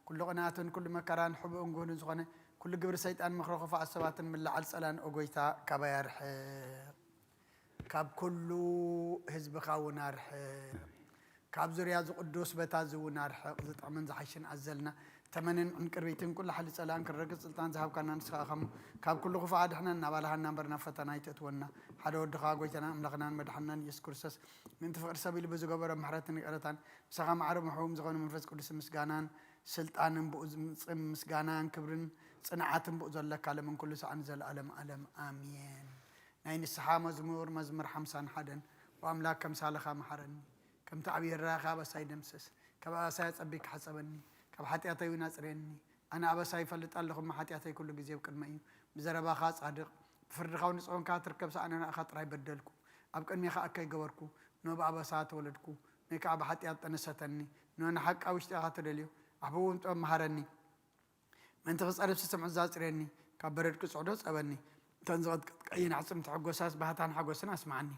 كل قناة كل مكران حب أنجون زغنة كل جبر سيطان مخرخ فعصبات من لعل سلان أجويتا كبير كاب كل حزب خاونار كاب زريا قدوس بتازو نار زت أمن زحشن عزلنا تمنن انكربيتن كل حل سلام كرقص سلطان ذهب كان نسخهم كاب كل خفاعد حنا نبالها نمبرنا فتنايت تتونا حدا ودخا قويتنا ملغنا مدحنا يسكرسس من تفقر سبيل بزو قبر محرتن قرتان سخام عرب محوم زغون منفس قدس مسغانان سلطان بؤز مسغانان كبرن صنعات بؤز لك على من كل سعن زل علم آمين نين السحا مزمور 50 حدن وأملاك كم سالخا محرني كم تعبير راخا بساي دمسس كبا ساي صبيك حسبني كب حتياتي وناصرني انا ابا ساي فلط لكم ما حتياتي كل غزي وقدمي بزربا خا صادق فرد خاون صون كا تركب سانا خطر يبدلكم اب قدمي خا اكاي غبركو نو بابا سات ولدكو ميكا اب حتيات تنستني نو انا حق اوشتي خاطرليو ابون طم محرني من تفصرب سسمع زاصرني كبردك صعدو صبني تنزغت قين عصم تحغوساس بهتان حغوسنا اسمعني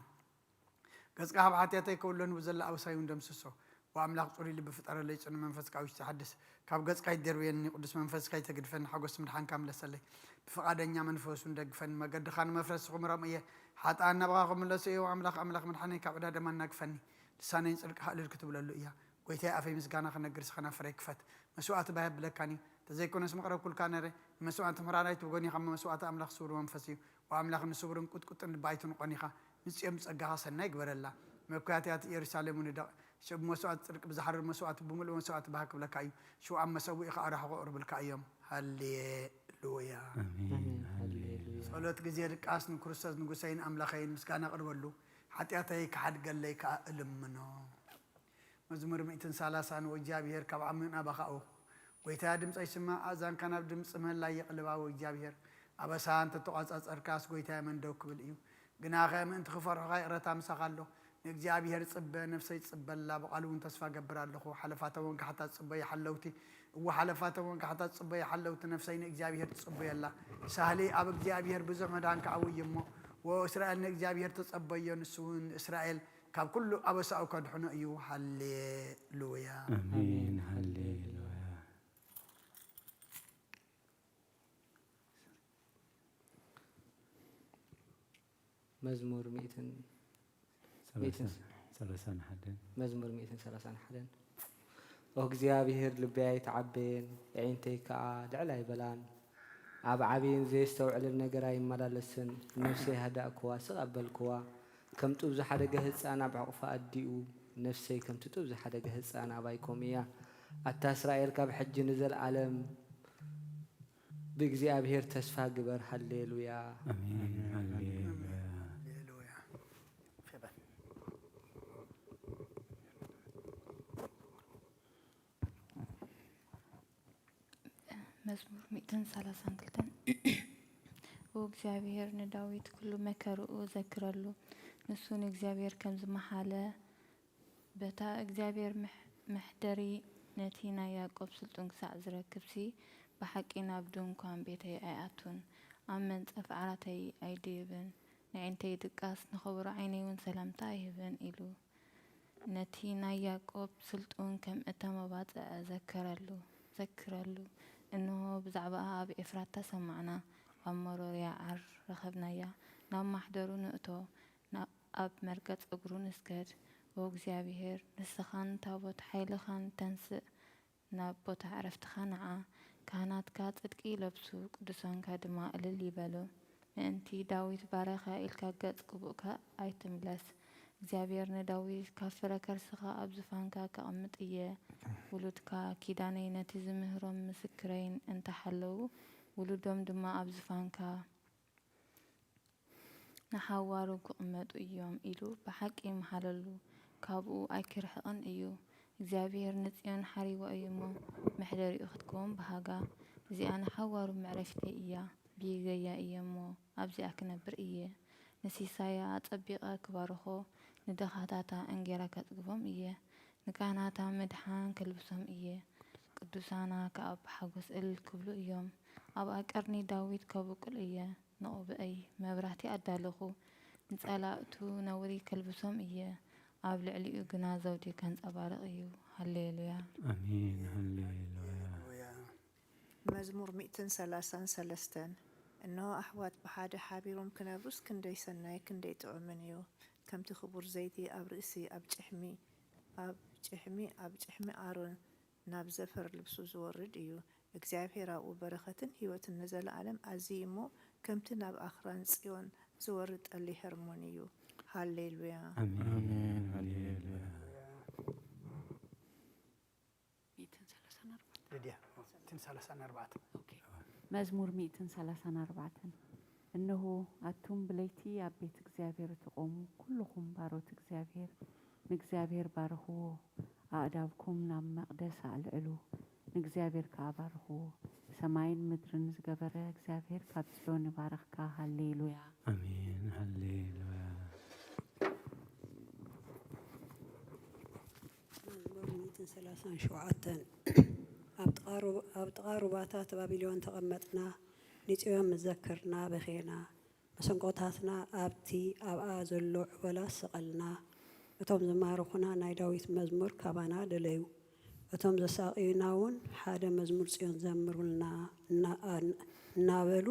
قصقا بعتيتي كلن وزل اوسايون دمسسو واملاق صوري اللي بفطر لي صن منفس كاوش تحدث كاب قصقا يدرويني قدس منفس كاي تقدفن حغوس مدحان كامل سلي بفقادنيا منفسون دغفن مقد خان مفرس خمرميه حطانا بقاكم لسيو املاق مدحاني كابدا دمنا كفني لسانين صدق حلل كتب له يا قويتي افي مسغانا خنغرس خنا فريكفت مسوات بهب لكاني تزيكون اسم قرب كل كانري مسوات مرارايت وغني خم مسوات املاق صور منفسي واملاق نسورن قطقطن بايتن قنيخه نصيم صغا سنه يغبرلا مكاتيات يرسالم ندق شب مسوات صدق بزحر مسوات بملو مسوات بهك لكايو شو ام مسوي اخ قرب الكايوم هاليلويا امين هاليلويا صلوت غزي رقاس نكرستاس نغسين املاخين مسكانا قربلو حتياتي كحد قلي كالمنو مزمور 130 وجابير كبع من ابخاو ويتا دمص يسمع اذان كان دمص مهلا يقلبا وجابير ابسان تتقاصصر كاس غويتا من دوكبل ايو غناخه من تخفر غيرتا مسخالو እግዚአብሔር ጽበ ነፍሰይ ጽበላ በቃሉን ተስፋ ገብራለሁ ሐለፋተውን ከሐታ ጽበ ይሐለውቲ ወሐለፋተውን ከሐታ ጽበ ይሐለውቲ ነፍሰይን እግዚአብሔር ጽበ ያላ ሳህሊ አብ እግዚአብሔር ብዙ መዳን ከአውይሞ ወእስራኤል እግዚአብሔር ተጸበየ ንሱን እስራኤል ካብ ኩሉ አበሳው ከድሕነ እዩ ሃሌሉያ امين هاليلويا مزمور 130 حدن مزمور 131 او እግዚአብሔር ልበይ ተዓበን ዓይንተይ ከዓ ልዕላ ይበላን ኣብ ዓቢን ዘይስተውዕል ነገር አይመላለስን ነፍሴ ሃዳእክዋ ስቀበልክዋ ከም ጡብ ዝሓደገ ህፃን ኣብ ዕቑፋ ኣዲኡ ነፍሰይ ከም ጡብ ዝሓደገ ህፃን ኣባይኮም እያ ኣታ እስራኤል ካብ ሕጂ ንዘለዓለም ብእግዚአብሔር ተስፋ ግበር ሃሌሉያ امين هاليلويا مزمور 132 وእግዚአብሔር ንዳዊት ኩሉ መከሩኡ ዘክረሉ ንሱን እግዚአብሔር ከም ዝመሓለ በታ እግዚአብሔር መሕደሪ ነቲ ናይ ያዕቆብ ስልጡን ክሳዕ ዝረክብሲ ብሓቂ ናብ ድንኳን ቤተይ ኣይኣቱን ኣብ መንጸፍ ዓራተይ ኣይድይብን ንዓይንተይ ድቃስ ንኽብሮ ዓይነይ እውን ሰላምታ ይህብን ኢሉ ነቲ ናይ ያዕቆብ ስልጡን ከም እተመባፅዐ ዘክረሉ إنه بزعبها بإفراد تسمعنا ومرور يا عر رخبنايا نام محضرون أتو أب مركز أجرون اسكت وجزابير نسخان تابوت حيل خان تنسق نابوت عرفت خانعة كانت كاتت لبسو قدسان كادما اللي بالو أنتي داويت بارخا إلكا قد قبوكا أيتملس እግዚአብሔር ንዳዊት ካብ ፍረ ከርስኻ ኣብ ዝፋንካ ከቐምጥ እየ ውሉድካ ኪዳነይ ነቲ ዝምህሮም ምስክረይን እንተሓለዉ ውሉዶም ድማ ኣብ ዝፋንካ ንሓዋሩ ክቕመጡ እዮም ኢሉ ብሓቂ መሓለሉ ካብኡ ኣይክርሕቕን እዩ እግዚአብሔር ንጽዮን ሓሪዎ እዩ እሞ መሕደሪኡ ክትከውን ብሃጋ እዚኣ ንሓዋሩ መዕረፍተይ እያ ብይገያ እየ እሞ ኣብዚኣ ክነብር እየ نسيسايا أطبيقا كبارخو ندخاتاتا انجيرا كتقبهم إيه نكاناتا مدحان كلبسهم إيه قدوسانا كأب حقوس الكبلو إيوم أبا أكرني داويد كبوكل إيه نقو بأي مبراتي أدالخو نسألاتو نوري كلبسهم إيه أب لعليو قنا زوجي كانت أبارق إيو هالليلويا امين هاليلويا مزمور 133 إنه أحوات بحاد حابيرهم كنابوس كندي سناي كندي تؤمنيو كم تخبر زيتي أبرئسي أبجحمي آرون ناب زفر لبسو زورد إيو እግዚአብሔር አው በረከትን ህይወትን ነዘለዓለም አዚሙ ከምቲ ናብ አኽራን ጽዮን ዝወርድ ጠሊ ሄርሞን እዩ ሃሌሉያ አሜን ሃሌሉያ ልድያ 134 መዝሙር 134 እነሆ አቱም ብለይቲ ኣብ ቤት እግዚአብሔር ተቆሙ ኩልኩም ባሮት እግዚአብሔር ንእግዚአብሔር ባርኽዎ ኣእዳብኩም ናብ መቕደስ ኣልዕሉ ንእግዚአብሔር ካባርኽዎ ሰማይን ምድርን ዝገበረ እግዚአብሔር ካብ ጽዮን ይባርኽካ ሃሌሉያ አሜን ሃሌሉያ መዝሙር 137 ኣብ ጥቓ ሩባታት ባቢሎን ተቐመጥና ንጽዮን መዘክርና በኼና መሰንቆታትና ኣብቲ ኣብኣ ዘሎ ዕበላት ሰቐልና እቶም ዝማርኹና ናይ ዳዊት መዝሙር ካባና ደለዩ እቶም ዘሳቒዩና እውን ሓደ መዝሙር ጽዮን ዘምሩልና እናበሉ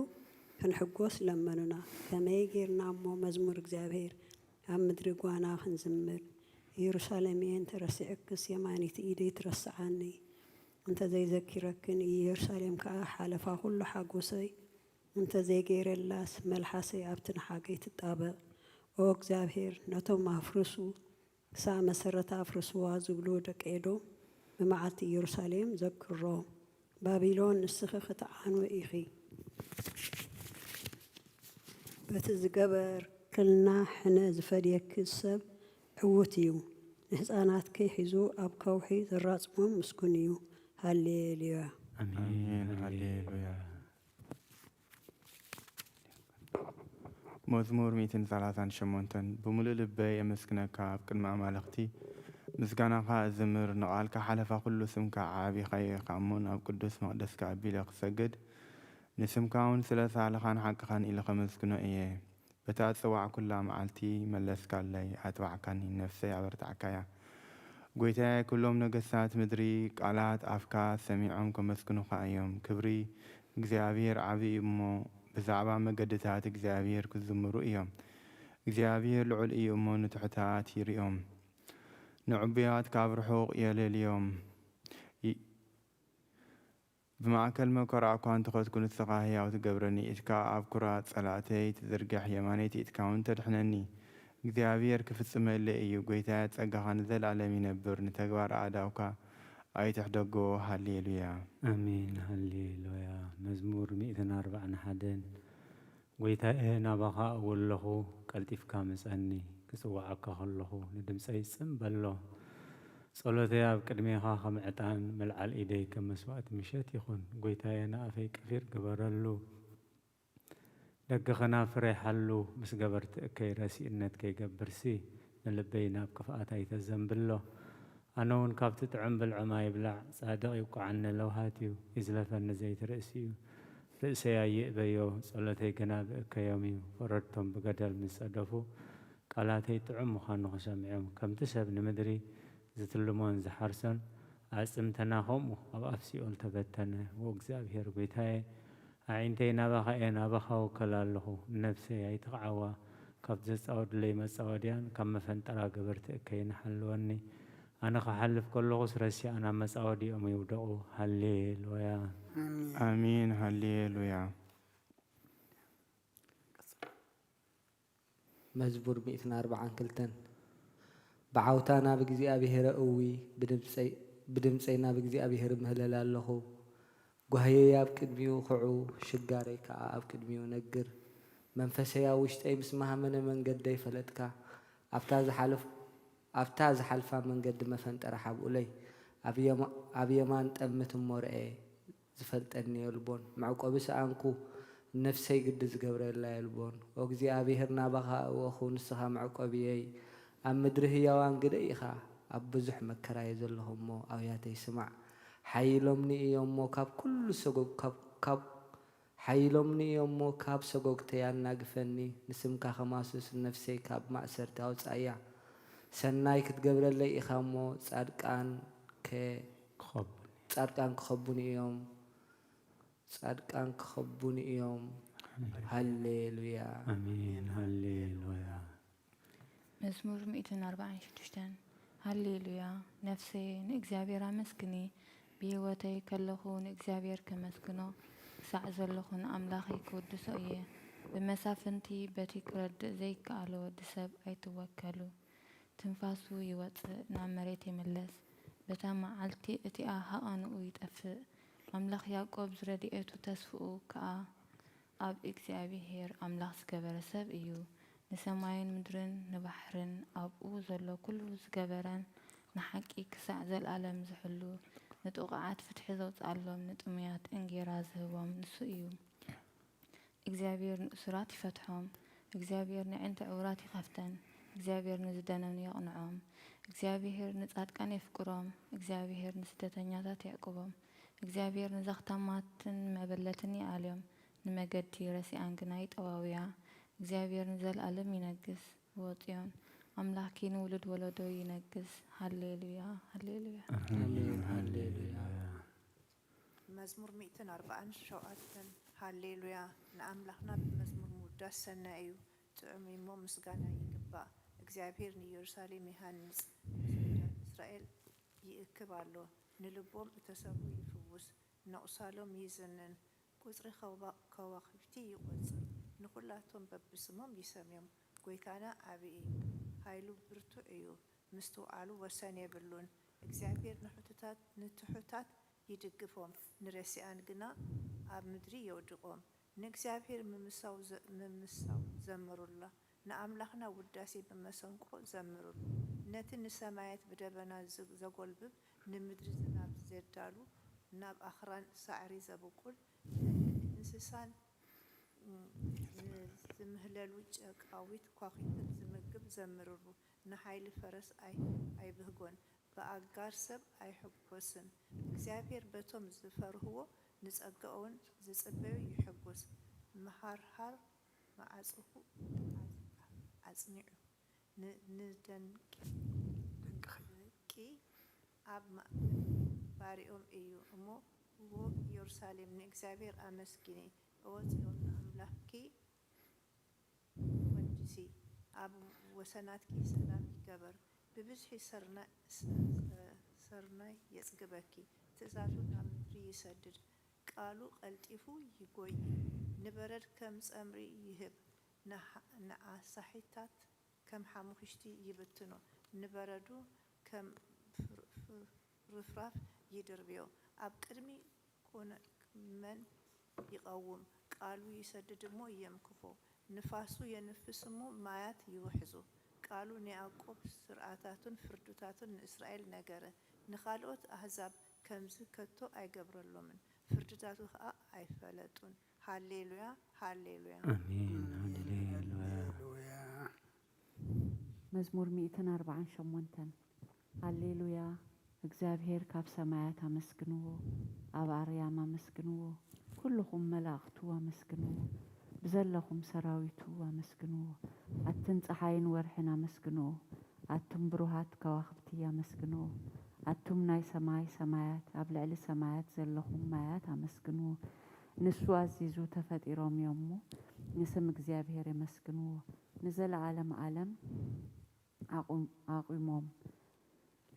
ክንሕጎስ ለመኑና ከመይ ጌርና እሞ መዝሙር እግዚአብሔር ኣብ ምድሪ ጓና ክንዝምር ኢየሩሳሌም ተረሲዕክስ የማኒት ኢደይ ትረስዓኒ እንተ ዘይዘኪረክን ኢየሩሳሌም ከዓ ሓለፋ ኩሉ ሓጎሰይ እንተ ዘይገይረላስ መልሓሰይ ኣብቲ ንሓገይ ትጣበቕ ኦ እግዚአብሔር ነቶም ኣፍርሱ ክሳብ መሰረታ ኣፍርስዋ ዝብሉ ደቂ ኤዶም بمعت يروساليم ذكروا بابلون السخخة عنو إخي بتزجبر كلنا حنا زفديك السب عوتيو نحزانات كي حزو أب كوحي ذرات مسكونيو هالليليا አሜን ሃሌሉያ مزمور 138 بملء لبي يمسكنك بكل مالختي مسكنك زمر نقالك حلفا كل سمك عابي خيق عمون أو قدس مقدسك عبي لك سجد نسمكاون ثلاثة على خان حق خان إلى خمس كنا إيه بتاعت سواع كلها معلتي ملسك علي أتوعكني نفسي عبرت عكايا قويتها كلهم نقصات مدري قالات أفكار سميعهم كمسكنو خايم كبري እግዚአብሔር عبي أمو بزعبا مقدتات እግዚአብሔር كزمرو إيوم እግዚአብሔር لعل إيه أمو نتحتات يريهم نعبيات كابرحوق يلي اليوم بمعكل مكر أكوان تخوت كنت ثقاهية وتقبرني إتكا أبكرات صلاتي تزرقح يمانيتي إتكاون تدحنني እግዚአብሔር ክፍጽም ለእዩ ጎይታት ጸጋኻን ዘላለም ይነብር ንተግባር ኣዳውካ ኣይትሕደጎ ሃሌሉያ አሜን ሃሌሉያ መዝሙር 141 ጎይታዬ ናባኻ እወለኹ ቀልጢፍካ መጸኒ ክጽዋዓካ ከለኹ ንድምፀይ ጽምበሎ ጸሎተይ ኣብ ቅድሜኻ ከም ዕጣን መልዓል ኢደይ ከም መስዋዕቲ ምሸት ይኹን ጎይታዬ ንኣፈይ ቀፊር ግበረሉ ደገኸና ፍሬ ሓሉ ምስ ገበርቲ እከይ ረሲእነት ከይገብርሲ ንልበይ ናብ ክፍኣት ኣይተዘንብሎ ኣነ እውን ካብቲ ጥዑም ብልዑማ ይብላዕ ጻድቕ ይቋዓኒ ለውሃትዩ ይዝለፈኒ ዘይትርእሲ እዩ ርእሰይ ኣይእበዮ ጸሎተይ ግና ብእከዮም እዩ ወረድቶም ብገደል ምስ ጸደፉ ቃላተይ ጥዑም ምዃኑ ክሰምዖም ከምቲ ሰብ ንምድሪ ዝትልሞን ዝሓርሶን ኣጽምተና ከምኡ ኣብ ኣፍ ሲኦል ተበተነ ወእግዚአብሔር ጎይታዬ ኣዒንተይ ናባኻ እየ ናባኻ ውከል ኣለኹ ነፍሰይ ኣይትቕዓዋ ካብ ዘፃወድለይ መፃወድያን ካብ መፈንጠራ ገበርቲ እከይ ንሓልወኒ ኣነ ክሓልፍ ከለኹስ ረሲዓ ናብ መፃወዲኦም ይውደቑ ሃሌሉያ آمين هللويا መዝሙር 142 بعوتنا بእግዚአብሔር እዊ ብድምፀይና ብእግዚአብሔር ምህለል ኣለኹ ጓህየይ ኣብ ቅድሚኡ ክዑ ሽጋረይ ከዓ ኣብ ቅድሚኡ ነግር መንፈሰይ ኣብ ውሽጠይ ምስ መሃመነ መንገደይ ፈለጥካ ኣብታ ዝሓልፋ መንገዲ መፈንጠረ ሓብኡለይ ኣብ የማን ጠምት እሞርአ ዝፈልጠኒ የልቦን መዕቆቢ ሰኣንኩ ነፍሰይ ግዲ ዝገብረላ የልቦን እግዚአብሔር ናባኻ እወኹ ንስኻ መዕቆቢየይ ኣብ ምድሪ ህያዋን ግደ ኢኻ ኣብ ብዙሕ መከራየ ዘለኹሞ ኣብያተይ ስማዕ ሓይሎምኒ እዮሞ ካብ ኩሉ ሰጎግ ሓይሎምኒ እዮሞ ካብ ሰጎግተይ ኣናግፈኒ ንስምካ ኸማሱስ ነፍሰይ ካብ ማእሰርቲ ኣውፃእያ ሰናይ ክትገብረለይ ኢኻ እሞ ጻድቃን ክኸቡኒ እዮም ጻድቃን ክኸቡን እዮም ሃሌሉያ አሜን ሃሌሉያ መዝሙር 146 ሃሌሉያ ነፍሴ ንእግዚአብሔር አመስግኒ ብህይወተይ ከለኹ ንእግዚአብሔር ከመስግኖ ክሳዕ ዘለኹ ንኣምላኸይ ክወድሶ እየ ብመሳፍንቲ በቲ ክረድእ ዘይከኣሎ ወዲ ሰብ ኣይትወከሉ ትንፋሱ ይወፅእ ናብ መሬት ይምለስ በታ መዓልቲ እቲኣ ሃቐንኡ ይጠፍእ ኣምላኽ ያዕቆብ ዝረድኤቱ ተስፍኡ ከዓ ኣብ እግዚኣብሔር ኣምላኽ ዝገበረ ሰብ እዩ ንሰማይን ምድርን ንባሕርን ኣብኡ ዘሎ ኩሉ ዝገበረን ንሓቂ ክሳዕ ዘለኣለም ዝሕሉ ንጥቑዓት ፍትሒ ዘውፅኣሎም ንጥሙያት እንጌራ ዝህቦም ንሱ እዩ እግዚኣብሔር ንእሱራት ይፈትሖም እግዚኣብሔር ንዕንተ ዕውራት ይኸፍተን እግዚኣብሔር ንዝደነኑ የቕንዖም እግዚኣብሔር ንጻድቃን የፍቅሮም እግዚኣብሔር ንስደተኛታት ያዕቅቦም እግዚኣብሔር ንዘኽታማትን መበለትን ይኣልዮም ንመገዲ ረሲኣን ግና ይጠዋውያ እግዚአብሔር ንዘለዓለም ይነግስ ወጽዮን አምላኬ ንውልድ ወለዶ ይነግስ ሃሌሉያ ሃሌሉያ አሜን ሃሌሉያ መዝሙር 147 ሃሌሉያ ንኣምላኽና ብመዝሙር ምውዳስ ሰናይ እዩ ጥዑም እሞ ምስጋና ይግባእ እግዚአብሔር ንኢየሩሳሌም ይሃንጽ እስራኤል ይእክብ ኣሎ ንልቦም እተሰብሩ ይፍውስ ነቑሳሎም ይዝንን ቁጽሪ ከዋኽብቲ ይቖጽር ንኹላቶም በብስሞም ይሰምዮም ጐይታና ዓብዪ እዩ ኃይሉ ብርቱዕ እዩ ምስትውዓሉ ወሰን የብሉን እግዚአብሔር ንትሑታት ይድግፎም ንረሲኣን ግና ኣብ ምድሪ የውድቖም ንእግዚአብሔር ምምሳው ዘምሩላ ንኣምላኽና ውዳሴ ብመሰንቆ ዘምሩሉ ነቲ ንሰማያት ብደበና ዘጐልብብ ንምድሪ ዝናብ ዘዳሉ ናብ ኣኽራን ሳዕሪ ዘብቁል እንስሳን ዝምህለሉ ጨቃዊት ኳኺትን ዝምግብ ዘምርሉ ንኃይሊ ፈረስ ኣይብህጎን ብኣጋር ሰብ ኣይሕጐስን እግዚአብሔር በቶም ዝፈርህዎ ንጸግኦውን ዝጽበዩ ይሕጐስ መሃርሃር መዓጽሁ ኣጽኒዑ ንደንቂ ኣብ ባሪኦም እዩ እሞ ዎ ኢየሩሳሌም ንእግዚአብሔር አመስግኒ እወጽዮን አምላኪ ወድሲ ኣብ ወሰናትኪ ሰላም ይገበር ብብዝሒ ሰርናይ የጽግበኪ ትእዛዙ ናብ ምድሪ ይሰድድ ቃሉ ቀልጢፉ ይጐይ ንበረድ ከም ጸምሪ ይህብ ንኣሳሒታት ከም ሓሙኽሽቲ ይብትኖ ንበረዱ ከም ፍርፍራፍ ይድርብዮ ኣብ ቅድሚ መን ይቀውም ቃሉ ይሰድድ እሞ የምክፎ ንፋሱ የንፍስ እሞ ማያት ይውሕዙ ቃሉ ንያዕቆብ ስርዓታቱን ፍርዱታቱን ንእስራኤል ነገረ ንኻልኦት ኣህዛብ ከምዝ ከቶ ኣይገብረሎምን ፍርድታቱ ከዓ ኣይፈለጡን ሃሌሉያ ሃሌሉያ አሜን ሃሌሉያ መዝሙር 148 ሃሌሉያ እግዚአብሔር ካብ ሰማያት አመስግንዎ ኣብ ኣርያም አመስግንዎ ኩልኹም መላእኽቱ አመስግንዎ ብዘለኹም ሰራዊቱ አመስግንዎ ኣትን ፀሓይን ወርሕን አመስግንዎ ኣቱም ብሩሃት ከዋኽብቲ አመስግንዎ ኣቱም ናይ ሰማይ ሰማያት ኣብ ልዕሊ ሰማያት ዘለኹም ማያት አመስግንዎ ንሱ ኣዚዙ ተፈጢሮም እዮም እሞ ንስም እግዚአብሔር የመስግንዎ ንዘለዓለም ዓለም ኣቑሞም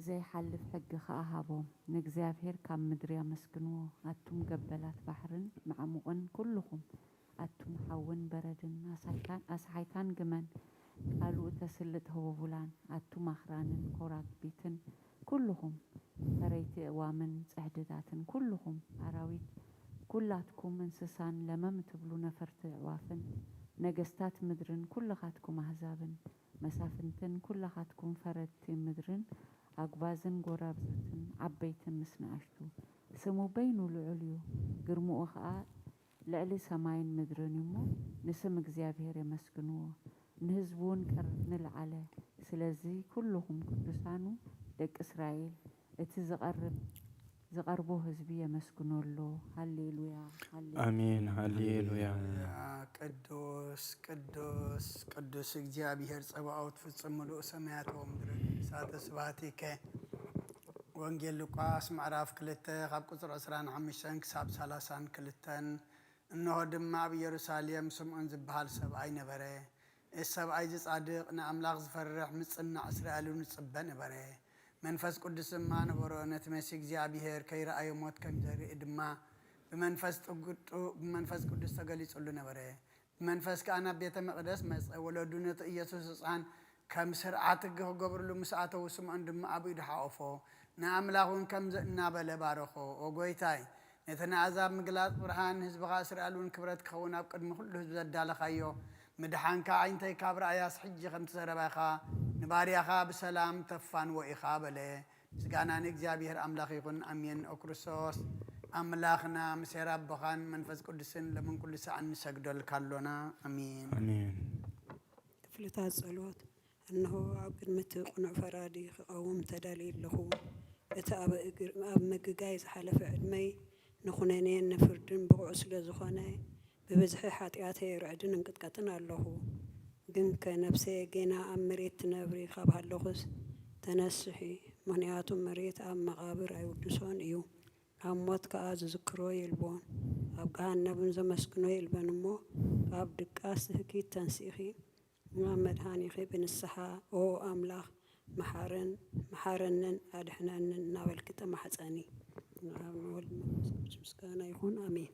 ዘይሓልፍ ሕጊ ከኣሃቦም ንእግዚአብሔር ካብ ምድሪ አመስግንዎ ኣቱም ገበላት ባሕርን ማዕሙቕን ኩልኹም ኣቱም ሓውን በረድን ኣሳሓይታን ግመን ቃልኡ ተስልጥ ህቡቡላን ኣቱም ኣኽራንን ኮራግቢትን ኩልኹም ፈረይቲ እዋምን ጽሕድታትን ኩልኹም ኣራዊት ኩላትኩም እንስሳን ለመም ትብሉ ነፈርቲ ኣዕዋፍን ነገስታት ምድርን ኩልኻትኩም ኣሕዛብን መሳፍንትን ኩልኻትኩም ፈረድቲ ምድርን ኣጓባዝን ጎራብዝትን ዓበይትን ምስ ንኣሽቱ ስሙ በይኑ ልዑል እዩ ግርምኡ ከዓ ልዕሊ ሰማይን ምድርን እሞ ንስም እግዚአብሔር የመስግንዎ ንህዝቡን ንልዓለ ስለዚ ኩልኹም ቅዱሳኑ ደቂ እስራኤል እቲ ዝቐርቦ ህዝቢ የመስግነሎ ሃሌሉያ አሜን ሃሌሉያ ቅዱስ ቅዱስ ቅዱስ እግዚአብሔር ጸባኦት ፍጹም ምሉእ ሰማያት ወምድር እሳተ ስብሐቲከ ወንጌል ሉቃስ ምዕራፍ 2 ካብ ቁፅሪ 25 ክሳብ 32 እነሆ ድማ ኣብ ኢየሩሳሌም ስምዖን ዝበሃል ሰብኣይ ነበረ። እዚ ሰብኣይ ዝጻድቕ ንኣምላኽ ዝፈርሕ ምጽናዕ እስራኤልን ዝጽበ ነበረ። መንፈስ ቅዱስ ድማ ነበሮ። ነቲ መሲ እግዚኣብሔር ከይረኣዮ ሞት ከም ዘርኢ ድማ ብመንፈስ ቅዱስ ተገሊጹሉ ነበረ። ብመንፈስ ከዓ ናብ ቤተ መቕደስ መጸ። ወለዱ ነቲ ኢየሱስ ህፃን ከም ስርዓት ሕጊ ክገብርሉ ምስ ኣተዉ ስምዖን ድማ ኣብ ኢዱ ሓቆፎ ንኣምላኽ እውን ከምዚ እናበለ ባረኾ። ኦ ጎይታይ ነቲ ንኣሕዛብ ምግላፅ ብርሃን ህዝብኻ እስራኤል እውን ክብረት ክኸውን ኣብ ቅድሚ ኩሉ ህዝቢ ዘዳለኻዮ ምድሓንካ ዓይንተይ ካብ ረኣያስ ሕጂ ከም ትዘረባይኻ ንባርያኻ ብሰላም ተፋንዎ ኢኻ በለ። ምስጋና ንእግዚኣብሔር ኣምላኽ ይኹን ኣሜን። ኦ ክርስቶስ ኣምላኽና ምስ ኣቦኻን መንፈስ ቅዱስን ለምን ኩሉ ሰዓት ንሰግደልካ ኣሎና ኣሜን። ክፍልታት ጸሎት እነሆ ኣብ ቅድሚት ቁኑዕ ፈራዲ ክቐውም ተዳልዩ ኣለኹ። እቲ ኣብ ምግጋይ ዝሓለፈ ዕድመይ ንኹነኔን ንፍርድን ብቑዕ ስለ ዝኾነ ብብዝሒ ሓጢኣተይ ርዕድን እንቅጥቀጥን ኣለኹ። ግን ከነብሰ ጌና ኣብ መሬት ትነብሪ ካብ ሃለኹስ ተነስሒ። ምክንያቱም መሬት ኣብ መቓብር ኣይውድሶን እዩ፣ ኣብ ሞት ከዓ ዝዝክሮ የልቦን፣ ኣብ ገሃነብን ዘመስግኖ የልበን እሞ ኣብ ድቃስ ትህኪት ተንሲኺ ናብ መድሃኒኺ ብንስሓ ኦ ኣምላኽ መሓረንን ኣድሕነንን እናበልክ ተማሕፀኒ። ኣብ ወልድ መንፈስ ምስጋና ይኹን ኣሜን።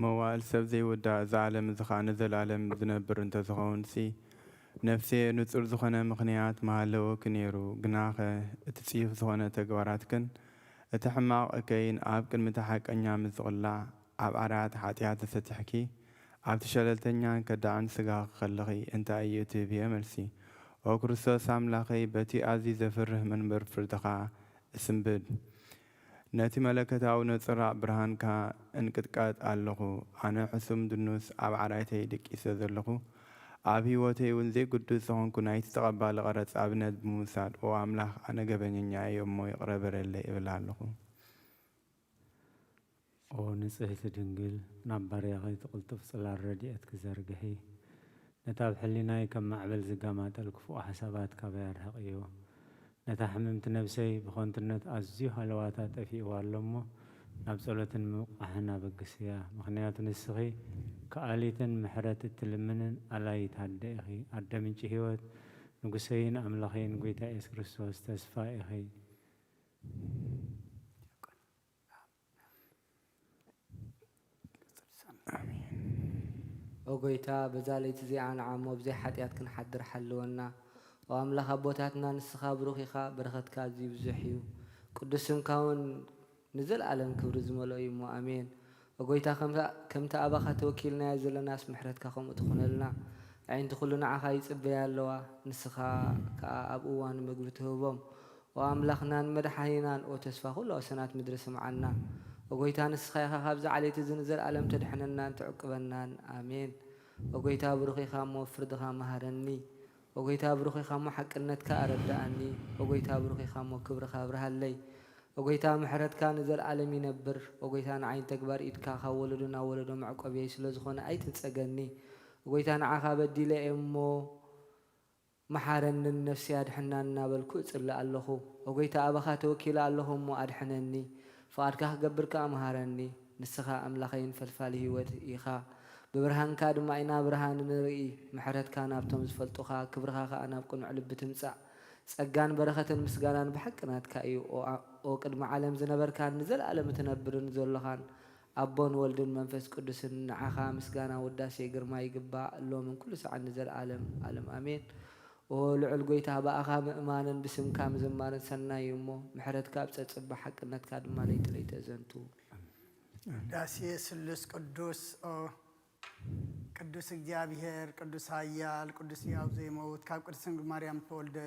መዋእል ሰብ ዘይወዳእ እዚ ዓለም እዚ ከዓ ንዘለኣለም ዝነብር እንተዝኸውን ነፍሴ ንፁር ዝኾነ ምክንያት መሃለወክ ነይሩ። ግናኸ እቲ ፅዩፍ ዝኾነ ተግባራትክን እቲ ሕማቕ እከይን ኣብ ቅድሚቲ ሓቀኛ ምዝቕላዕ ኣብ ዓርያት ሓጢኣት ተሰቲሕኪ ኣብቲ ሸለልተኛን ከዳዕን ስጋ ክኸልኺ እንታይ እዩ ትህብየ መልሲ። ኦ ክርስቶስ ኣምላኸይ በቲ ኣዝዩ ዘፍርህ መንበር ፍርድኻ እስንብድ ነቲ መለከታዊ ነፅራቕ ብርሃንካ እንቅጥቃጥ ኣለኹ። ኣነ ሕሱም ድኑስ ኣብ ዓራይተይ ደቂሰ ዘለኹ ኣብ ህይወተይ እውን ዘይግዱስ ዝኾንኩ ናይቲ ተቐባሊ ቀረፅ ኣብነት ብምውሳድ ኦ ኣምላኽ ኣነ ገበኘኛ እየ እሞ ይቕረበለለይ እብል ኣለኹ። ኦ ንጽህቲ ድንግል ናብ ባርያኸይ ትቕልጥፍ ጽላል ረድኤት ክዘርግሒ ነታ ኣብ ሕሊናይ ከም ማዕበል ዝጋማጠል ክፉእ ሓሳባት ካበይ ኣርሕቕ እዩ። ነታ ሕምምቲ ነብሰይ ብኾንትነት ኣዝዩ ሃለዋታት ጠፊእዋ ኣሎ እሞ ናብ ጸሎትን ምውቃሕን ኣበግስ እያ። ምክንያቱ ንስኺ ከኣሊትን ምሕረት እትልምንን ኣላይት ኣደ ኢኺ፣ ኣደ ምንጪ ህይወት ንጉሰይን ኣምላኸይን ጎይታ ኢየሱስ ክርስቶስ ተስፋ ኢኺ። ኦ ጎይታ በዛ ለይቲ እዚኣ ንዓሞ ብዘይ ሓጢኣት ክንሓድር ሓልወና። ኦ ኣምላኽ ኣቦታትና ንስኻ ብሩኽ ኢኻ፣ በረኸትካ ኣዝዩ ብዙሕ እዩ። ቅዱስ ስምካ እውን ንዘለኣለም ክብሪ ዝመልኦ እዩ እሞ ኣሜን። ኦ ጎይታ ከምቲ ኣባኻ ተወኪልናዮ ዘለናስ ምሕረትካ ከምኡ ትኹነልና። ኣዒንቲ ኩሉ ንዓኻ ይጽበያ ኣለዋ፣ ንስኻ ከዓ ኣብ እዋኑ ምግቢ ትህቦም። ኦ ኣምላኽናን መድሓኒናን ኦ ተስፋ ኩሉ ወሰናት ምድሪ ስምዓና። ኦ ጎይታ ንስኻ ኢኻ ካብዚ ዓሌት እዚ ንዘለኣለም ተድሕነናን ትዕቅበናን ኣሜን። ኦ ጎይታ ብሩኽ ኢኻ እሞ ፍርድኻ መሃረኒ። ኦ ጎይታ ብሩኽ ኢኻ እሞ ሓቅነትካ ኣረዳእኒ። ኦ ጎይታ ብሩኽ ኢኻ እሞ ክብርኻ ኣብርሃለይ። ኦ ጎይታ ምሕረትካ ንዘለኣለም ይነብር። ኦ ጎይታ ንዓይን ተግባር ኢድካ ካብ ወለዶ ናብ ወለዶ መዕቆብየይ ስለ ዝኾነ ኣይትንፀገኒ። ኦ ጎይታ ንዓኻ በዲለ እሞ መሓረንን ነፍሲ ኣድሕናን እናበልኩ እጽልእ ኣለኹ። ኦ ጎይታ ኣባኻ ተወኪለ ኣለኹ እሞ ኣድሕነኒ። ፍቓድካ ክገብርካ መሃረኒ። ንስኻ ኣምላኸይን ፈልፋሊ ህይወት ኢኻ፣ ብብርሃንካ ድማ ኢና ብርሃን ንርኢ። ምሕረትካ ናብቶም ዝፈልጡኻ ክብርኻ ከዓ ናብ ቅኑዕ ልቢ ትምጻእ። ጸጋን በረኸትን ምስጋናን ብሓቅናትካ እዩ። ኦ ቅድሚ ዓለም ዝነበርካን ንዘለኣለም እትነብርን ዘለኻን ኣቦን ወልድን መንፈስ ቅዱስን ንዓኻ ምስጋና ውዳሴ ግርማ ይግባእ ሎምን ኩሉ ሰዓት ንዘለኣለም ዓለም ኣሜን። ኦ ልዑል ጎይታ በኣኻ ምእማንን ብስምካ ምዝማርን ሰናይ እዩ እሞ ምሕረትካ ብፀጽብ ሓቅነትካ ድማ ለይተለይተ ዘንቱ ዳሴ ስሉስ ቅዱስ ቅዱስ እግዚአብሔር ቅዱስ ኃያል ቅዱስ ሕያው ዘይመውት ካብ ቅድስት ድንግል ማርያም ተወልደ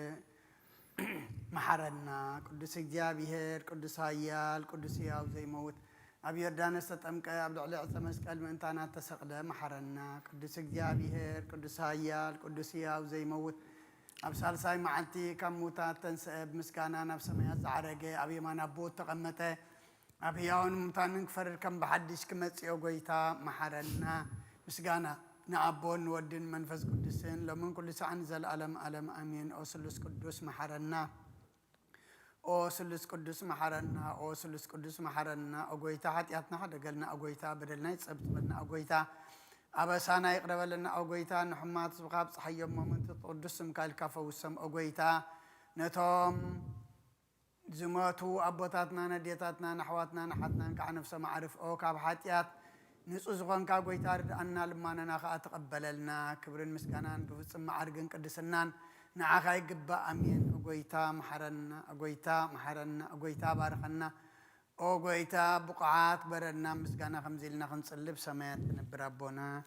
መሐረና። ቅዱስ እግዚአብሔር ቅዱስ ኃያል ቅዱስ ሕያው ዘይመውት ኣብ ዮርዳኖስ ተጠምቀ ኣብ ልዕሊ ዕፀ መስቀል ምእንታና ተሰቕለ መሐረና። ቅዱስ እግዚአብሔር ቅዱስ ኃያል ቅዱስ ሕያው ዘይመውት ኣብ ሳልሳይ መዓልቲ ካብ ሙታት ተንስአ ብምስጋና ናብ ሰማያት ዝዓረገ ኣብ የማን ኣቦ ተቐመጠ ኣብ ሕያውን ሙታንን ክፈርድ ከም ብሓድሽ ክመጽኦ ጎይታ መሐረና። ምስጋና ንኣቦን ወድን መንፈስ ቅዱስን ሎምን ኩሉ ሰዓን ዘለዓለም ዓለም ኣሜን። ኦ ስሉስ ቅዱስ መሐረና። او سلس قدس محرنا او سلس قدس محرنا اغويتا حتياتنا حدقلنا اغويتا بدلنا يصبت بدنا اغويتا أبسانا يقرب لنا أوجيتا نحمات سبقاب صحيح مومنت تقدس مكال كفوسم أوجيتا نتوم زماتو أبوتاتنا نديتاتنا نحواتنا نحتنا كعنف سما عرف أو كاب حاتيات نسوزغن كأوجيتا أننا لما ناخا أتقبل لنا كبرن مسكانان بفصم عرقن قدسنان نعاخا يقبا أمين أوجيتا محرنا أوجيتا محرنا أوجيتا بارخنا أوجيتا بقعات برنا مسكانا خمزيلنا خنصلب سمايات نبرابونا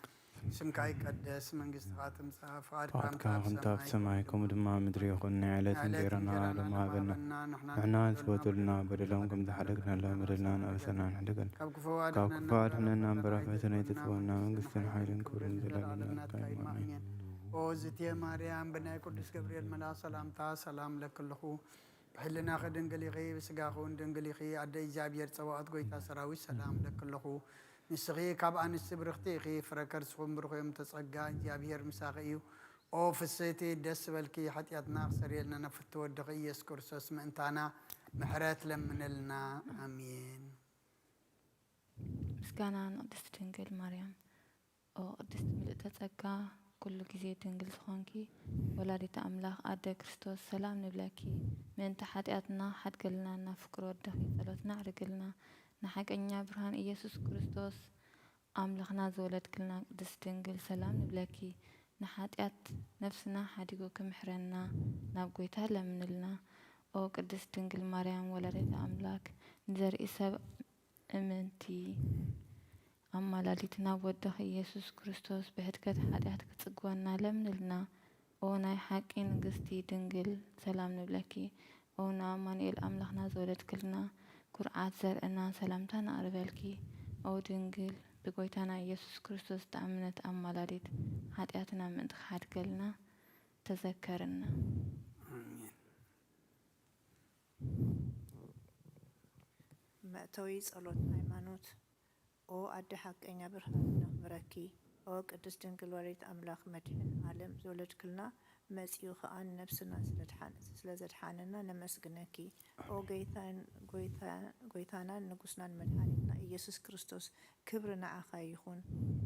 سمكاي قدس منجست خاتم صافات كام تاب سمايكم دما مدري قلنا علات نديرنا لما بنا احنا سبوتلنا بدلهم كم تحركنا لا بدلنا أبسنا نحدقن كاب كفوات حنا نمبر فتنا يتفونا منجست حيلن كورن دلالنا تايمانين أوزتي مريم بناي قدس جبريل ملا سلام لك اللخو بحلنا خدن قليقي بسقاخون دنقليقي عدي جابير سواءت قويتا سراوي سلام لك اللخو نسغي كاب أن السبرختي خي فركر سخون برخو يمتسقا جابير مساقيو أو في السيتي دس بالكي حتياتنا سريلنا نفتو الدقي يسكر سوسم انتانا محرات لمن لنا أمين مسكانا قدست دنقل مريم أو قدست ملئت تسقا كل جزء تنقل سخونكي ولادة أملاخ أدى كريستوس سلام نبلاكي من تحدياتنا حد قلنا نفكر ودخي ثلاثنا عرقلنا نحق أنيا برهان إيسوس كريستوس أملاخنا زولد كلنا قدس تنقل سلام نبلاكي نحديات نفسنا حديقو كمحرنا نابقويتها لمنلنا أو قدس تنقل مريم ولادة أملاك نزر إساب أمنتي أما لاليتنا ودخ يسوع كريستوس بهدكت حدياتك تقوانا لمنلنا أو ناي حقين قستي دنقل سلام نبلكي أو نامانيل أملخنا زولد كلنا كرعات زرقنا سلامتنا أربالكي أو دنقل بقويتنا يسوع كريستوس تأمنت أما لاليت حدياتنا من حد كلنا تذكرنا مأتوي صلوت هيمانوت أو أدي حق إني برهان بركي أو قدس دنقل وليت أملاخ مدين عالم زولد كلنا مسيو خان نفسنا سلزت حاننا نمسجنكي أو جيثانا نقصنا المدحاننا يسوع كريستوس كبرنا عخايخون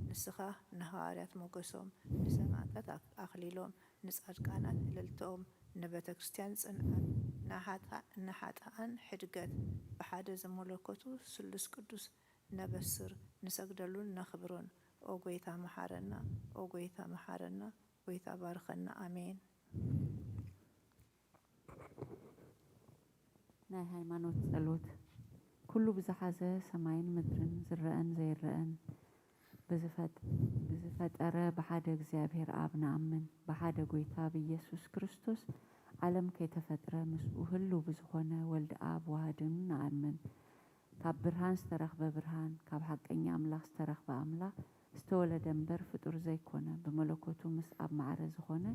نسخة نهارات موقسهم نسمعات أخليلهم نسأل كانت للتوم نبت كريستيان نحات حدقت بحد زمولكوتو سلس قدس نبسر نسجدلون نخبرون أو جيثا محارنا ويتا بارخنا آمين ناي هايمانوت ጸሎት كل بزحازة سماين مدرن زرقن زيرقن بزفتقረ بحد እግዚአብሔር አብ نأمن بحد قويتا بيسوس كريستوس ዓለም ከይተፈጥረ ምስኡ ህሉ ብዝኾነ ወልዲ አብ ዋህድን نأمن ካብ ብርሃን ዝተረኽበ ብርሃን ካብ ሓቀኛ አምላኽ ዝተረኽበ አምላኽ استولد دنبر فطور زيكونا بملكوتو مس أب معرض خونه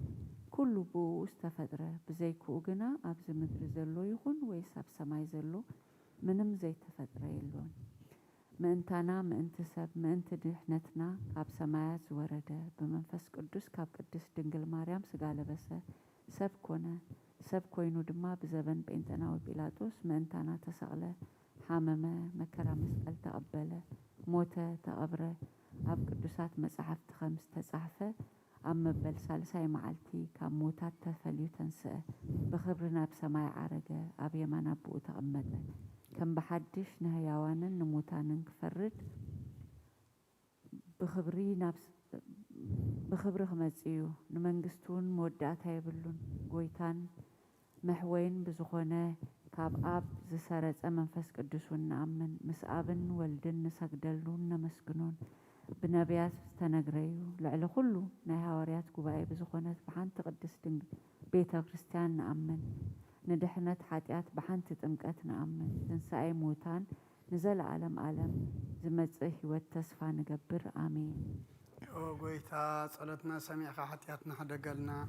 كل بو استفدره بزيكو جنا أبز مدر زلو يخون ويساب سماي زلو منم زي تفدره يلون ما انتنا ما انتسب ما انت دحنتنا أب سمايات ورده بمنفس قدس كاب قدس دنجل مريم سقال بس سب كوينو دما بزبن بإنتنا وبيلاطوس ما انتنا تسأله حاممه مكرم مسأل تقبله موته تقبره أب قدسات مصحفت 5 تصحفه أما بل سالساي معلتي كموتات تفليو تنسأ بخبرنا بسماي عرقة أب يمانا بو تقمده كم بحدش نهيوانا نموتانا نكفرد بخبري خمزيو نمنجستون مودعتا يبلون قويتان محوين بزخونه كاب أب زسارت منفس قدسون نأمن مسأبن ولدن نسجدلون نمسكنون بنبيات استنجريو لعل كله نهاوريات كوباي بزخونات بحنت قدس دنج بيتا كريستيان نأمن ندحنت حاتيات بحنت تمكات نأمن تنساي موتان نزل عالم زمزه والتسفى نجبر آمين قويتا صلتنا سميعة حاتياتنا حدا قالنا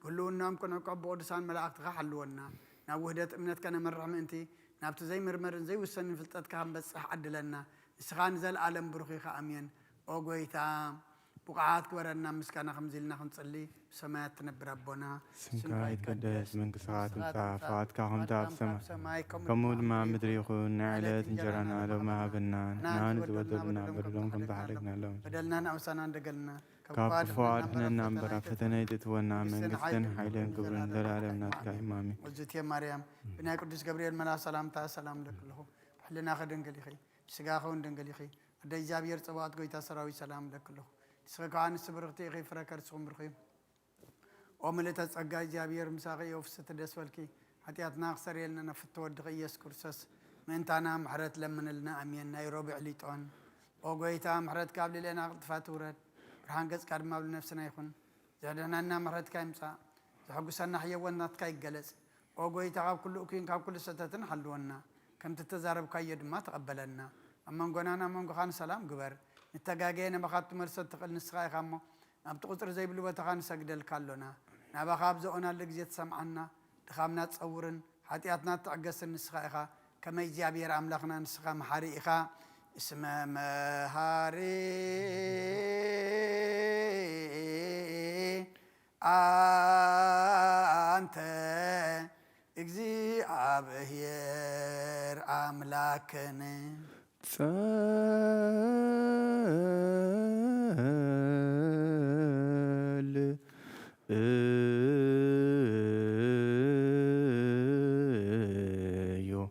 كلنا كنا قب قدسان ملاك تحلونا نوهدت أمنت كنا مرة أنتي نبت زي مرمر زي وسن في التذكار بس عدلنا سخان زل عالم بروخي أمين أوجيتا بقعات كورنا مسكنا خمزيلنا خنصلي سماء تنبر ربنا سمكايت قدس من كسرات الطافات كهم تاب سما كمود ما مدري يخون نعلت جرنا لو ما بنان نان زودنا بدلهم كم تحركنا لهم بدلنا نعمسنا دقلنا كاب فؤاد حنا نمبر فتني تتونا من قصدن حيلين قبرن ذلالم ناتك إمامي وزيت يا مريم بناء قدس جبريل ملا سلام تا سلام لك له حلنا خدن قليخي سجاخون دن قليخي ده جابير صوات قوي تسراوي سلام لك له سكان السبرقتي غي فركر سوم برخي وملت تصقا جابير مساقي وفست دسولكي حتياتنا خسر يلنا نفت ودغي يسكرسس من تانا محرت لمن لنا امين نيروبي عليتون وقويتا محرت قبل لنا فاتورت رحانقز كاد ما بنفسنا يكون زادنا محرت كايمسا حقسنا حيواننا تكاي جلس وقويتا قاب كل أكين قاب كل ستتن حلونا كم تتزارب كايد ما تقبلنا أما نقولنا من قخان سلام قبر نتجاجينا بخات مرسل تقل نسخة خامو نبتقطر زي بلوة تخان سجد الكالونا نبخاب زونا لجزيت سمعنا دخامنا تصورن حتياتنا تعجس النسخة خا كما يجابير أملاخنا نسخة محاري خا اسم مهاري أنت اجزي عبهير أملاكني سال يو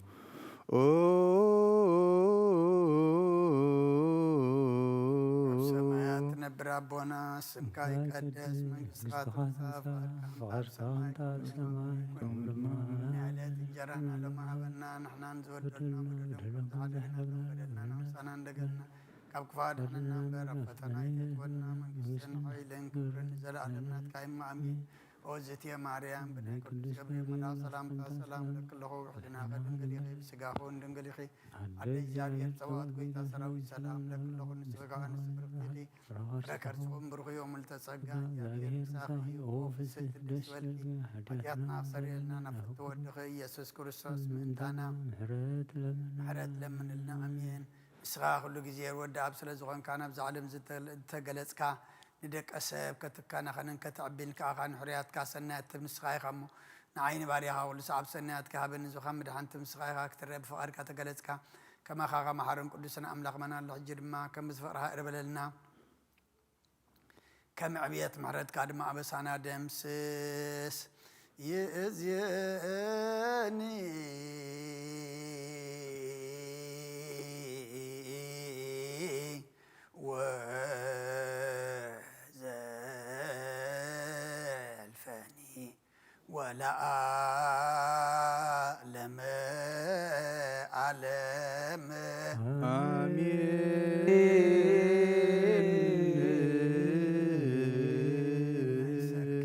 سمايات نبرابونا سمكاي قدس من سقاط فغر سانتا السماء نعلت جرانا لما عبنا نحنا نزودنا بدلنا نمسنا ندقلنا كاب كفاد حنا برفتنا يتولنا من قسن حيلين كبرن زل علمنا تكايم أمين وزيت يا مريم بنك جبريل منا سلام لك الله وحدنا غدن قليخي بسقاخون دن قليخي عدي جابير سواد قويتا سراوي سلام لك الله نسبقا نسبرقلي ركر سوم برغي يوم التسقا جابير ساخي وفي ست الدسولكي حياتنا سريلنا نفت ودخي يسوس كرسوس من تانا حرد لمن لنا أمين إسغا كل جزير ودع بسلا زغان كان بزعلم تجلسكا ندك أسب كتكنا خنن كتعبين كأخان حريات كاسنات مسخاي خمو نعين باريها ولا صعب سنات كهبن زخم دحنت مسخاي أكتر بفقر كتجلسكا كما خاغا محرم كل سنة أملاق منا الحجر ما كم بزفرها إربلنا كم عبيت محرد كاد ما بسانا دمسس يزيني وزلفني ولا أعلم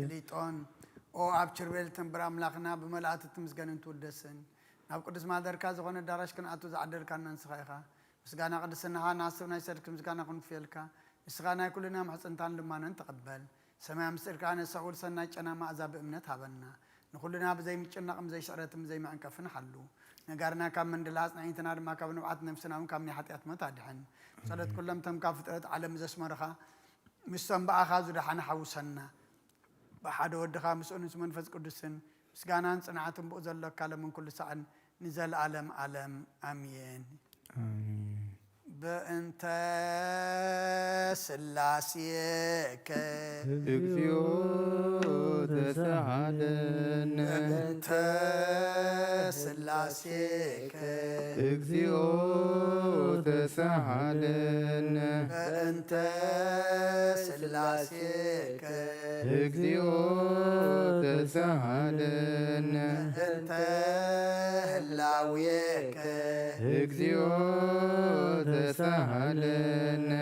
كليتون أو أبشر بيلتن براملاقنا بملأت تمسجن تودسن ناب قدس ما دركاز غون دارش كن أتوز عدل كان نسخيها مسجنا قدسنا ها ناسونا يسرك مسجنا كن فيلكا مسجنا كلنا محسنتان لما نتقبل سماع مسير كان سقول سنة أنا ما أذاب إمنت هبنا نقولنا بزي متشنا قم زي شرتم زي ما أنكفنا حلو نقارنا كم من دلاس نعيتنا ما كنا وعد نفسنا وكم نحط أتمة تدحن صارت كلهم تم كافت على مزاج مرخا مستم بقى خازو دحنا حوسنا بحد ود خامس أنس من فز قدسن مسجنا صنعتهم بأذل كلام من كل ساعة نزل عالم عالم آمين بأنت سلاسيك اكسيو تسعدن بأنت سلاسيك اكسيو تسعدن بأنت سلاسيك اكسيو تسعدن بأنت هلاويك اكسيو تسهلن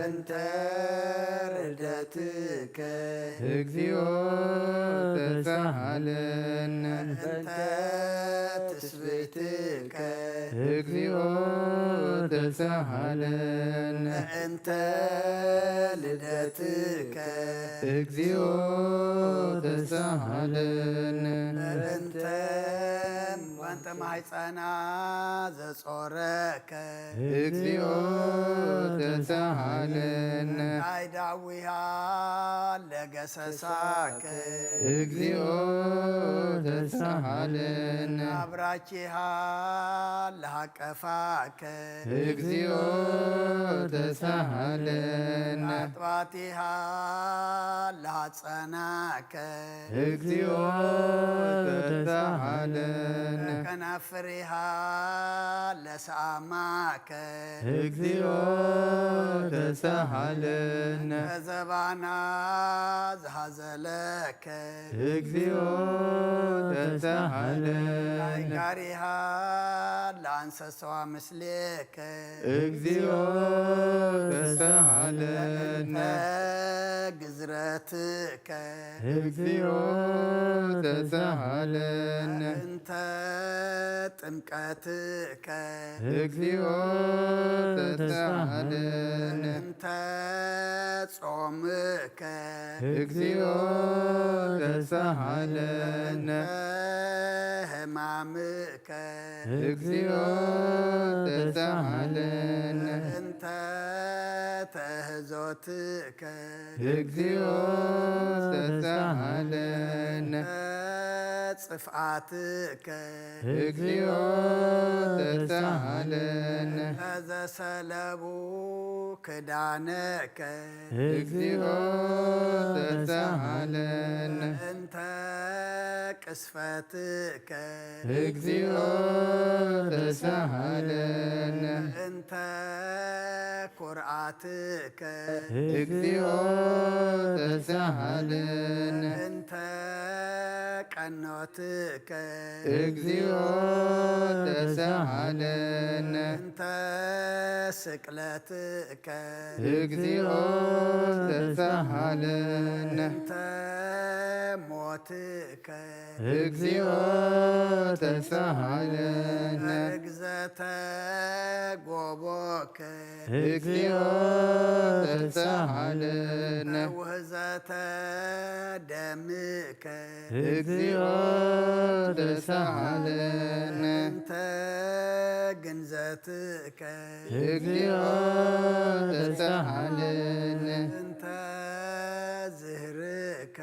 أنت ردتك اكسيو تسهلن أنت تسبيتك እግዚኦ ተሳሃለነ እንተ ልደትከ እግዚኦ ተሳሃለነ እንተ ወንተ ማሕፀና ዘጾረከ እግዚኦ ተሳሃለነ አይዳዊሃ ለገሰሳከ እግዚኦ ተሳሃለነ አብራኪሃ ለሃቀፋከ እግዚኦ ተሳሃለነ አጥባቲሃ ለሃጸናከ እግዚኦ ተሳሃለነ ከናፍሪሃ ለሰአማከ እግዚኦ ተሳሃለነ ከዘባና ዝሃዘለከ እግዚኦ ተሳሃለነ አይጋሪሃ ለአንሰሰዋ ምስሌከ እግዚኦ ተሳሃለነ ግዝረትከ እግዚኦ ተሳሃለነ እንተ ጥምቀትከ እግዚኦ ተሳሃለነ እንተ ጾምከ እግዚኦ ተሳሃለነ ሕማምከ እግዚኦ ተሳሃለነ እንተ ተህዞትከ እግዚኦ ተሳሃለነ ጽፍአትከ እግዚኦ ተሳሃለነ ተዘሰለቡ ክዳነከ እግዚኦ ተሳሃለነ እንተ ቅስፈትከ እግዚኦ ተሳሃለነ እንተ ኩርዓትከ እግዚኦ ተሳሃለነ እንተ ቀኖትከ እግዚኦ ተሳሃለነ እንተ ስቅለትከ እግዚኦ ተሳሃለነ እንተ ሞትከ እግዚኦ ተሳሃለነ እግዘተ ጎቦከ እግዚኦ ተሳሃለነ ውህዘተ ደምከ እግዚኦ ተሳሃለነ እንተ ግንዘትከ እግዚኦ ተሳሃለነ እንተ ዝህርከ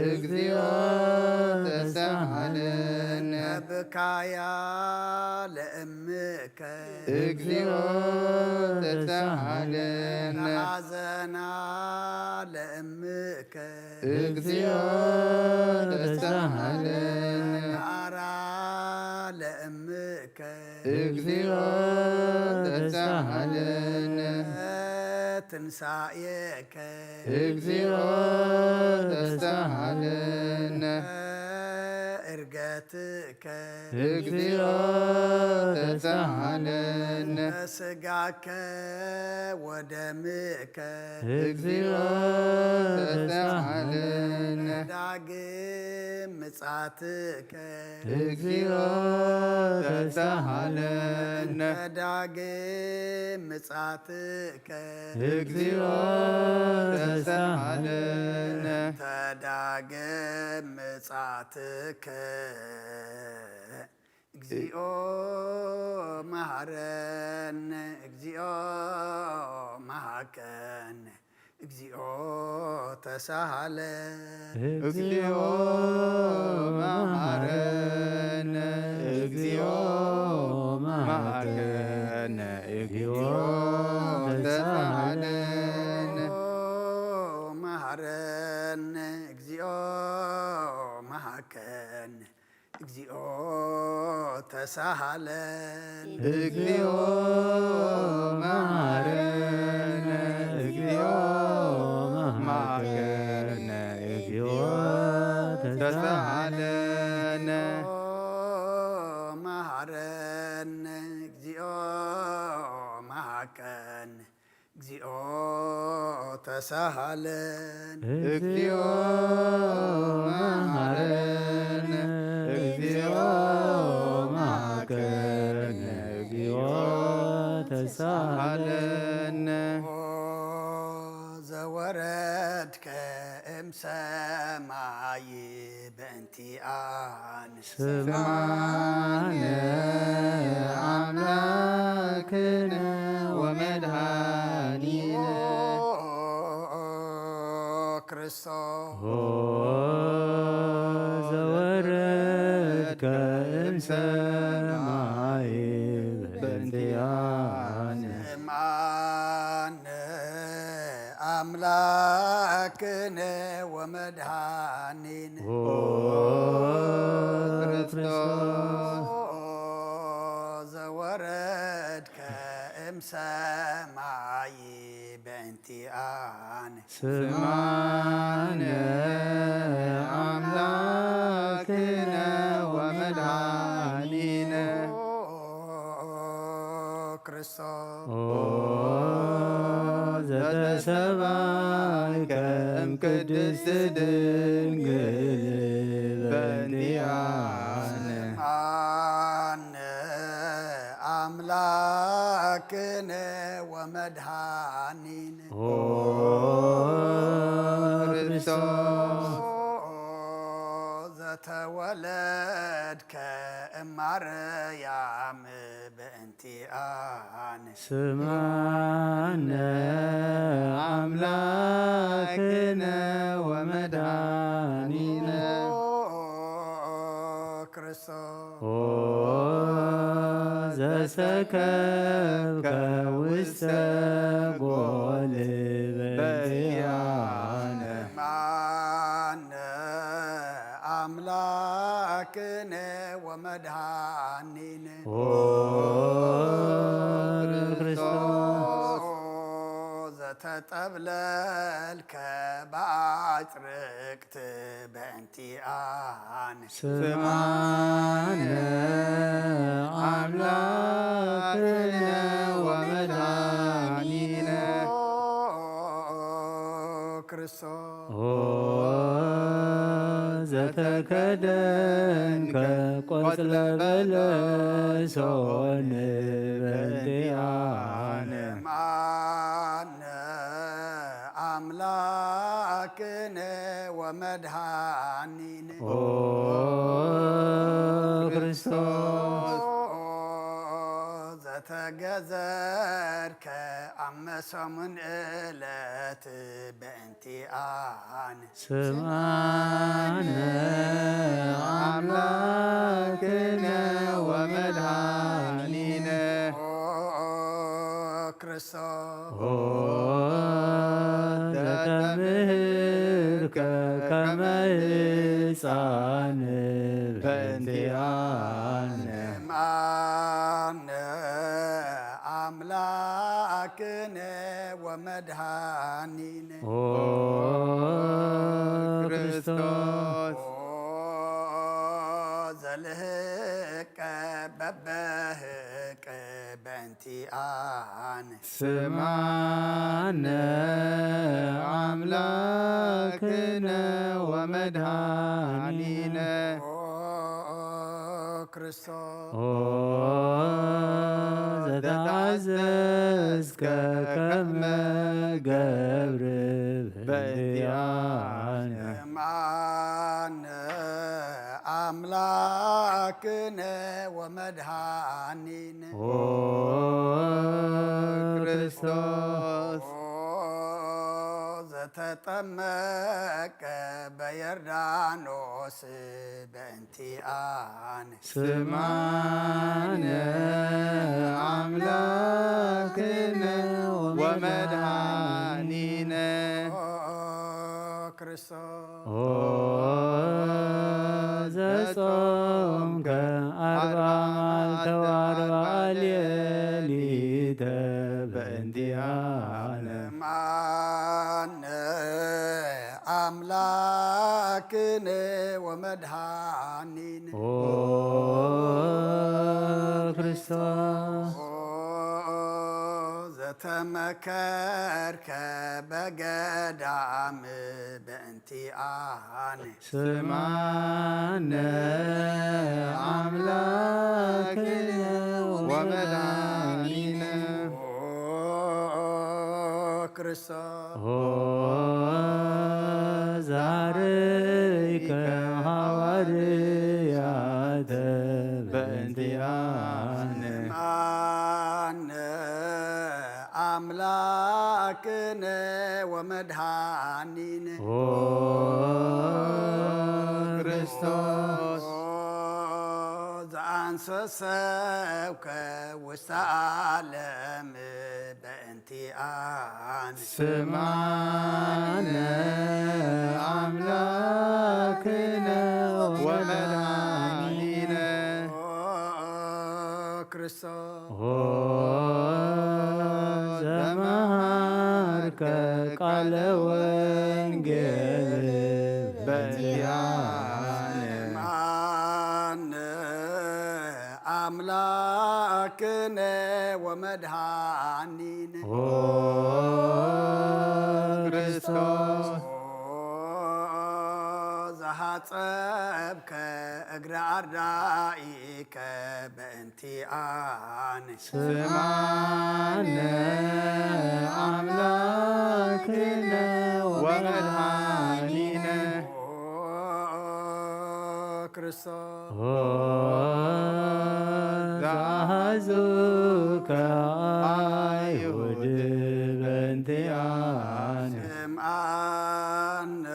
እግዚኦ ተሳሃለነ ብካያ ለእምከ እግዚኦ ተሳሃለነ ሐዘና ለእምከ እግዚኦ ተሳሃለነ ናራ ለእምከ እግዚኦ ተሳሃለነ ትንሣኤከ እግዚኦ ተሳሃለነ እርገትከ እግዚኦ ተሳሃለነ ስጋከ ወደምከ እግዚኦ ተሳሃለነ ዳግም ምጻትከ እግዚኦ ተሳሃለነ ዳግም ምጻትከ እግዚኦ ተሳሃለነ ተዳግም ምጻትከ እግዚኦ መሐረነ እግዚኦ መሐከነ እግዚኦ ተሳሃለነ እግዚኦ መሐረነ እግዚኦ መሐከነ እግዚኦ ተሳሃለነ መሐረነ እግዚኦ መሐከነ እግዚኦ ተሳሃለነ እግዚኦ መሐረነ እግዚኦ መሐከነ እግዚኦ ተሳሃለነ መሐረነ እግዚኦ መሐከነ እግዚኦ ተሳሃለነ እግዚኦ መሐረነ እግዚኦ መሐከነ እግዚኦ ተሳሃለነ ዘወረድከ እምሰማይ በእንቲአነ ስማነ አምላክነ ወመድኃኒነ ክርስቶስ ዘወረድከ እምሰማይ በእንቲአነ ስማነ አምላክነ ወመድኃኒነ ክርስቶስ ዘወረድከ እምሰማይ በእንቲአነ ስማነ አምላክነ ወመድኃኒነ ክርስቶስ ዘተሰባይከ እምቅድስት ድንግል በእንቲአነ ስማነ አምላክነ ወመድኃኒነ ክርስቶስ ዘተወለድከ እማርያም በእንቲአነ ስማነ አምላክነ ወመድኃኒነ ክርስቶስ ዘሰከብከ ውስተ ጎል በእንቲአነ ማነ አምላክነ ወመድኃኒነ ክርስቶስ ዘተጠብለልከ በአጽርቅት በእንቲአነ ስማነ አምላክነ ወመድኃኒነ ክርስቶስ ዘተከደንከ ቆጽለ በለሶን በእንቲአነ ማነ አምላክነ ወመድኃኒነ ክርስቶስ ዘተገዘርከ አመሰሙን ዕለት በእንቲአነ ስማነ አምላክነ ወመድኃኒነ ክርስቶስ ዘተምህርከ ከመ ሕፃን በእንቲአነ ማነ አምላክነ ወመድኃኒነ ክርስቶስ ዘልህቀ በበህቅ በእንቲአነ ስማነ አምላክነ ወመድኃኒነ ክርስቶስ ዘተአዘዝከ ከመ ገብር በእንቲአነ ማነ አምላክነ ወመድኃኒነ ክርስቶስ ዘተጠመቀ በዮርዳኖስ በእንቲአነ ስማነ አምላክነ ወመድኃኒነ ክርስቶስ ዘጾምከ አርባ መዓልተ ወአርብዓ ሌሊተ በእንቲአነ ማነ አምላክነ ወመድኃኒነ ክርስቶስ ዘተመከርከ በገዳም በእንቲአነ ስማነ አምላክነ ወመድኃኒነ ክርስቶስ ዛርይከ ሐዋርያተ በእንቲአነ አነ አምላክነ ወመድኃኒነ ክርስቶስ ዘአንሰ ሰብከ ውስተ ዓለም በእንቲአነ ስማነ አምላክነ ወመድኃኒነ ክርስቶስ ዘመሃርከ ቃለ ወንጌል በእንቲአነ አነ አምላክነ ወመድኃኒነ ክርስቶስ ዘሐጸብከ እግረ አርዳኢከ በእንቲአነ ስማነ አምላክነ ወመድኃኒነ ክርስቶስ ዘአሐዙከ አይሁድ በእንቲአነ ስምዓነ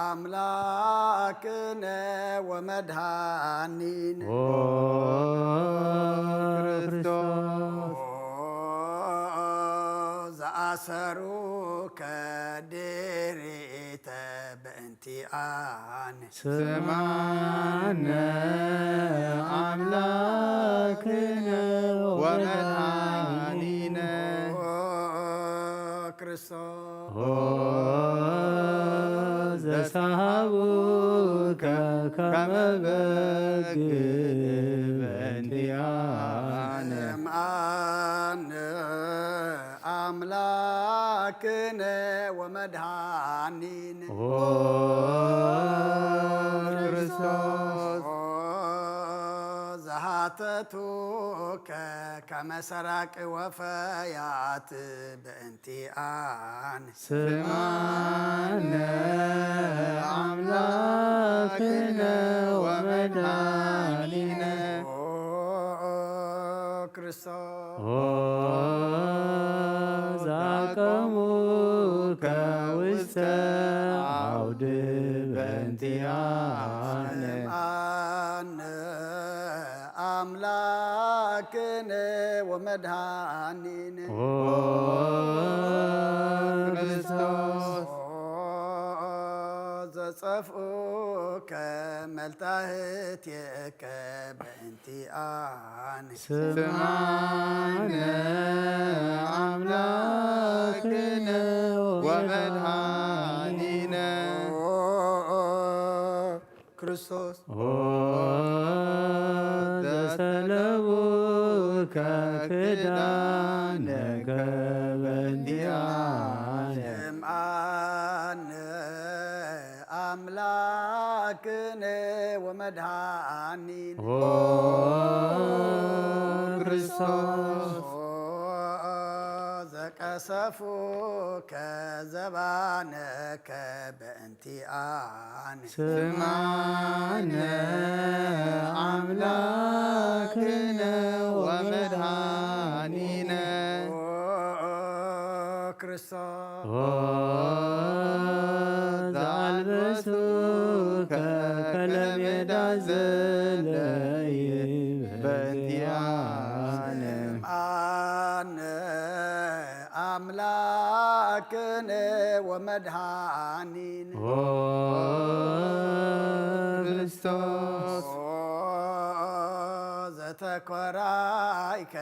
አምላክነ ወመድኃኒነ ክርስቶስ ዘአሰሩከ ድሪተ በእንቲአነ ስማነ አምላክነ ወመድኃኒነ ክርስቶስ ዘሳሃቡከ ከመ በግ በእንቲአነ ስምዓነ አምላክነ ወመድኃኒነ ክርስቶስ ዘሃተቱከ ከመ ሰራቅ ወፈያት በእንቲአነ ስማነ አምላክነ ወመድኃኒነ ክርስቶስ ዘአቀሙከ ውስተ አውድ በእንቲአነ ስምዓነ አምላክነ ወመድኃኒነ ክርስቶስ ዘጸፍኡከ መልታህትከ በእንቲአነ ስምዓነ አምላክነ ወመድኃኒነ ክርስቶስ ዘሰለቡከ ክዳነከ በእንቲአነ ስምዓነ አምላክነ ወመድኃኒነ ክርስቶስ ዘቀሰፉከ ዘባነከ በእንቲአነ ስምዓነ አምላክነ ወመድኃኒነ ክርስቶስ ዘአልበሱከ ከለሜዳ ዘለይ በእንቲአነ ስምዓነ አምላክነ ወመድኃኒነ ክርስቶስ ዘተኰራይከ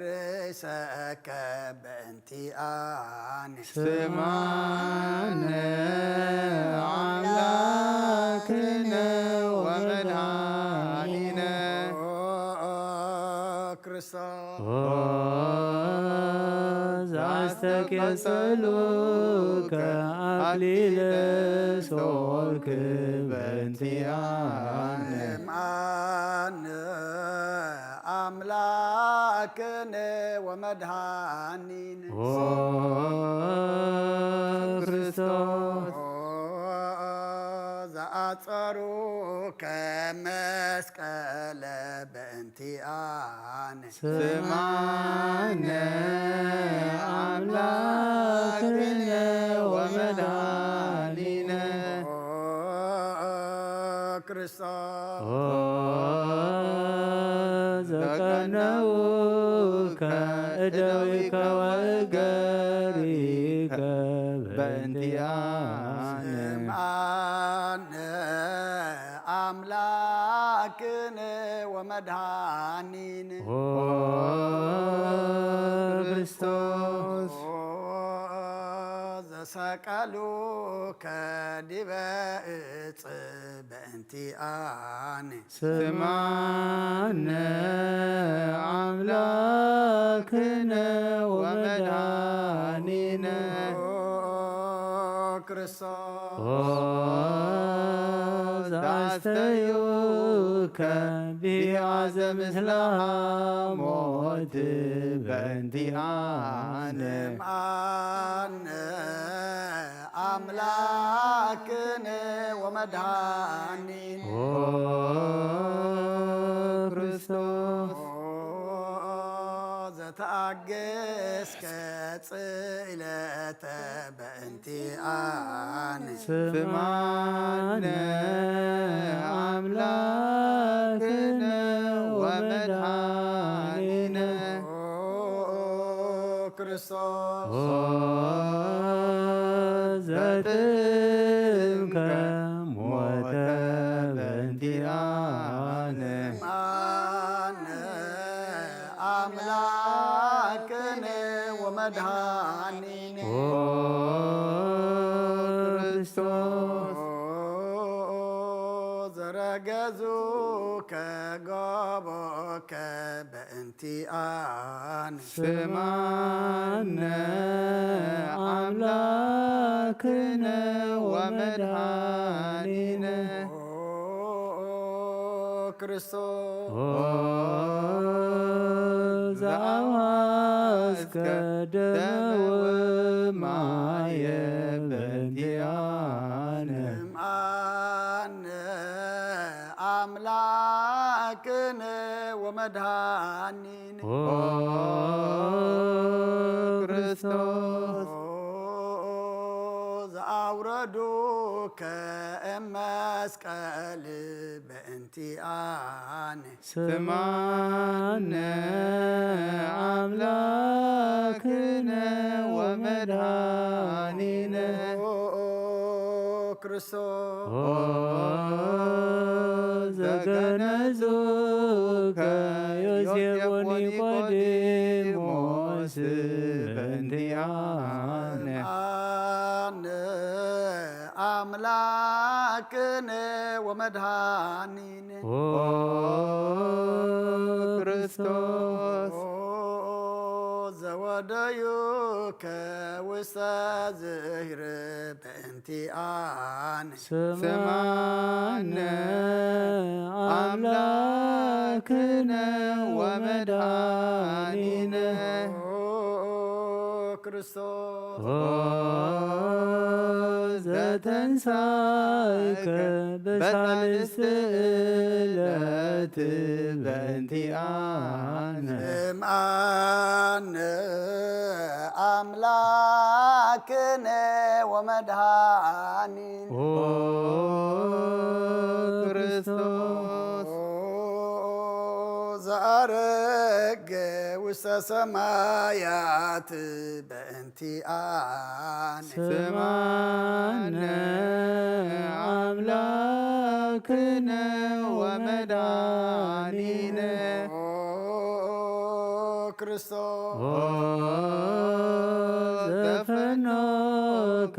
ርእሰከ በእንቲአነ ስምዓነ አምላክነ ወመድኃኒነ ክርስቶስ ዘአስተኬጽሉከ አክሊለ ሦክ በእንቲአነ ስምዓነ አምላክ أملاكنا ومدهانين ክርስቶስ زأتصروك مسكال بانتيان سمعنا أملاكنا ومدهاننا ክርስቶስ ዘቀነውከ እደዊከ ወእገሪከ በእንቲአነ ስምዓነ አምላክነ ወመድኃኒነ ክርስቶስ ዘሰቀሉከ ዲበ ዕፅ በእንቲአነ ስምዓነ አምላክነ ወመድኃኒነ ክርስቶስ ዘአስተዩከ ቢዐዘ ምስለ ሞት በእንቲአነ ስምዓነ አምላክነ ወመድኃኒነ ክርስቶስ ዘተአገስከ ጽእለተ በእንቲአነ ስምዓነ አምላክነ ወመድኃኒነ ክርስቶስ ዘጥምከ ሞተ በእንቲአነ ስምዓነ አምላክነ ወመድኃኒነ ክርስቶስ ዘረገዙከ ገቦከ በእንቲአነ ስምዓነ አምላክነ ወመድኃኒነ ክርስቶስ ዘአዋስከ ደመ ወማየ በእንቲአነ ስምዓነ አምላክነ ወመድኃኒነ ክርስቶስ ዘአውረዱከ እመስቀል በእንቲአነ ስምዓነ አምላክነ ወመድኃኒነ ክርስቶስ ዘገነዙከ ዮሴፍ ወኒቆዲሞስ በእንቲአነ ስምዓነ አምላክነ ወመድኃኒነ ክርስቶስ ዘወደዩከ ውስተ ዝህር በእንቲአነ ስምዓነ አምላክነ ወመድኃኒነ ክርስቶስ ዘተንሣእከ በሳልስት ዕለት በእንቲአነ ስምዓነ አምላክነ ወመድኃኒነ ክርስቶስ ዘአረገ ውስተ ሰማያት በእንቲአነ ስምዓነ አምላክነ ወመድኃኒነ ክርስቶስ ዘፈኖከ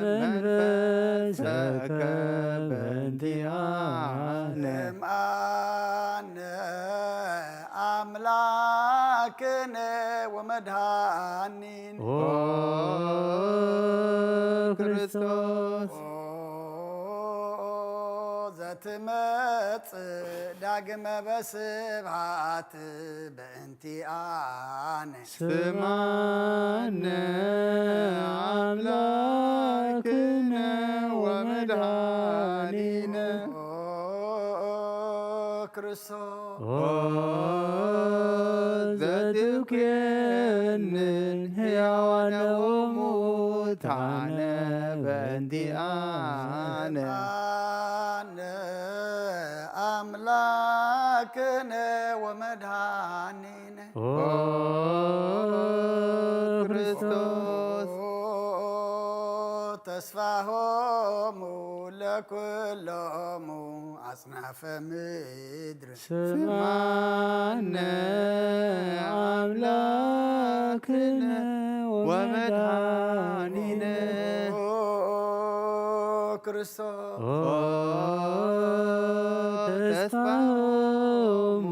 መንፈሰከ በእንቲአነ ስምዓነ አምላክነ ወመድኃኒነ ክርስቶስ وتمت داقم بسبعات بانتيان سمعنا أملاكنا ومدعانينا كريستوس ذاتك هيوانا وموتانا بانتيان أملاكنا ومدعانينا كريستوس تسفاهم لكلهم أصناف مدر سمعنا أملاكنا ومدعانينا كريستوس تسفهم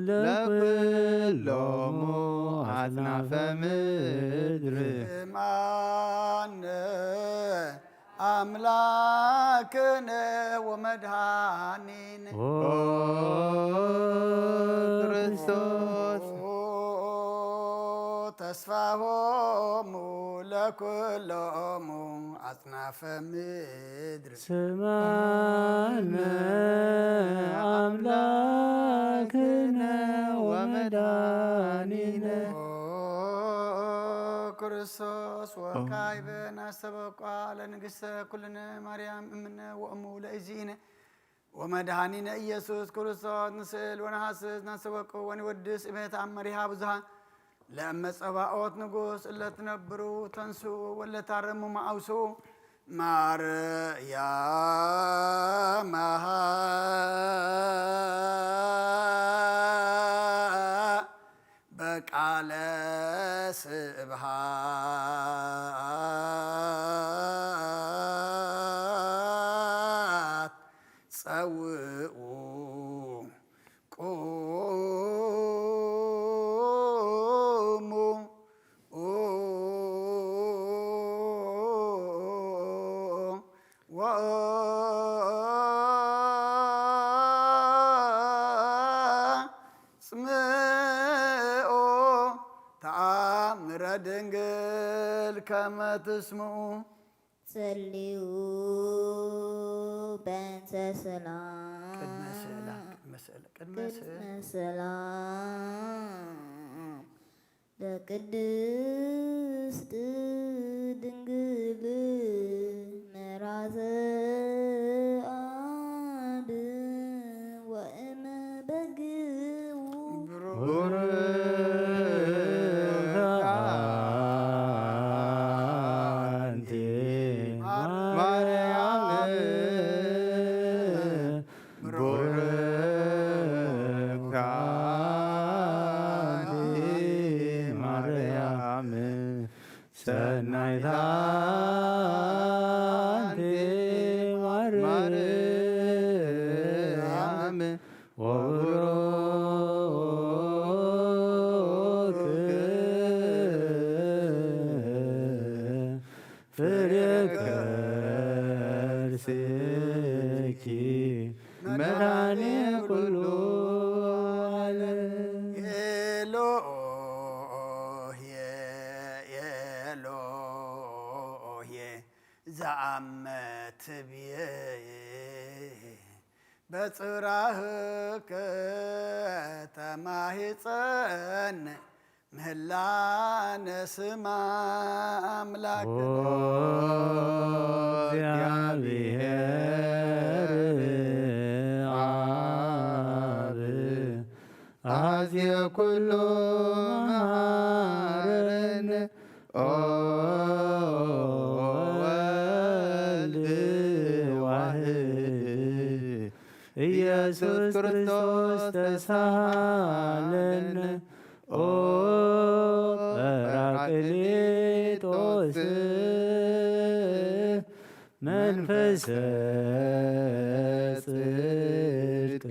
لكلهم أصناف مدر سمعنا أملاكنا ومدعانينا كريستوس تسفاهم لكلهم أصناف مدر سمعنا أملاكنا ومدعانينا كريستوس وكايبنا سبق على نقص كلنا مريم أمنا وأمه لأجينا ومدعانينا إيسوس كريستوس نسأل ونحسس نسبق ونودس إبهت عمريها بزها لما صباوت نقص إلا تنبروا تنسوا ولا تعرموا معوسوا مريم بك على سبحات سوء قوموا سمعوا تعامر دنقل كما تسمعوا صلوا بنت سلام قد مسألة سلام لقدس دنقل مراز آد وإن بقو زعمت بيه بصراهك تماهيصن مهلان سما أملاك أزي كل مهارن ኢየሱስ ክርስቶስ ተሳሃለን ኦ ጰራቅሊጦስ መንፈሰ ጽድቅ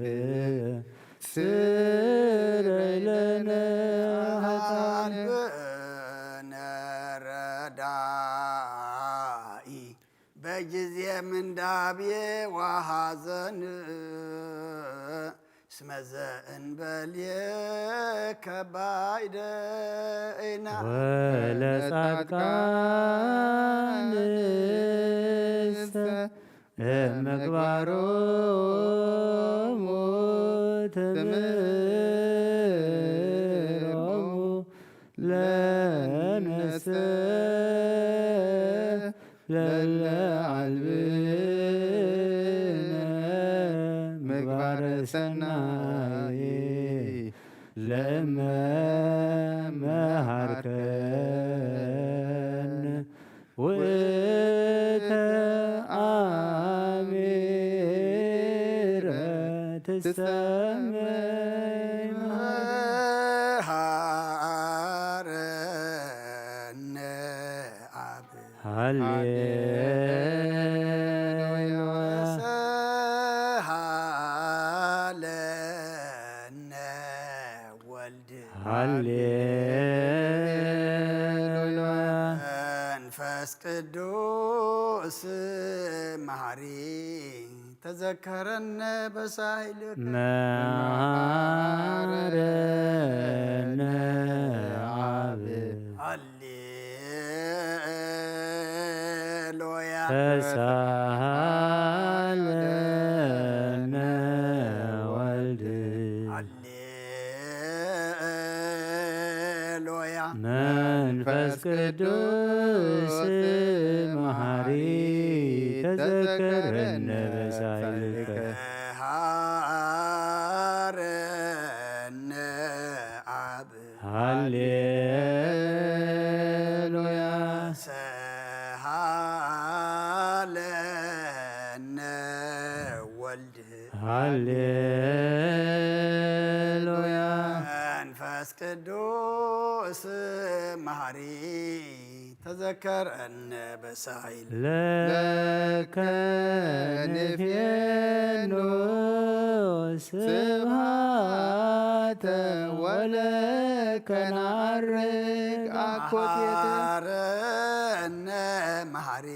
ስረይ ለነ ኃጥአነ ረዳኢ በጊዜ ምንዳብየ ወሐዘን ስመዘ እንበልየ ከባይደይና ወለጻድቃንሰ ምግባሮሙ ትምሮሙ ለነሰ ለለዓልብነ ምግባረ ሰናይ ለእመ መሃርከነ ውእተ አሜረ ትሰመይ መሃረነ አብ ሃሌሉያ ሰሃለነ ወልድ ሃሌሉያ መንፈስ ቅዱስ መሐሪ ተዘከረነ በሳይልከ መሃረነ አብ ሃሌሉያ ተሳሃለነ ወልድ ሃሌሉያ መንፈስ ቅዱስ መሐሪ ተዘከረነ በሳይልከ ሃረነ አብ ሃሌሉያ ሰሃለነ ወልድ ሃሌሉያ መንፈስ ቅዱስ መሐሪ ተዘከረነ በሳይል ለከ ንፌኖ ስብሐተ ወለከ ናርግ አኮቴተ መሐረነ መሐሪ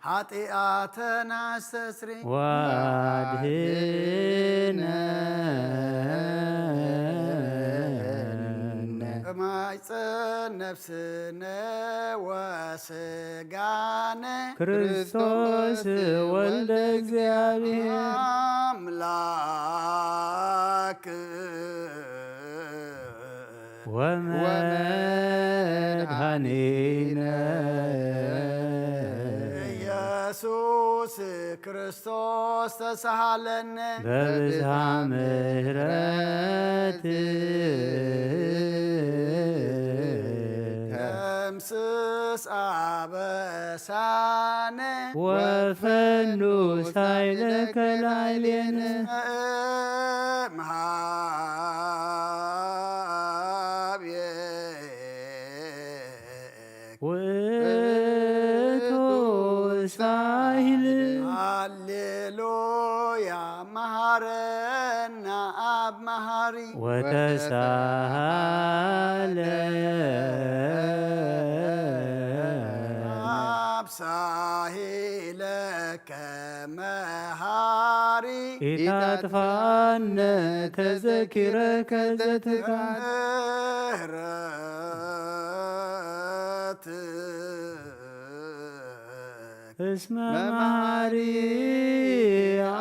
ኃጢአተና አስተስሪ ዋድኅነነ በማይፀን ነፍስነ ወስጋነ ክርስቶስ ወልደ እግዚአብሔር አምላክ ወመድኃኒነ ኢየሱስ ክርስቶስ ተሳሃለነ በብዝሃ ምሕረት ደምስስ አበሳነ ወፈኑ ሳይለከ ላዕሌነ እምኀቤከ ውእቱ ሳሂል ሃሌሉያ መሐረና አብ መሐሪ አብ ሳሂለከ መሐሪ ኢታጥፋነ ተዘኪረከ ዘትካት ምህረት እስመ መሐሪ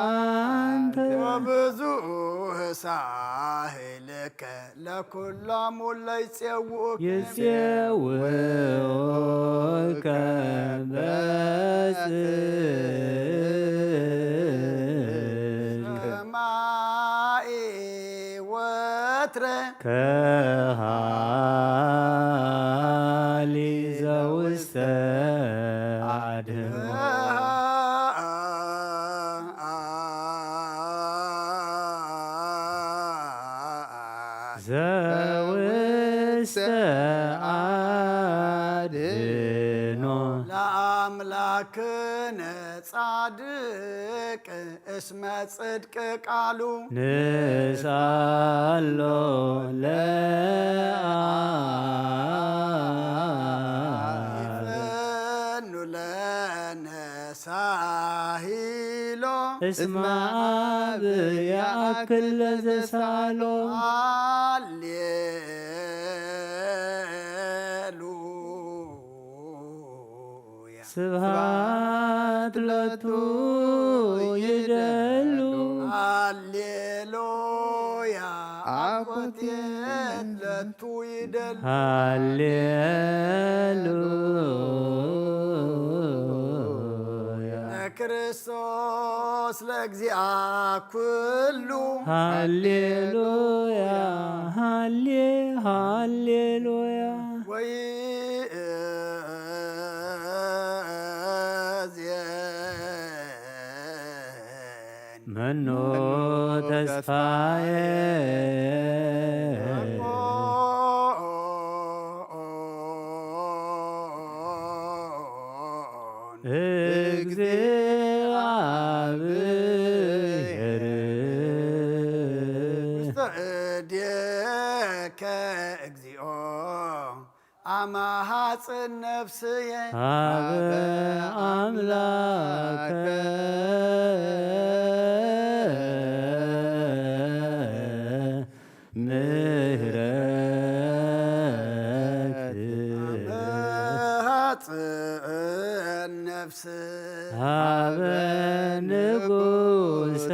አንተ ወብዙሕ ሳህልከ ለኩሎሙ ለይጼውኡከ ይፄውኡከ በጽድቅ ሰማይ ወትረ ከሃሊ ዘውስተ አድኅኖ ዘውስተ አድኅኖ ለአምላክነ ጻድቅ እስመ ጽድቅ ቃሉ ንሳሎ ይፈኑ ለነ እስማ አብ ያእክል ለዘሳሎ ሃሌሉያ ስብሃት ለቱ ይደሉ ሃሌሉያ አኮቴት ለቱ ይደሉ ሃሌሉያ ክርስቶስ ለእግዚአ ኩሉ ሃሌሉያ ሃሌሉያ ወይእዜን መኖ ተስፋዬ እግዚአብሔር ውስተ እዴከ እግዚኦ አማሃፅን ነፍስየ ሀበ አምላከ ምህረት አማሃፅን ነፍስ ሀበ ንጉሰ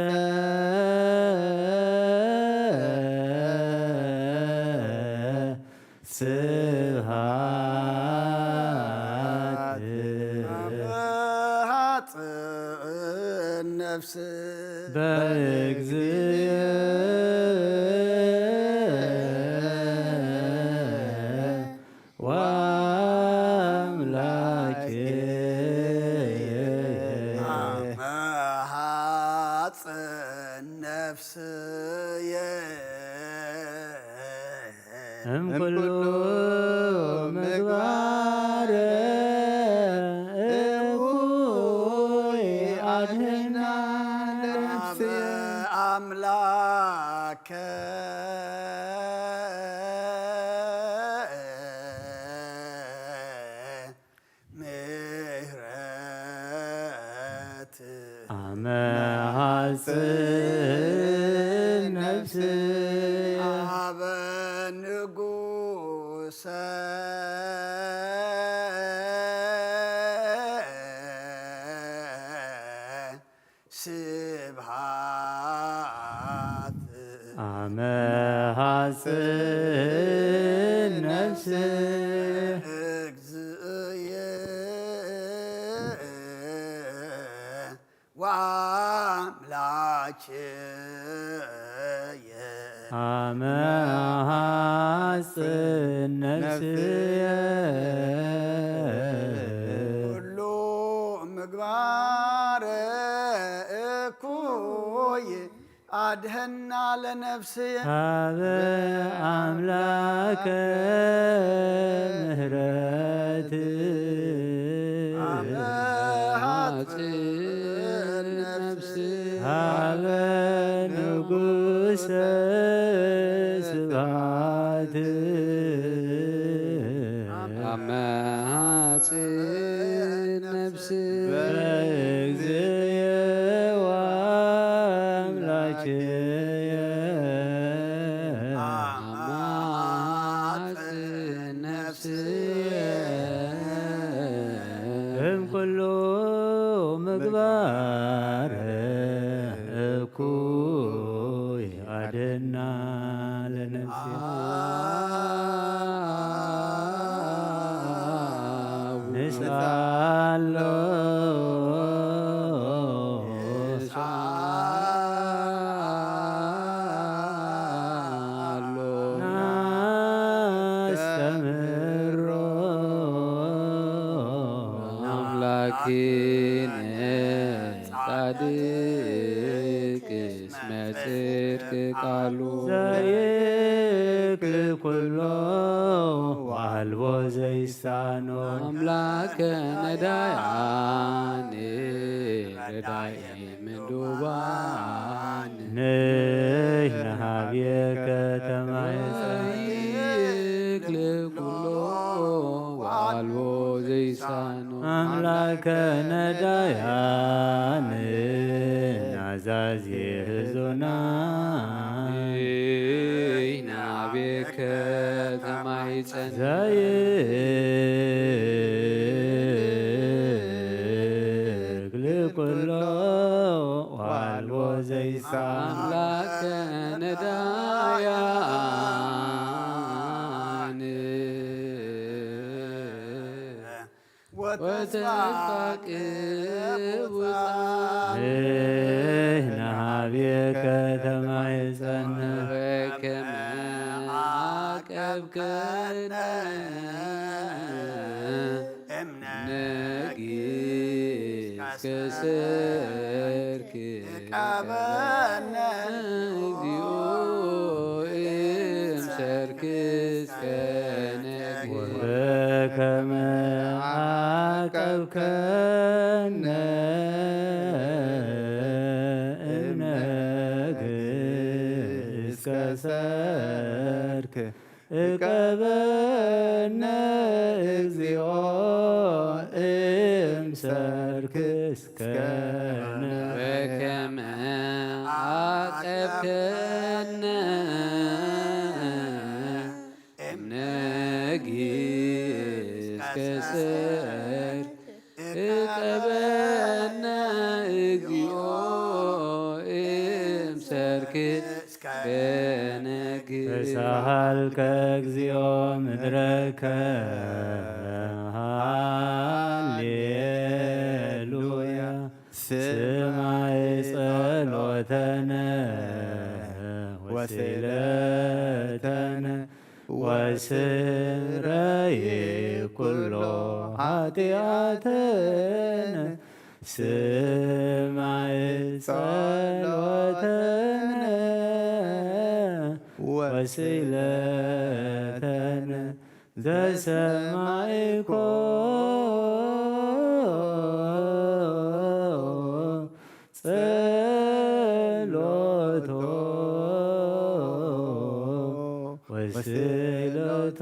ስብሃት አማሃፅን ነፍስ በእግዚእ አማሃፅን ነፍስየ እምኩሉ ምግባረ እኩይ አድኅና ነፍስየ አምላከ ምህረት አመሃፅን ነፍስየ አበ ንጉሰ ስብሃት አመሃፅን ነፍስየ እግዚእየ ወአምላክየ አመሃፅን ነፍስየ ኩሉ ምግባረ እኩይ አድኅና ለነፍስየ ሀበ አምላከ ምህረት አመሃፅን ነፍስየ ሀበ ንጉሰ ስብሃት አመሃፅን ነፍስየ በእግዚእየ ወአምላክየ አመሃፅን ነፍስየ እምኩሉ ምግባር እኩይ አድኅና ለነፍስየ ንስአሎ ናስተምሮ አምላኪነ ጻድቅ እስመ ጽድቅ ቃሉ ዘይክል ኩሎ ወአልቦ ዘይሳኖ አምላከ ነዳያን ረዳኢ ምንዱባን ንሕነ ኀቤከ ተማኅፀን ዘይክል ኩሎ ወአልቦ ዘይሳኖ አምላከ ነዳያን ናዛዚ ህዙናን ናቤት ከተማ ይጸን ዘይክል ኩሎ ዋልቦ ዘይሳ አምላከ ነዳያን ወተፋቅ ናብየ ከተማ ይጸነ በከመ አቀብከነ ነጊስ ከሰርክ ቀበነ እግዚኦ እምሰርክ እስከ ነጊስ በከመ አቀብከነ እምነግስ ከሰርክ እቀበነ እግዚኦ እምሰርክ እስከ በከመ አቀብከነ እምነጊስ ከሰርክ እቀበነ እግዚኦ እምሰርክ ከነግስ ተሳሃልከ እግዚኦ ምድረከ ሃሌሉያ ስማይ ጸሎተነ ወስእለተነ ወስረይ ኩሎ ኃጢአተነ ስማይ ጸሎተነ ወስእለተነ ዘሰማይኮ ጸሎቶ ወስእለቶ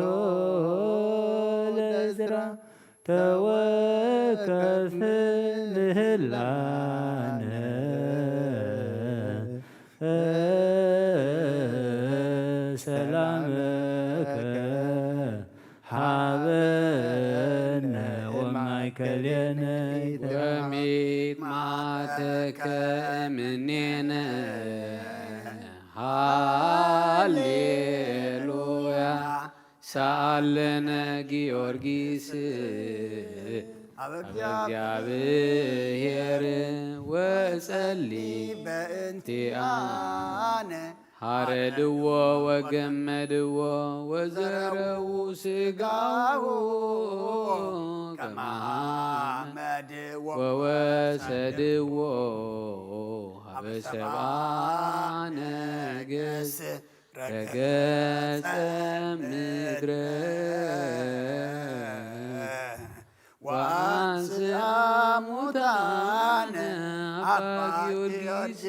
ለዕዝራ ተወከፍ ምህላነ ሰላመከ ሀበነ ወማእከሌነ ወሚጥማተከ እምኔነ ሃሌሉያ ሳለነ ጊዮርጊስ እግዚአብሔር ወጸሊ በእንቲአነ ሐረድዎ ወገመድዎ ወዘረው ስጋሁ ከማመድ ወወሰድዎ ሀበ ሰብአ ነገሥት ረገጸ ምድረ ወአንሥአ ሙታነ አባ ጊዮርጊስ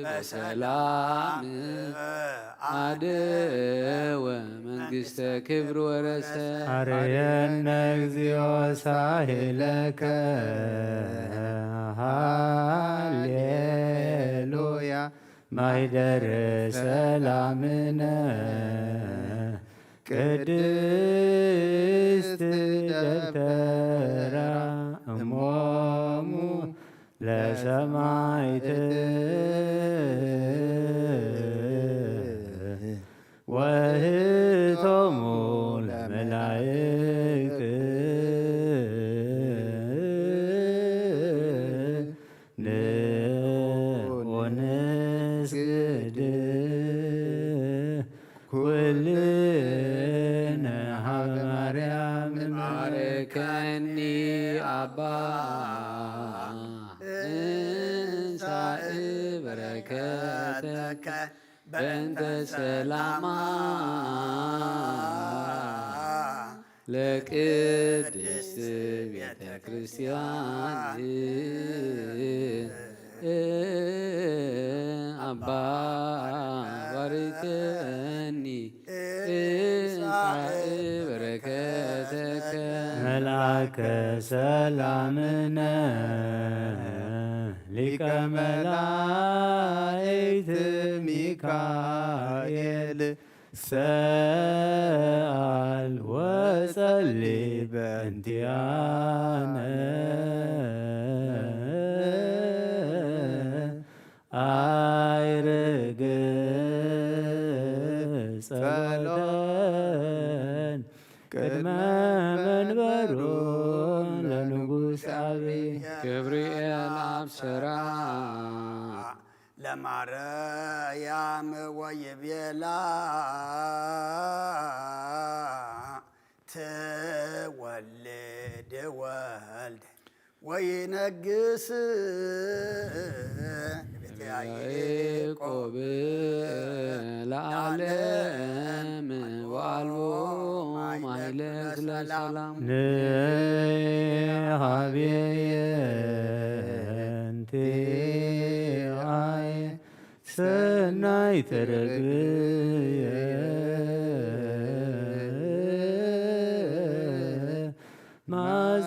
በሰላም አደወ መንግሥተ ክብር ወረሰ አርየነ እግዚኦ ሳሄለከ ሃሌሉያ ማኅደረ ሰላምነ ቅድስት ደብተራ እሞሙ ለሰማዕት ወህቶሙ ለመላእክት ንስግድ ኩልነ ሀበ ማርያም ባርከኒ አባ እንሳእ በረከተከ በእንተ ሰላማ ለቅድስት ቤተ ክርስቲያን አባ ባርከኒ እንሳእ በረከተከ ملاك سلامنا ሊቀ መላእክት ሚካኤል ሰአል ወጸልይ በእንቲአነ አይርግ ጸሎተን ቅድመ መንበሩ ለንጉሥ አብይ ገብርኤል አብሰራ ለማርያም ወይቤላ ትወልድ ወልድ ወይነግስ ያዕቆብ ለዓለም ወአልቦ ማይለት ለሰላም ንሃቤየንቲ አይ ሰናይ ተረግየ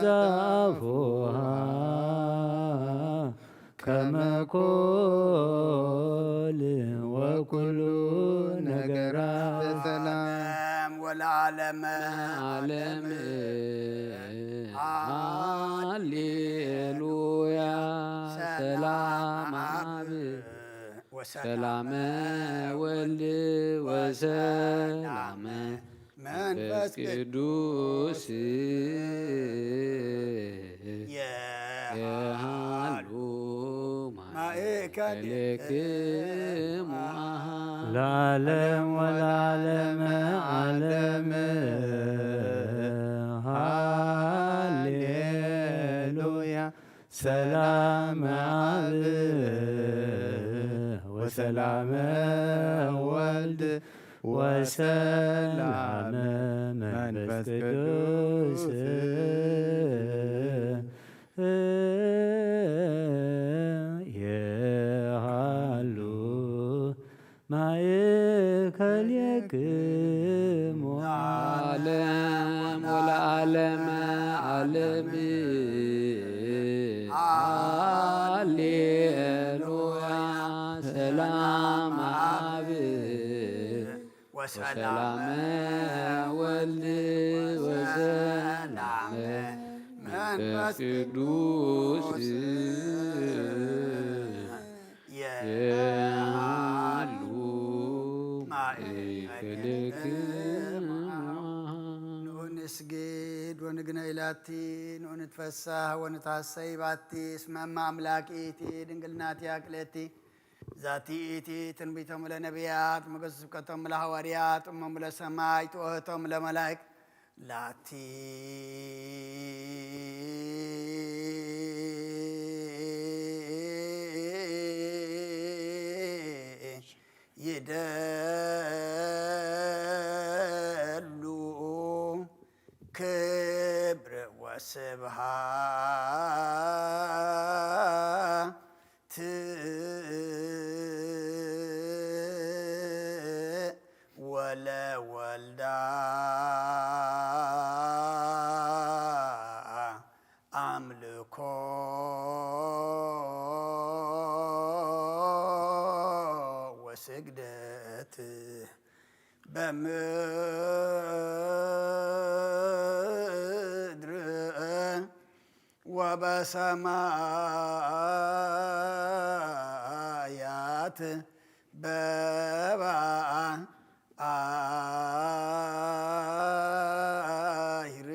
ማዛፎሃ ከመኮል ወኩሉ ነገራ ሰላም ወለዓለመ ዓለም ሃሌሉያ ሰላም አብ ሰላመ ወልድ ወሰላመ መንፈስ ቅዱስ የሃሉ ማእከልክሙ ለዓለም ወለዓለመ ዓለም ሃሌሉያ ሰላም አብ ወሰላመ ወልድ ወሰላመ መንፈስ ቅዱስ የሃሉ ማእከልክሙ ዓለም ወለዓለመ ዓለም ሃሌሉያ ሰላም አብ ወሰላመ ወልድ ወሰላመ መንፈስ ቅዱስ የሃሉ ማእከልክሙ ንስግድ ወንግነ ኢላቲ ንትፈሳህ ወንታሰይ ባቲ እስመማ አምላኪቲ ድንግልናቲ አክለቲ ዛቲ ኢቲ ትንቢቶም ለነቢያት ሞገስ ስብከቶም ለሐዋርያት እሞም ለሰማይ ትወህቶም ለመላእክ ላቲ ይደሉ ክብር ወስብሃት ወለወልዳ አምልኮ ወስግደት በምድር ወበሰማያት በባሕር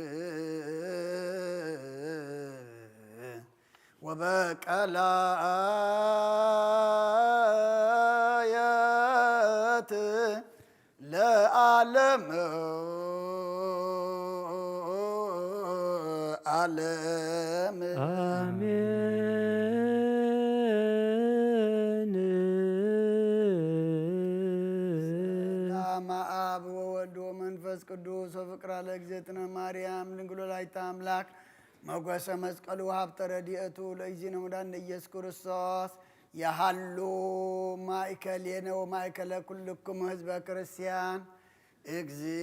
ወበቀላያት ለዓለም ዓለም አሜን። ሰላም አብ ወወልድ ወመንፈስ ቅዱስ ወፍቅራ ለእግዝእትነ ማርያም ድንግል ወላዲተ አምላክ ሞገሰ መስቀሉ ሀብተ ረድኤቱ ለእግዚእነ ወመድኃኒነ ኢየሱስ ክርስቶስ የሃሉ ማእከሌነ ወማእከለ ኩልክሙ ህዝበ ክርስቲያን እግዚእ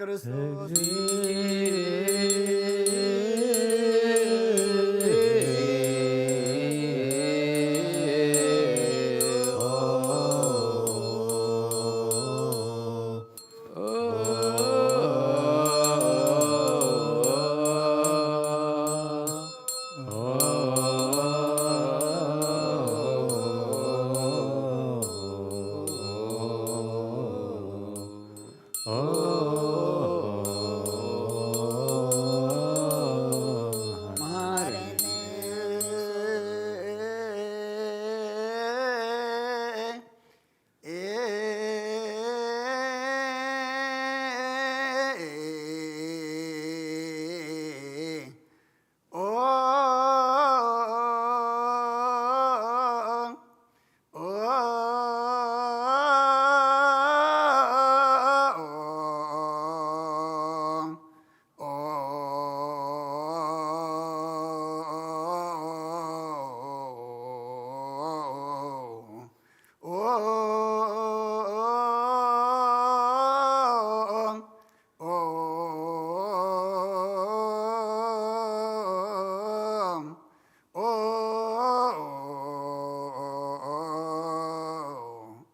ክርስቶስ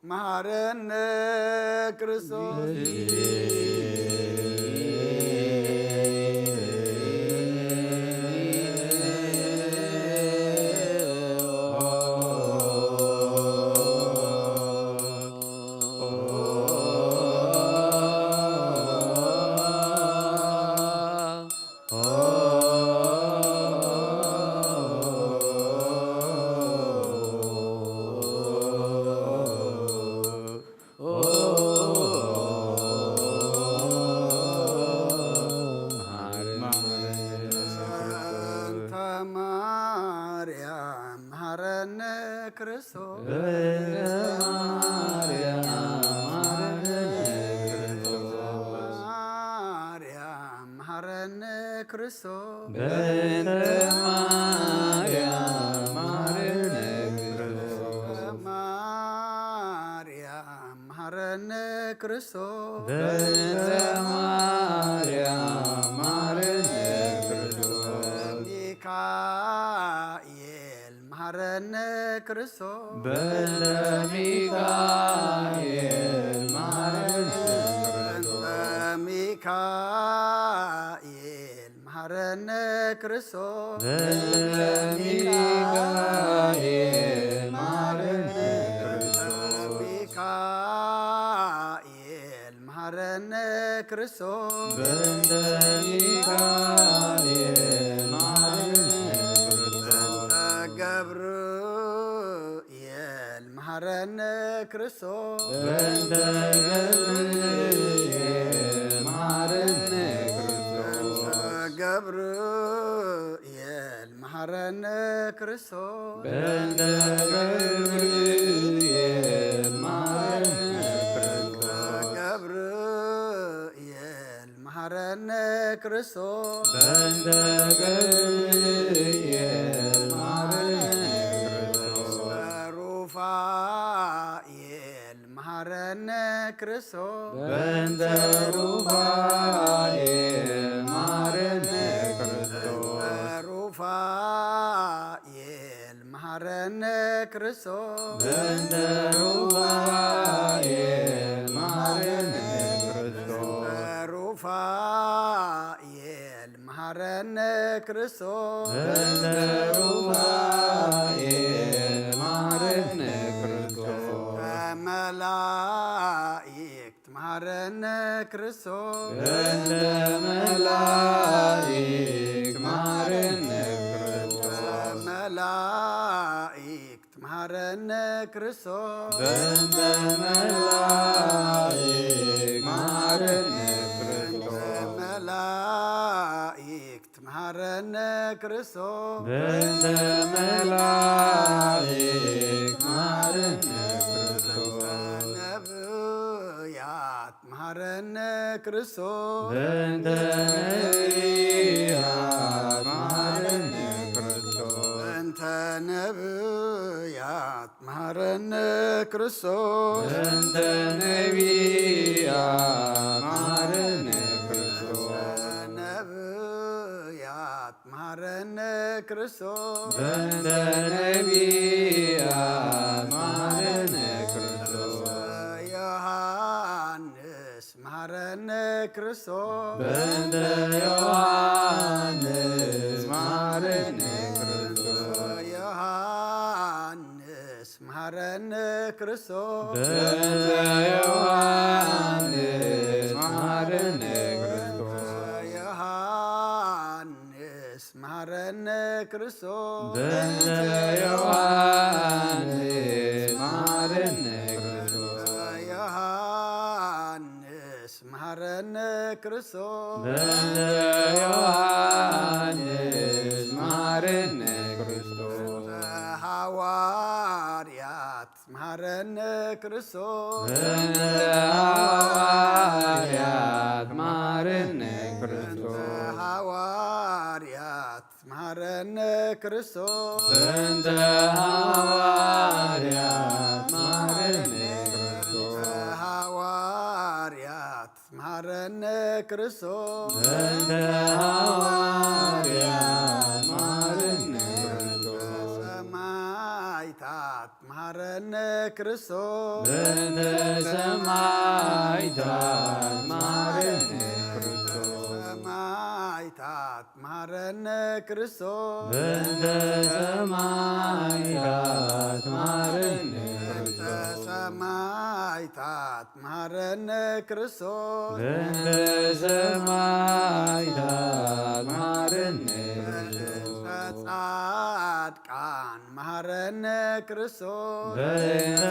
መሐረነ ክርስቶስ ክርስቶስ በእንተ ማርያም መሐረነ ክርስቶስ ማርያም መሐረነ ክርስቶስ በእንተ ማርያም መሐረነ ክርስቶስ ሚካኤል መሐረነ ክርስቶስ በእንተ ሚካኤል መሐረነ ሚካኤል መሐረነ ክርስቶስ ሚካኤል መሐረነ ክርስቶስ ሚካኤል መሐረነ ክርስቶስ በእንተ ሚካኤል መሐረነ ክርስቶስ ገብርኤል መሐረነ ክርስቶስ በእንተ ገብርኤል መሐረነ ክርስቶስ ገብርኤል መሐረነ ክርስቶስ በእንተ ገብርኤል መሐረነ ክርስቶስ ገብርኤል መሐረነ ክርስቶስ በእንተ ገብርኤል መሐረነ ክርስቶስ ሩፋኤል መሐረነ ክርስቶስ በእንተ ሩፋኤል መሐረነ ክርስቶስ ሩፋኤል መሐረነ ክርስቶስ በእንተ ሩፋኤል መሐረነ ክርስቶስ ሩፋኤል መሐረነ ክርስቶስ በእንተ ሩፋኤል መሐረነ ክርስቶስ መላእክት መሐረነ ክርስቶስ በእንተ መላእክት መሐረነ ክርስቶስ መላእክት መሐረነ ክርስቶስ በእንተ መላእክት መሐረነ ክርስቶስ መላእክት መሐረነ ክርስቶስ በእንተ መላእክት መሐረነ ክርስቶስ ነቢያት መሐረነ ክርስቶስ በእንተ ነቢያት መሐረነ ክርስቶስ በእንተ ነቢያት መሐረነ ክርስቶስ በእንተ ነቢያት መሐረነ ክርስቶስ በእንተ ነቢያት መሐረነ ክርስቶስ ዮሐንስ መሐረነ ክርስቶስ በእንተ ዮሐንስ መሐረነ ክርስቶስ ዮሐንስ መሐረነ ክርስቶስ በእንተ ዮሐንስ መሐረነ ክርስቶስ ዮሐንስ መሐረነ ክርስቶስ በእንተ ዮሐንስ መሐረነ ክርስቶስ ዮሐንስ መሐረነ ክርስቶስ በእንተ ዮሐንስ መሐረነ ክርስቶስ ሐዋርያት መሐረነ ክርስቶስ በእንተ ሐዋርያት መሐረነ ክርስቶስ ሐዋርያት መሐረነ ክርስቶስ በእንተ ሐዋርያት መሐረነ ክርስቶስ ሐዋርያት መሐረነ ክርስቶስ በእንተ ሐዋርያት መሐረነ ክርስቶስ ሰማዕታት መሐረነ ክርስቶስ በእንተ ሰማዕታት መሐረነ ክርስቶስ ሰማዕታት መሐረነ ክርስቶስ በእንተ ሰማዕታት መሐረነ ክርስቶስ ሰማዕታት መሐረነ ክርስቶስ በእንተ ሰማዕታት መሐረነ ክርስቶስ ጻድቃን መሐረነ ክርስቶስ በእንተ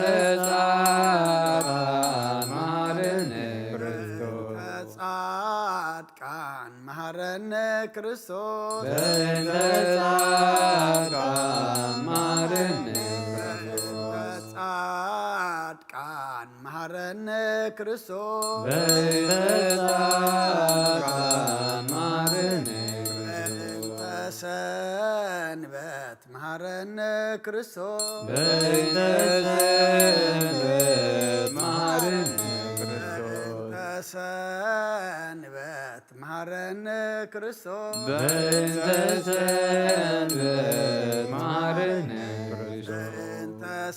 ጻድቃን መሐረነ ክርስቶስ ጻድቃን መሐረነ ክርስቶስ በእንተ ጻድቃን መሐረነ ክርስቶስ ጻድቃን መሐረነ ክርስቶስ በእንተ ጻድቃን መሐረነ ክርስቶስ ሰንበት መሐረነ ክርስቶስ በእንተ ሰንበት መሐረነ ክርስቶስ ሰንበት መሐረነ ክርስቶስ በእንተ ሰንበት መሐረነ ክርስቶስ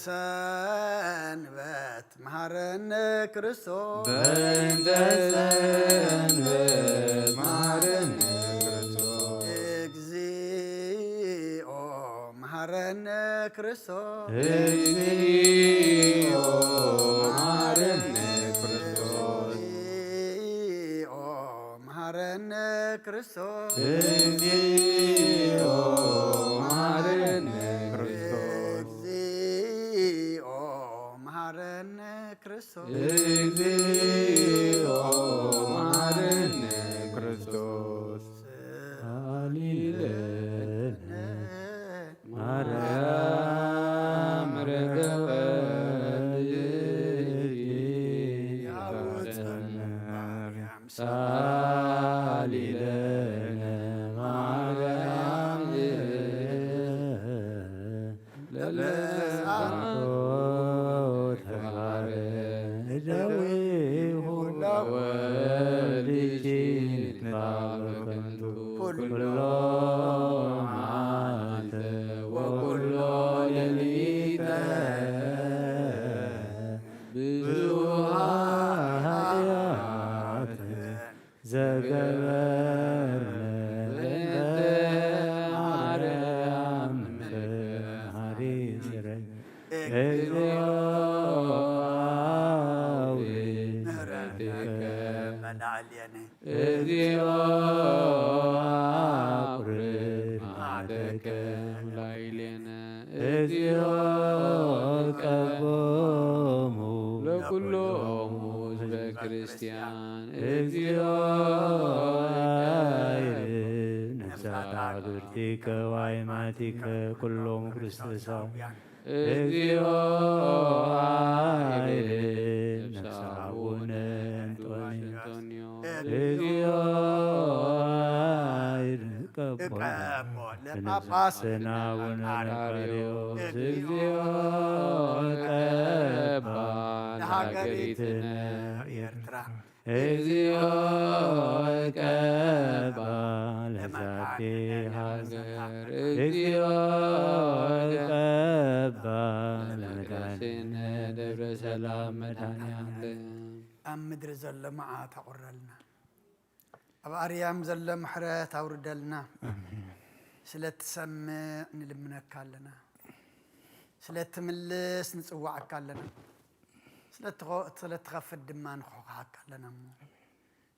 ሰንበት መሐረነ ክርስቶስ በእንተ ሰንበት መሐረነ ክርስቶስ እግዚኦ መሐረነ ክርስቶስ እግዚኦ መሐረነ ክርስቶስ እግዚኦ መሐረነ ክርስቶስ እግዚኦ መሐረነ ክርስቶስ እግዚኦ መሐረነ ክርስቶስ እግዚኦ መሐረነ ክርስቶስ ሃሌሉያ ማርያም ሳሊለነ ማርያም ለለሳቶተባረ ደዊሁ ወልጅት ባበከንቱ ኩሎ መዓልተ ወኩሎ ሌሊተ ብዙኃ ኃጢአተ ዘገበርነ በእንተ ማርያም ሐሪጽረ እግዚኦ ምህረትከ እግዚኦ አቁርብ መዓተከ ላዕሌነ እግዚኦ ቀቦሙ ለኩሎሙ ሕዝበ ክርስቲያን እግዚኦ ነፍሳት አብርቲከ ዋይማቲከ ኩሎሙ ክርስቶሳውያን እግዚኦ ነፍሳቡነ አንጦንዮ እግዚኦ ለጳጳስናቡነ ነቃርዮስ እግዚኦ ቀባ ሃገሪትነ ኤርትራ እግዚኦ ቀባ ለዛቲ ሃገር እግዚኦ ቀባ ለመድኃኒነ ደብረ ሰላም መድኃኒዓለም ኣብ ምድሪ ዘሎ መዓት ኣቑረልና ኣብ ኣርያም ዘሎ ምሕረት ኣውርደልና ስለትሰምዕ ንልምነካ ኣለና ስለትምልስ ንፅዋዕካ ኣለና ስለትኸፍት ድማ ንኽኾኻካ ኣለና እሞ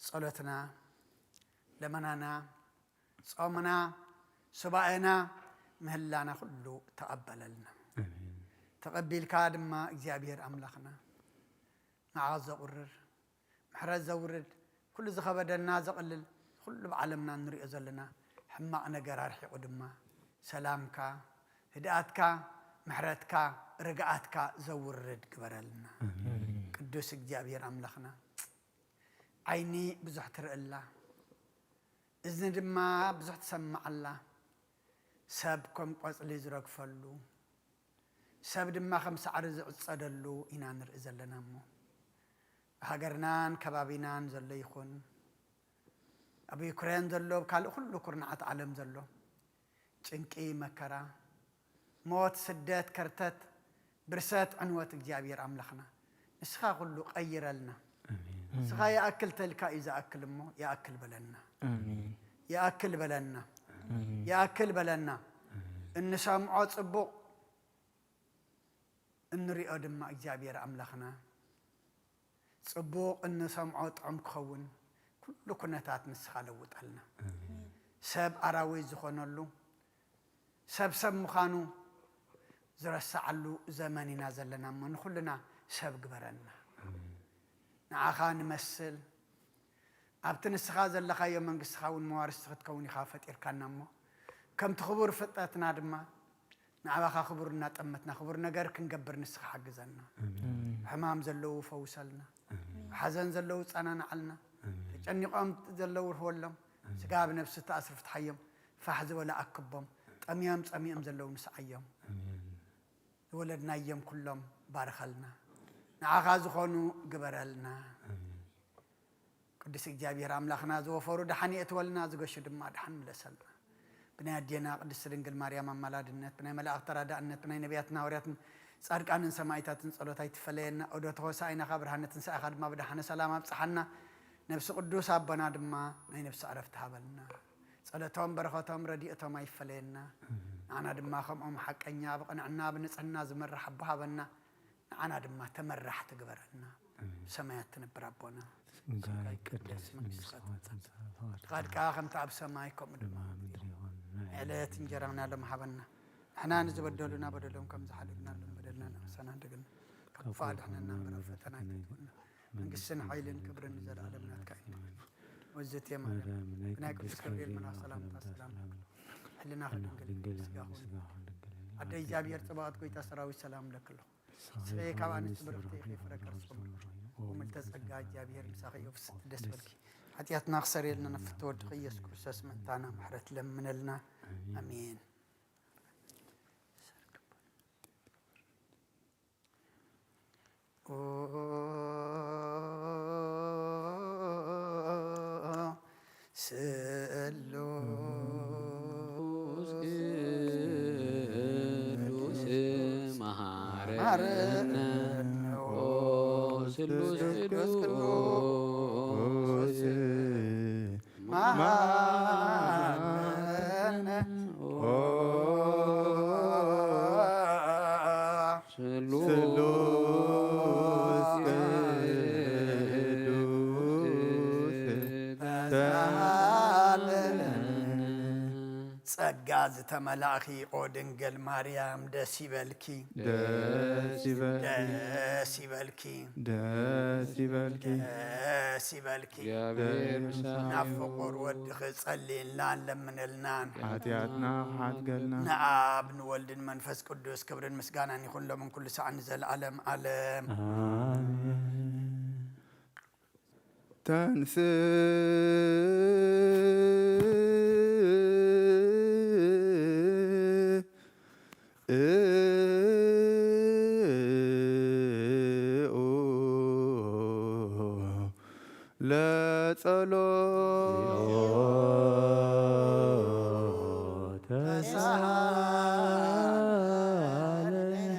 ጸሎትና ለመናና ጾምና ሱባኤና ምህላና ኩሉ ተቐበለልና ተቐቢልካ ድማ እግዚኣብሔር ኣምላኽና ንዓት ዘቑርር ምሕረት ዘውርድ ኩሉ ዝኸበደና ዘቕልል ኩሉ ብዓለምና ንሪኦ ዘለና ሕማቕ ነገር ኣርሒቑ ድማ ሰላምካ ህድኣትካ ምሕረትካ ርግኣትካ ዘውርድ ግበረልና ቅዱስ እግዚኣብሔር ኣምላኽና ዓይኒ ብዙሕ ትርእላ እዝኒ ድማ ብዙሕ ትሰምዓላ ሰብ ከም ቆፅሊ ዝረግፈሉ ሰብ ድማ ከም ሳዕሪ ዝዕፀደሉ ኢና ንርኢ ዘለና እሞ ብሃገርናን ከባቢናን ዘሎ ይኹን ኣብ ዩክሬን ዘሎ ካልእ ኩሉ ኩርናዓት ዓለም ዘሎ ጭንቂ መከራ ሞት ስደት ከርተት ብርሰት ዕንወት እግዚኣብሔር ኣምላኽና ንስኻ ኩሉ ቀይረልና ንስኻ የኣክል ተልካ እዩ ዝኣክል እሞ የኣክል በለና የኣክል በለና የኣክል በለና እንሰምዖ ፅቡቕ እንሪኦ ድማ እግዚኣብሔር ኣምላኽና ፅቡቕ እንሰምዖ ጥዑም ክኸውን ኩሉ ኩነታት ንስኻ ለውጠልና ሰብ ኣራዊት ዝኾነሉ ሰብ ሰብ ምዃኑ ዝረሳዓሉ ዘመን ኢና ዘለና እሞ ንኩልና ሰብ ግበረና ንዓኻ ንመስል ኣብቲ ንስኻ ዘለኻዮ መንግስትኻ እውን መዋርስቲ ክትከውን ኢኻ ፈጢርካና እሞ ከምቲ ክቡር ፍጥረትና ድማ ንዓባኻ ክቡር እናጠመትና ክቡር ነገር ክንገብር ንስኻ ሓግዘና ሕማም ዘለዉ ፈውሰልና ሓዘን ዘለዉ ጸናንዓልና ተጨኒቖም ዘለዉ ርህወሎም ስጋ ብነብሲ ተኣስር ፍትሓዮም ፋሕ ዝበለ ኣክቦም ጠምዮም ፀሚኦም ዘለዉ ንስዓዮም ዝወለድናዮም ኩሎም ባርኸልና ንዓኻ ዝኾኑ ግበረልና ቅዱስ እግዚኣብሔር ኣምላኽና ዝወፈሩ ድሓን የእትወልና ዝገሹ ድማ ድሓን ምለሰልና ብናይ ኣዴና ቅድስቲ ድንግል ማርያም ኣማላድነት ብናይ መላእኽቲ ተራዳእነት ብናይ ነቢያትን ሃዋርያትን ጻድቃንን ሰማዕታትን ጸሎታ ይትፈለየና ኦዶት ሆሳኢና ብርሃነ ትንሣኤኻ ድማ ብድሓነ ሰላም ኣብፅሓና ነብሲ ቅዱስ ኣቦና ድማ ናይ ነብሲ ዕረፍቲ ሃበልና ጸሎቶም በረኸቶም ረዲእቶም ኣይፈለየና ንዓና ድማ ከምኦም ሓቀኛ ብቕንዕና ብንጽህና ዝመራሕ ኣቦ ሃበና ንዓና ድማ ተመራሕ ትግበረልና ሰማያት ትነብር ኣቦና ይቅደስ መንግስትኻ ፍቓድካ ከምቲ ኣብ ሰማይ ከምኡ ድማ ዕለት እንጀራና ሎም ሃበና ንሕና ንዝበደሉና በደሎም ከም ዝሓልፍናሎም በደልና ንእሰና እንደገና ካብ ክፉእ ኣድሕነና እምበር ፈተና ኣይተትወና መንግስትን ሓይልን ክብርን ዘለኣለም ናትካ እዩ ወዘት የማርያም ብናይ ቅዱስ ገብርኤል መልኣክ ሰላምታ ሰላም ሕልና ክድንግል ስጋኹን ኣደ እግዚኣብሔር ፅባቐት ጎይታ ሰራዊት ሰላም ለክሎ ስለ ካብ ኣንስቲ ብርክቲ ይፍረከርስኩም وملت ጸጋ እግዚአብሔር ምሳኺ ይፍስት ደስ በልኪ ኃጢአትና ክሰሪልና ነፍስ ተወድኽ ኢየሱስ ክርስቶስ መጣና ምሕረት ለምንልና አሜን ስሉስ መሐረነ ስሉስ ቅዱስ መሐረነ ጸጋ ዝተመላእኺ ኦ ድንግል ማርያም ደስ ይበልኪ ደስ ይበልኪ ደስ ይበልኪ ደስ ይበልኪ ናብ ፍቁር ወድኺ ጸሊይላን ለምንልናን ኃጢአትና ሓትገልና ንኣብ ንወልድን መንፈስ ቅዱስ ክብርን ምስጋናን ይኹን ሎምን ኩሉ ሰዓት ንዘለዓለም ዓለም ተንስ ለጸሎት ተሳሃለነ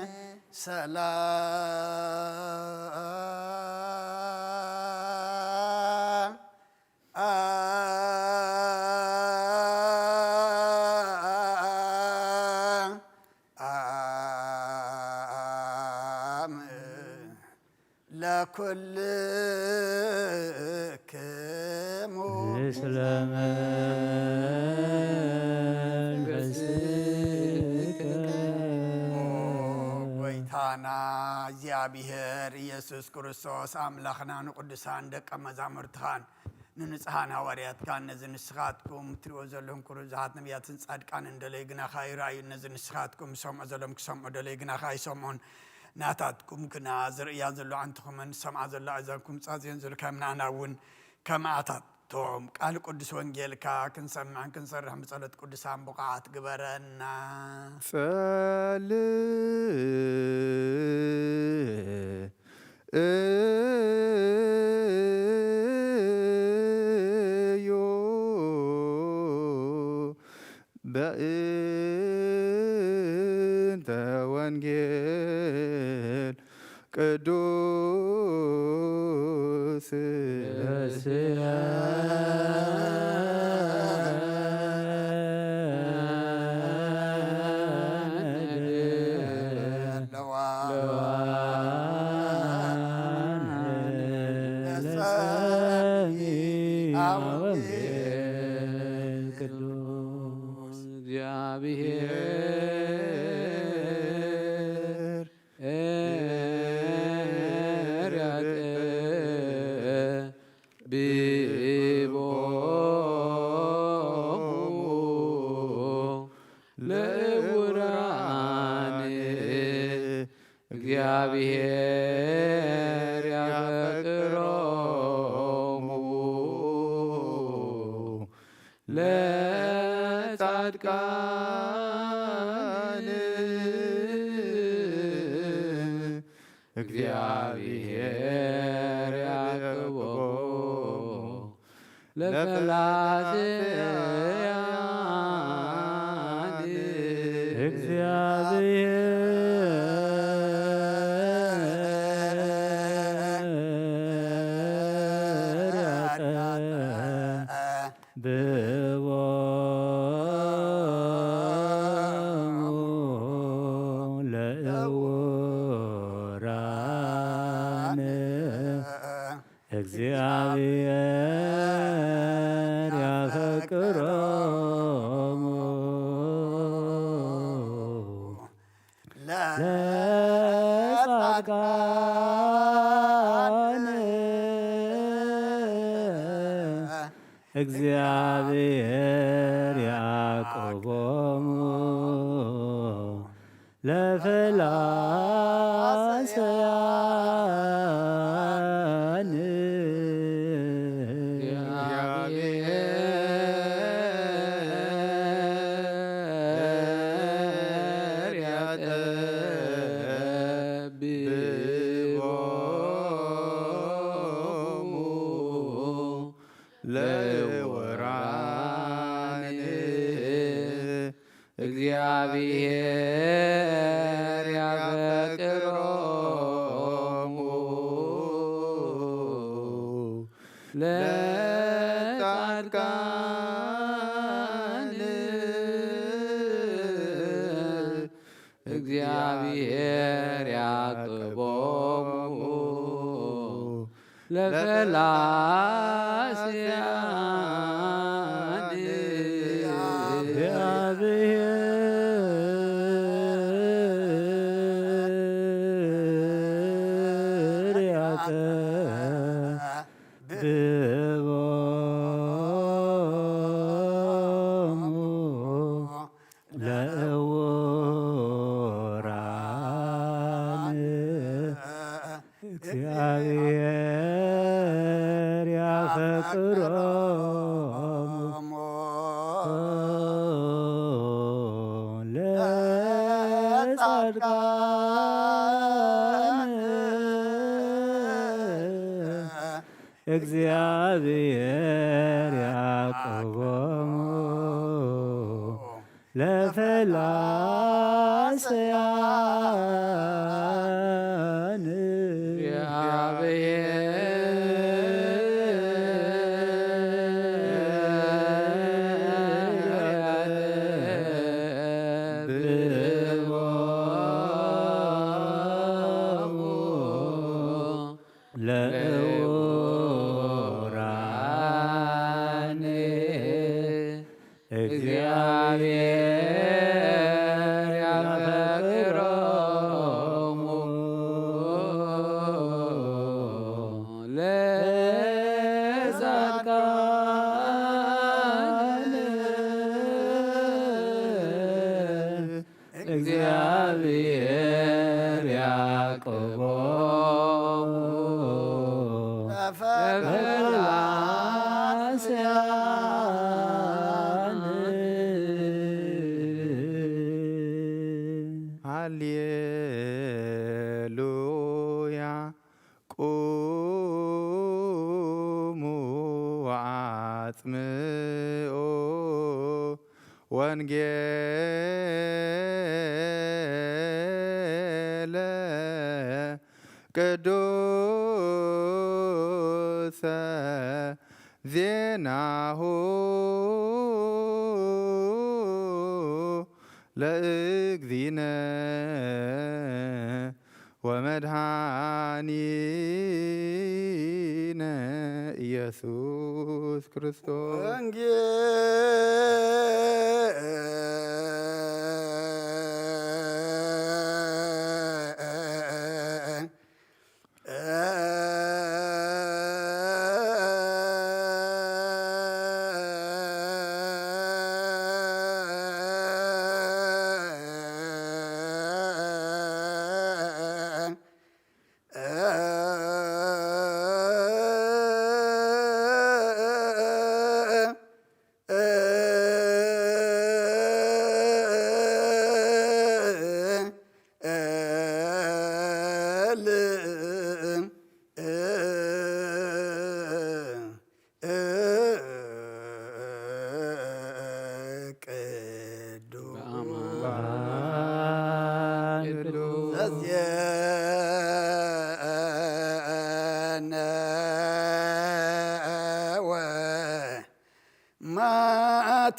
ሰላም ለኩልክሙ ምስለ መንፈስከ ጎይታና እግዚአብሔር ኢየሱስ ክርስቶስ አምላኽና ንቅዱሳን ደቀ መዛሙርትኻን ንንጽሓን ሃዋርያትካን ነዚ ንስኻትኩም ትሪኦ ዘለኹም ኩሩዛት ነቢያትን ጻድቃን እንደለይ ግናኻ ይረኣዩ ነዚ ንስኻትኩም ሰምዖ ዘሎም ክሰምዑ ደለይ ግናኻ ይሰምዑን ናታትኩም ግና ዝርእያ ዘሎ ኣንትኹምን ሰምዓ ዘሎ ኣእዛንኩም ጻዝየን ዘሎ ከምናና እውን ከማኣታቶም ቃል ቅዱስ ወንጌልካ ክንሰምዕን ክንሰርሕ ብጸሎት ቅዱሳን ብቕዓት ግበረና በእንተ ወንጌል ቅዱስ እግዚአብሔር ያፈቅሮሙ ለጻድቃን እግዚአብሔር ያቅቦሙ ለፈላስያን እግዚአብሔር እግዚአብሔር ያፈቅሮሙ ለጻድቃን እግዚአብሔር ያቅቦሙ ለፈላስያን እግዚአብሔር ያፈቅሮሙ ለጻድቃን እግዚአብሔር ያቅቦሙ ለፈላስያን እግዚአብሔር ያፈቅሮሙ ለጻድቃን እግዚአብሔር ያዕቆቦሙ ለፈላስያን ለእውራን እግዚአብሔር ያፈቅሮሙ ለጻድቃን እግዚአብሔር ያዕቆቦሙ ለፈላስያን ሃሌሉያ ቁሙ ወአጽምዑ ወንጌለ ቅዱሰ ዜናሁ ለእግዚእነ ወመድኃኒነ ኢየሱስ ክርስቶስ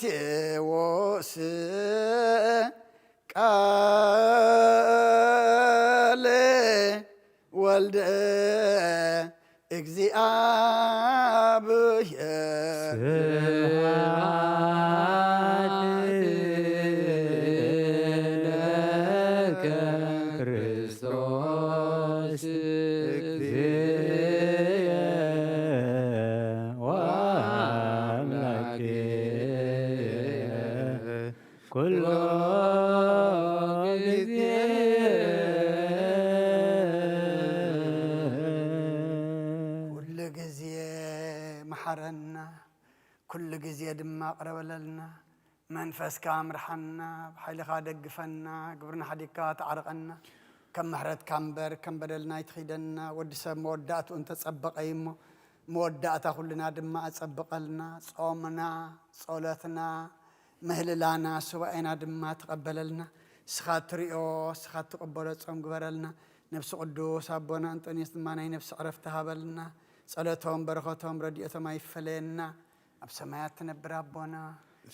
ማቴዎስ ቃለ ወልደ እግዚአብሔር ለከ ክርስቶስ እግዚእየ ወአምላክየ ኩሎ ጊዜ ኩሉ ጊዜ መሐረና ኩሉ ጊዜ ድማ ቅረበለልና መንፈስካ ምርሐና ብሓይልኻ ደግፈና ግብርና ሓዲግካ ተዓርቐና ከም ምሕረትካ እምበር ከም በደልና ይትኺደና ወዲ ሰብ መወዳእቱ እንተፀበቀ እሞ መወዳእታ ኩልና ድማ ኣፀብቐልና ጾምና ጸሎትና ምህልላና ሱባኤና ድማ ተቐበለልና ስኻ ትሪኦ ስኻ ትቕበሎ ጾም ግበረልና ነብሲ ቅዱስ ኣቦና እንጦንዮስ ድማ ናይ ነብሲ ዕረፍቲ ሃበልና ጸሎቶም በረኸቶም ረድኤቶም ኣይፈለየና ኣብ ሰማያት ትነብር ኣቦና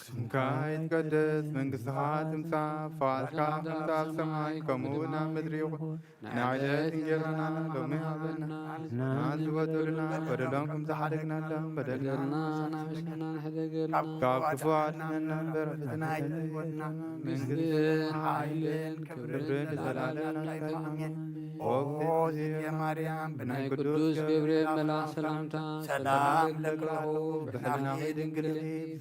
ስምካ ይትቀደስ መንግሥትኻ ትምጻእ ፈቃድካ ከምቲ ኣብ ሰማይ ከምኡውን ኣብ ምድሪ ይኹን ንዕለት እንጀራና ሎሚ ሃበና ናት ዝበደሉና በደሎም ከም ዝሓደግናሎም በደልና ናምስና ንሕደገልና ካብ ክፉ ኣድነና እምበር ፈተና ኣይትግበና መንግሥትን ሓይልን ክብርን ንዘላለም ኣሜን። ኦ እግዝእትየ ማርያም ብናይ ቅዱስ ገብርኤል መልአክ ሰላምታ ሰላም ለክለኹ ብሕናኺ ድንግል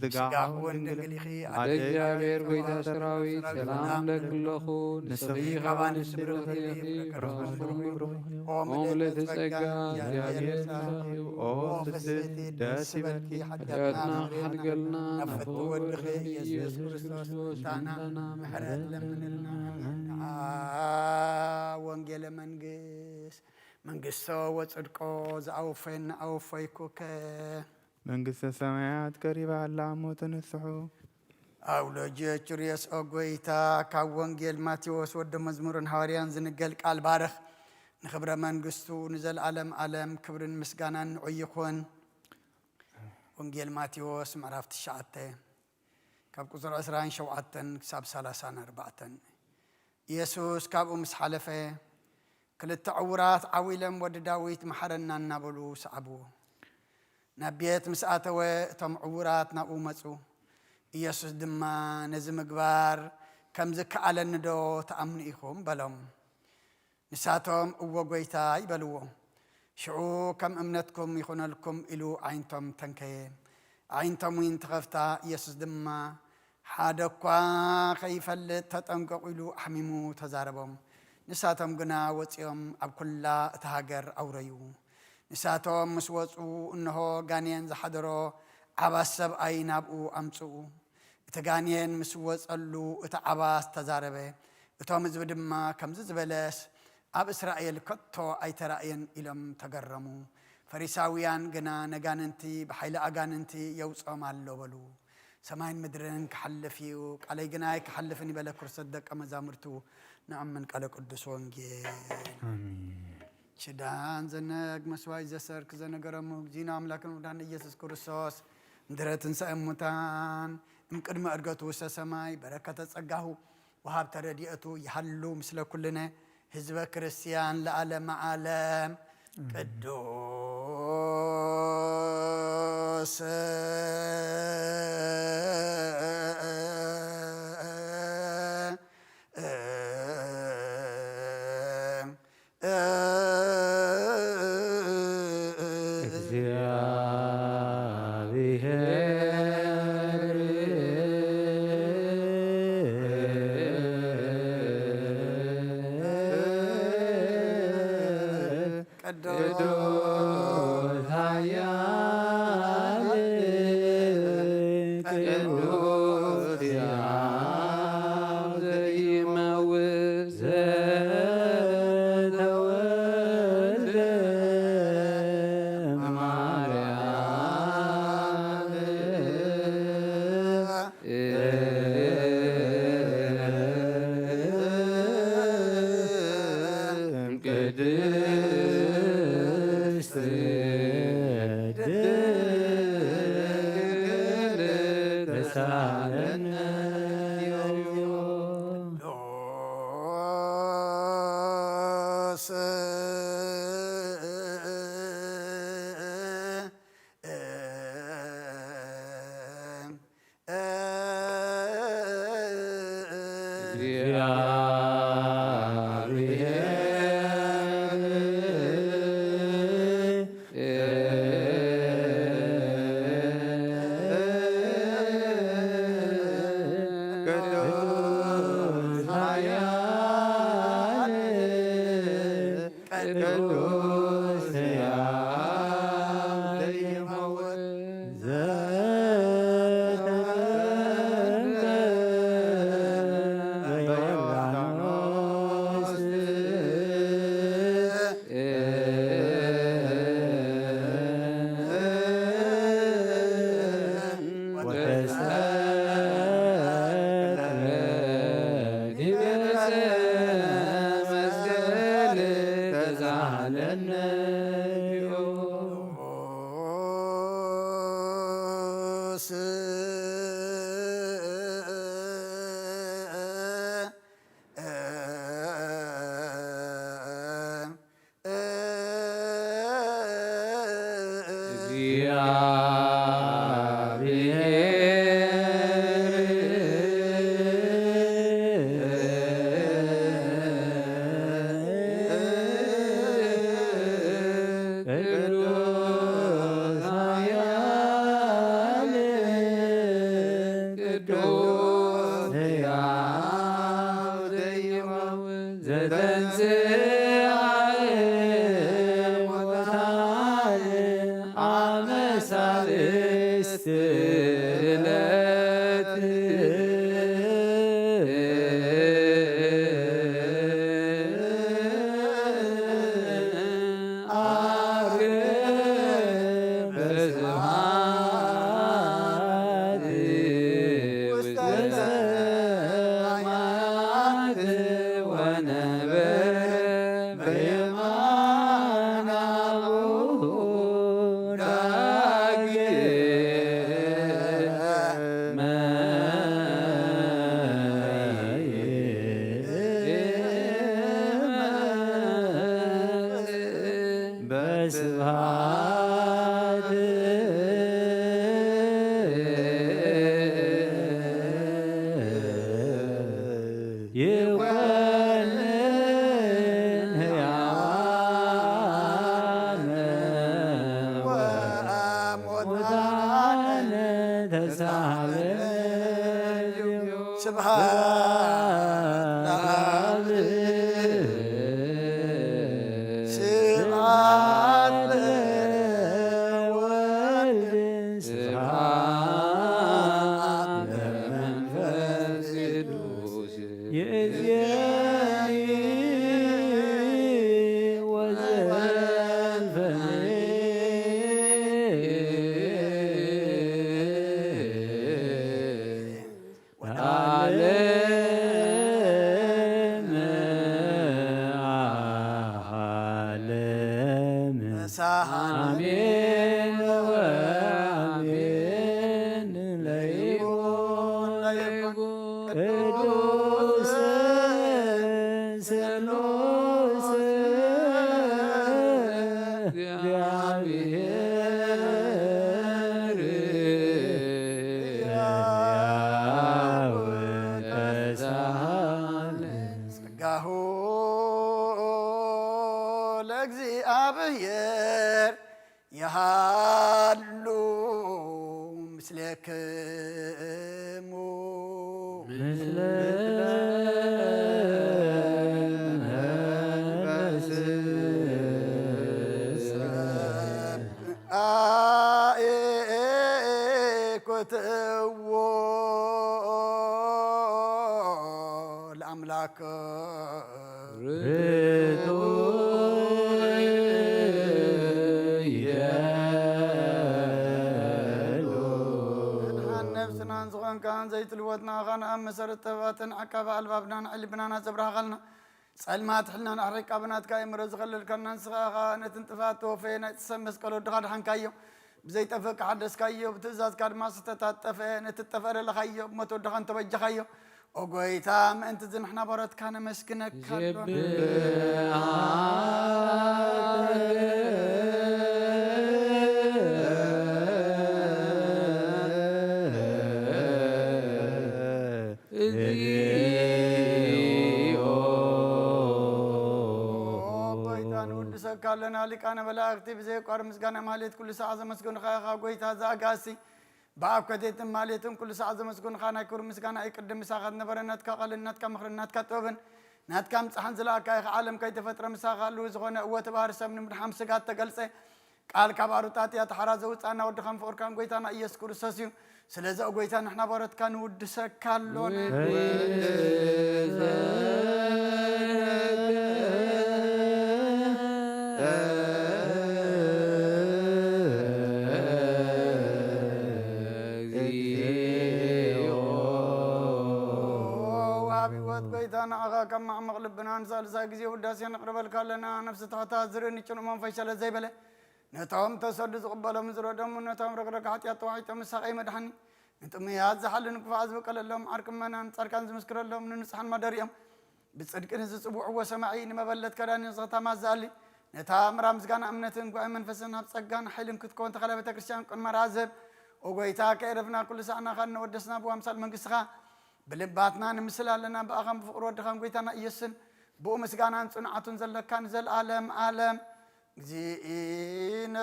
ዝጋኹ ድንግል ኢኺ ኣደ እግዚአብሔር ጐይታ ሰራዊት ሰላም ለክለኹ ንስኺ ኻባንስ ብርኽቲ ኦ ምልዕቲ ጸጋ እግዚአብሔር ሳኺቡ ኦ ፍስሕቲ ደስ ይበልኪ ኃጢአትና ሓድገልና ነፍቱ ወድኺ ኢየሱስ ክርስቶስ ታና ምሕረት ለምንልና ወንጌለ መንግሥት መንግስቶ ወጽድቆ ዘአውፈን አውፈይኩከ መንግሥተ ሰማያት ቀሪባ ኣላ እሞ ተነስሑ አውሎጅ ሪየስ ኦጎይታ ካብ ወንጌል ማቴዎስ ወደ መዝሙርን ሐዋርያን ዝንገል ቃል ባረኽ ንኽብረ መንግስቱ ንዘለዓለም ዓለም ክብርን ምስጋናን ንዑይኹን ወንጌል ማቴዎስ ምዕራፍ 9 ካብ ቁፅሪ 27 ክሳብ 34 ኢየሱስ ካብኡ ምስ ሓለፈ ክልተ ዕውራት ዓዊሎም ወዲ ዳዊት መሓረና እናበሉ ሰዓብዎ ናብ ቤት ምስ ኣተወ እቶም ዕውራት ናብኡ መፁ ኢየሱስ ድማ ነዚ ምግባር ከም ዝከኣለኒ ዶ ተኣምኑ ኢኹም በሎም ንሳቶም እወ ጎይታ ይበልዎ ሽዑ ከም እምነትኩም ይኹነልኩም ኢሉ ዓይንቶም ተንከየ ዓይንቶም ውን ተኸፍታ ኢየሱስ ድማ ሓደ እኳ ከይፈልጥ ተጠንቀቑ ኢሉ ኣሕሚሙ ተዛረቦም ንሳቶም ግና ወፂኦም ኣብ ኩላ እታ ሃገር ኣውረዩ ንሳቶም ምስ ወፁ እንሆ ጋንየን ዝሓደሮ ዓባስ ሰብኣይ ናብኡ ኣምፅኡ እቲ ጋንየን ምስ ወፀሉ እቲ ዓባስ ተዛረበ እቶም ህዝቢ ድማ ከምዚ ዝበለስ ኣብ እስራኤል ከቶ ኣይተራእየን ኢሎም ተገረሙ ፈሪሳውያን ግና ነጋንንቲ ብሓይሊ ኣጋንንቲ የውፅኦም ኣሎ በሉ ሰማይን ምድርን ክሓልፍ እዩ ቃለይ ግና ክሓልፍን ይበለ ክርስቶስ ደቀ መዛሙርቱ ንኣምን ቃለ ቅዱስ ወንጌል ሽዳን ዘነግ መስዋዕት ዘሰርክ ዘነገረሙ እግዚእና ኣምላክን ወዳን ኢየሱስ ክርስቶስ ምድረ ትንሣኤ ሙታን እምቅድመ ዕርገቱ ውስተ ሰማይ በረከተ ጸጋሁ ወሃብተ ረድኤቱ ይሃሉ ምስለ ኩልነ ህዝበ ክርስቲያን ለዓለመ ዓለም ቅዱስ ስብሐት ይኮንን ሕያዋነ ወሙታነ ተሳሃለዩ ስብሐት ለአብ ስብሐት ለወልድ ስብሐት ለመንፈስ ቅዱስ ይእዜኒ ወዘልፈኒ ለዓለመ ዓለም አሜን ወአሜን ለይኩን ቅዱስ ስሉስ እግዚአብሔር ሕያው ተሳሃለ ጸጋሁ ለእግዚአብሔር የሃሉ ምስሌክሙ ምስለ አኤኮትዎ ለአምላክ ርቱ የሎ ድሃን ነፍስናን ዝኾንካን ዘይትልወትና ኻን ኣብ መሰረት ተባትን ዓቃባ ኣልባብናን ዕልብናና ዘብራኸልና ጸልማት ሕልናን ኣሕሪቃ ብናትካ እምሮ ዝኸልልከና ንስኻኻ ነቲ እንጥፋት ተወፈየ ናይ ጥሰብ መስቀሎ ድኻ ድሓንካዮ ብዘይጠፍእ ክሓደስካዮ ብትእዛዝካ ድማ ስተታት ጠፍአ ነቲ ጠፍአ ለኻዮ ብሞት ወድኻ እንተበጀኻዮ ኦ ጐይታ ምእንቲ እዚ ንሕና በረትካ ነመስግነካ ኣሎና ጐይታ ንውድሰካ ኣለና ሊቃነ መላእኽቲ ብዘይቋር ምስጋና ማሌት ኩሉ ሰዓት ዘመስግኑኻ ኢኻ ጐይታ ዘኣጋሲ በኣብ ኮቴትን ማሌትን ኩሉ ሰዓት ዘመስግኑኻ ናይ ክብሪ ምስጋና ይቅድም ምሳኻ ዝነበረ ናትካ ቓልን ናትካ ምኽርን ናትካ ጥበብን ናትካ ምፅሓን ዝለኣካ ኢኻ ዓለም ከይተፈጥረ ምሳኻ ኣለዉ ዝኾነ እወት ባህር ሰብ ንምድሓም ስጋት ተገልፀ ቃል ካብ ኣሩጣት እያ ተሓራ ዘውፃና ወድኻን ፍቅርካን ጐይታና ኢየሱስ ክርስቶስ እዩ ስለዚ ጐይታ ንሕና በረትካ ንውድሰካ ኣሎና ዋሃቢወት ጐይታ ንዓኻ ካብ ማዕመቕ ልብና ንሳልሳ ግዜ ውዳሴ ነቕርበልካ ኣለና ነፍሲ ተኸታት ዝርእን ይጭንሞም ፈይሰለ ዘይበለ ነቶም ተሰዱ ዝቕበሎም ዝረዶሙ ነቶም ረግረግ ሓጢኣት ተዋሒጦም ምሳቐይ መድሓኒ ንጥምያት ዝሓሊ ንክፋእ ዝበቀለሎም ዓርክመናን ጻድቃን ዝምስክረሎም ንንፅሓን ማደሪኦም ብጽድቅን ዝጽቡዕዎ ሰማዒ ንመበለት ከዳኒ ዝኸታማ ዝኣሊ ነታ ምራ ምስጋና እምነትን ጉባኤ መንፈስን ኣብ ጸጋን ሓይልን ክትከውን ተኸላ ቤተ ክርስቲያን ቅድመ ራዘብ ኦ ጐይታ ከይረፍና ኩሉ ሰዓና ኻ ንወደስና ብዋምሳል መንግሥትኻ ብልባትና ንምስል ኣለና ብኣኻን ብፍቕሪ ወድኻን ጐይታና ኢየሱስን ብኡ ምስጋናን ጽኑዓቱን ዘለካ ንዘለዓለም ዓለም እግዚእነ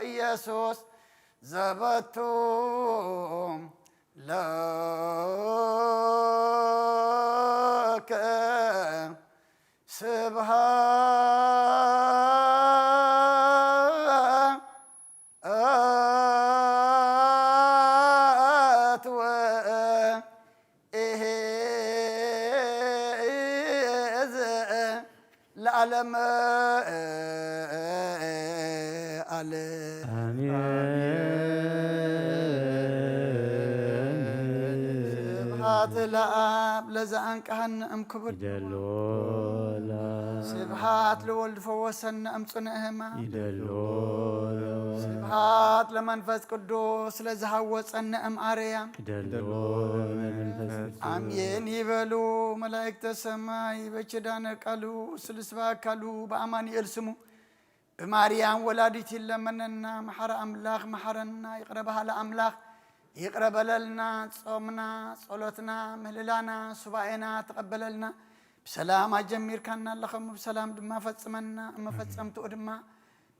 ኢየሱስ ዘበቱ ለከ ስብሃት ወኢዝ ለዓለም ዓለም ስብሃት ለአብ لذا أنكهن أم كبر يدلولا سبحات لولد فوسن أم صنعهما يدلولا سبحات لمنفس قدوس لذا هوسن أم أريام يدلولا منفس አሜን ይበሉ መላእክተ ሰማይ በኪዳነ ቃሉ ስልስባ ካሉ በአማኑኤል ስሙ በማርያም ወላዲት ለመነና መሐረ አምላክ መሐረና ይቅረበሃ ለአምላክ ይቅረበለልና ጾምና ጸሎትና ምህልላና ሱባኤና ተቀበለልና በሰላም አጀሚርካና ለኸሙ በሰላም ድማ ፈጽመና መፈጸምቱ ድማ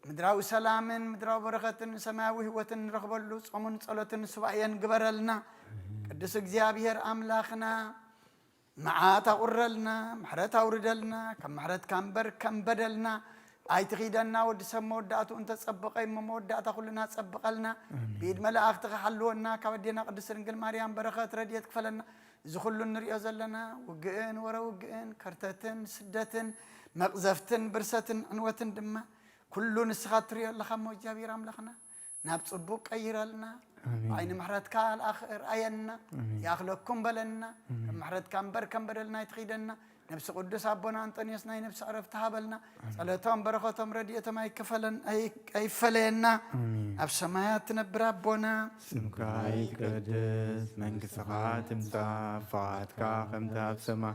ምድራዊ ሰላምን ምድራዊ በረከትን ሰማያዊ ህይወትን ረክበሉ ጾሙን ጸሎትን ሱባኤን ግበረልና ቅዱስ እግዚአብሔር አምላክና መዓት አቁረልና ምሕረት አውርደልና ከምሕረት ካንበር ከምበደልና አይትኺደና ወድ ሰሞ ወዳቱ እንተ ጸበቀይ መወዳታ ኩልና ጸበቀልና ቢድ መላእክት ከሐልወና ከበደና ቅዱስ ድንግል ማርያም በረከት ረድኤት ክፈለና ዝኹሉ ንሪኦ ዘለና ውግእን ወረውግእን ከርተትን ስደትን መቅዘፍትን ብርሰትን ዕንወትን ድማ ኩሉ ንስኻ ትሪኦ ኣለኻ ሞ እግዚአብሔር አምላክና ናብ ጽቡቅ ቀይረልና عين محرت كال آخر أينا يأخلكم بلنا محرت كم بر كم بدلنا يتخيدنا نفس قدس أبونا أنتوني يسناي نفس عرفتها بلنا صلاتهم بركاتهم رديتهم أي كفلن أي فلنا أبسمايات نبر أبونا سمكاي قدس من قصقات مصافات كاخم تابسما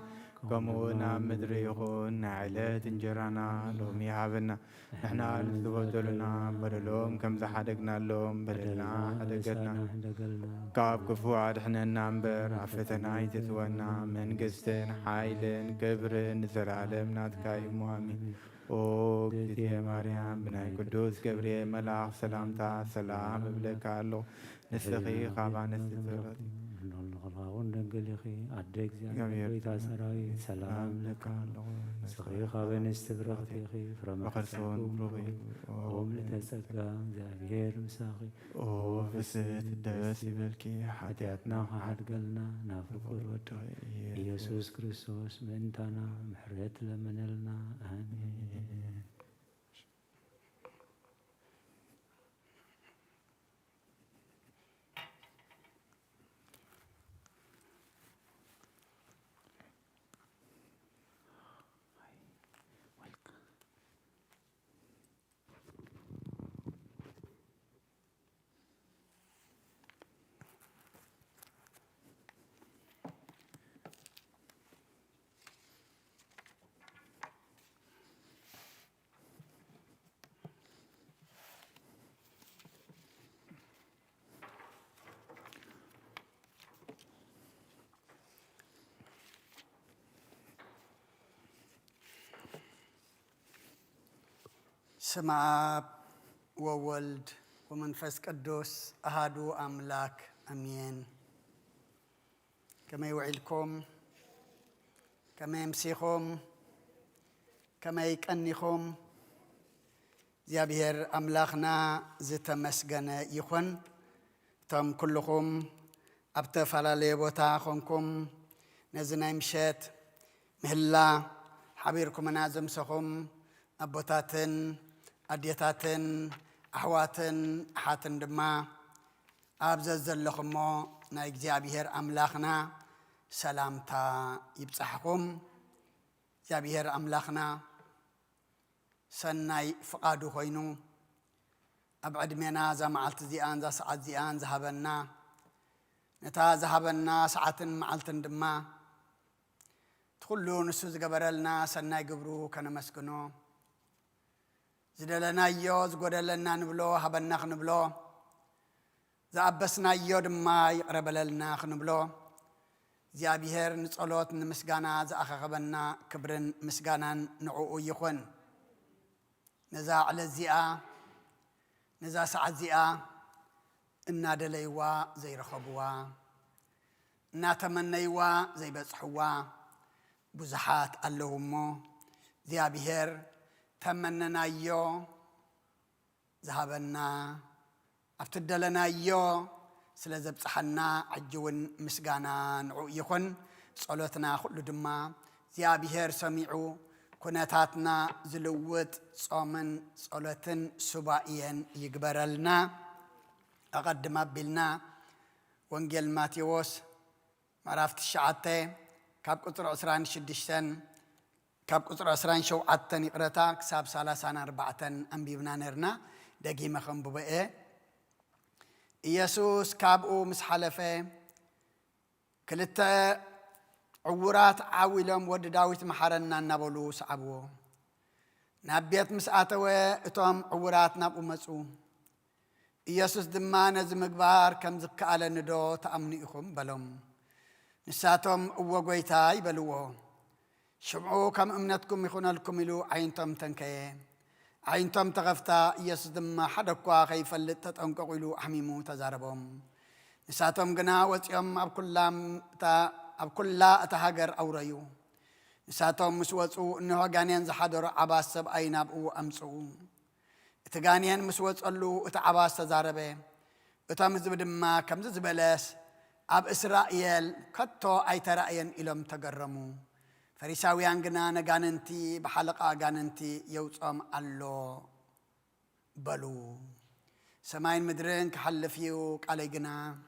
كمونا مدري يخون عيلات انجرانا لوم يهابنا نحنا لنا بدلوم كم زحدقنا لهم بدلنا حدقتنا كاب كفوعد احنا نامبر عفتنا يتثونا من قستن حايلن كبرن زلالم ناتكاي مهامي او كتير مريم بناي قدوس كبريل ملاح سلامتا سلام بلك الله نستخي خابان نستفرد الغلاون دنقلخي عدك زي تاسراي سلام لك سخي خابن استبرختي خي بخرسون بروغي قوم لتسقى زابير مساخي او فسد الدواسي بالكي حدياتنا حد قلنا نافق الوتر يسوس كريستوس منتنا محريت لمنلنا آمين سمع وولد ومنفس قدوس أهادو أملاك أمين كما يوعلكم كما يمسيكم كما يكأنيكم زيابير أملاكنا زت مسجن يخون تم كلكم أبتفعل ليبوتاخنكم نزنا يمشت مهلا حبيركم نازم سخم أبوتاتن أديتاتن أحواتن حاتن دما أبزز لخمو نايك بيهر أملاخنا سلامتا يبصحكم بيهر أملاخنا سناي فقادو خوينو أبعد منا زمعلت زيان ذا ساعات زيان ذهبنا نتا ذهبنا ساعتن معلتن دما تخلو نسوز قبرلنا سناي قبرو كان مسكنو زدلنا يوز قدلنا نبلو هبناخ نبلو زعبسنا يود ما يقرب لنا نبلو زيابيهر نصلوت نمسغانا زاخخبنا كبرن مسغانا نعو يخون نزا على الزئا نزا ساعة زئا إنا دليوا زي رخبوا إنا تمنيوا زي بصحوا بزحات اللهمو زيابيهر تمننا يو ذهبنا أفتدلنا يو سلزب صحنا عجون مسجانا نعو يخون صلاتنا خلو دما زيابيهر سميعو كناتاتنا زلوت صامن صلاتن سبائيا يقبرلنا أقدم بلنا وانجيل ماتيوس معرفت الشعاتي كاب قطر 26 كاب قطر 27 يقرأتا كساب 34 أنبيبنا نرنا دقيمة خنبوبئة يسوس كابو مسحلفة كلتا عورات عاولهم ود داويت محرنا نبولو سعبو نبيت مسعتوه اتوم عورات نبو مسعو يسوس دمان زمقبار كم زكا على ندو تأمنيكم بلوم نساتهم وقويتاي بلوه شمعو كم امنتكم يخون لكم يلو عينتم تنكيه عينتم تغفتا يسوس دما حدقوا خيفا لتتنقوا يلو أحميمو تزاربهم نساتهم قنا وطيهم أبكلا أتهاجر أوريو نساتهم مسوتسو إنه غانيان زحادر عباس سب أينابو أمسو تغانيان مسوتسلو أتعباس تزاربه أتامزب دما كم زبلاس أب إسرائيل كتو أي ترأيان إلهم تقرمو فريساويان قنا نغاننتي بحلقة غاننتي يوصام اللو بلو سماين مدرين كحلفيو كالي قنا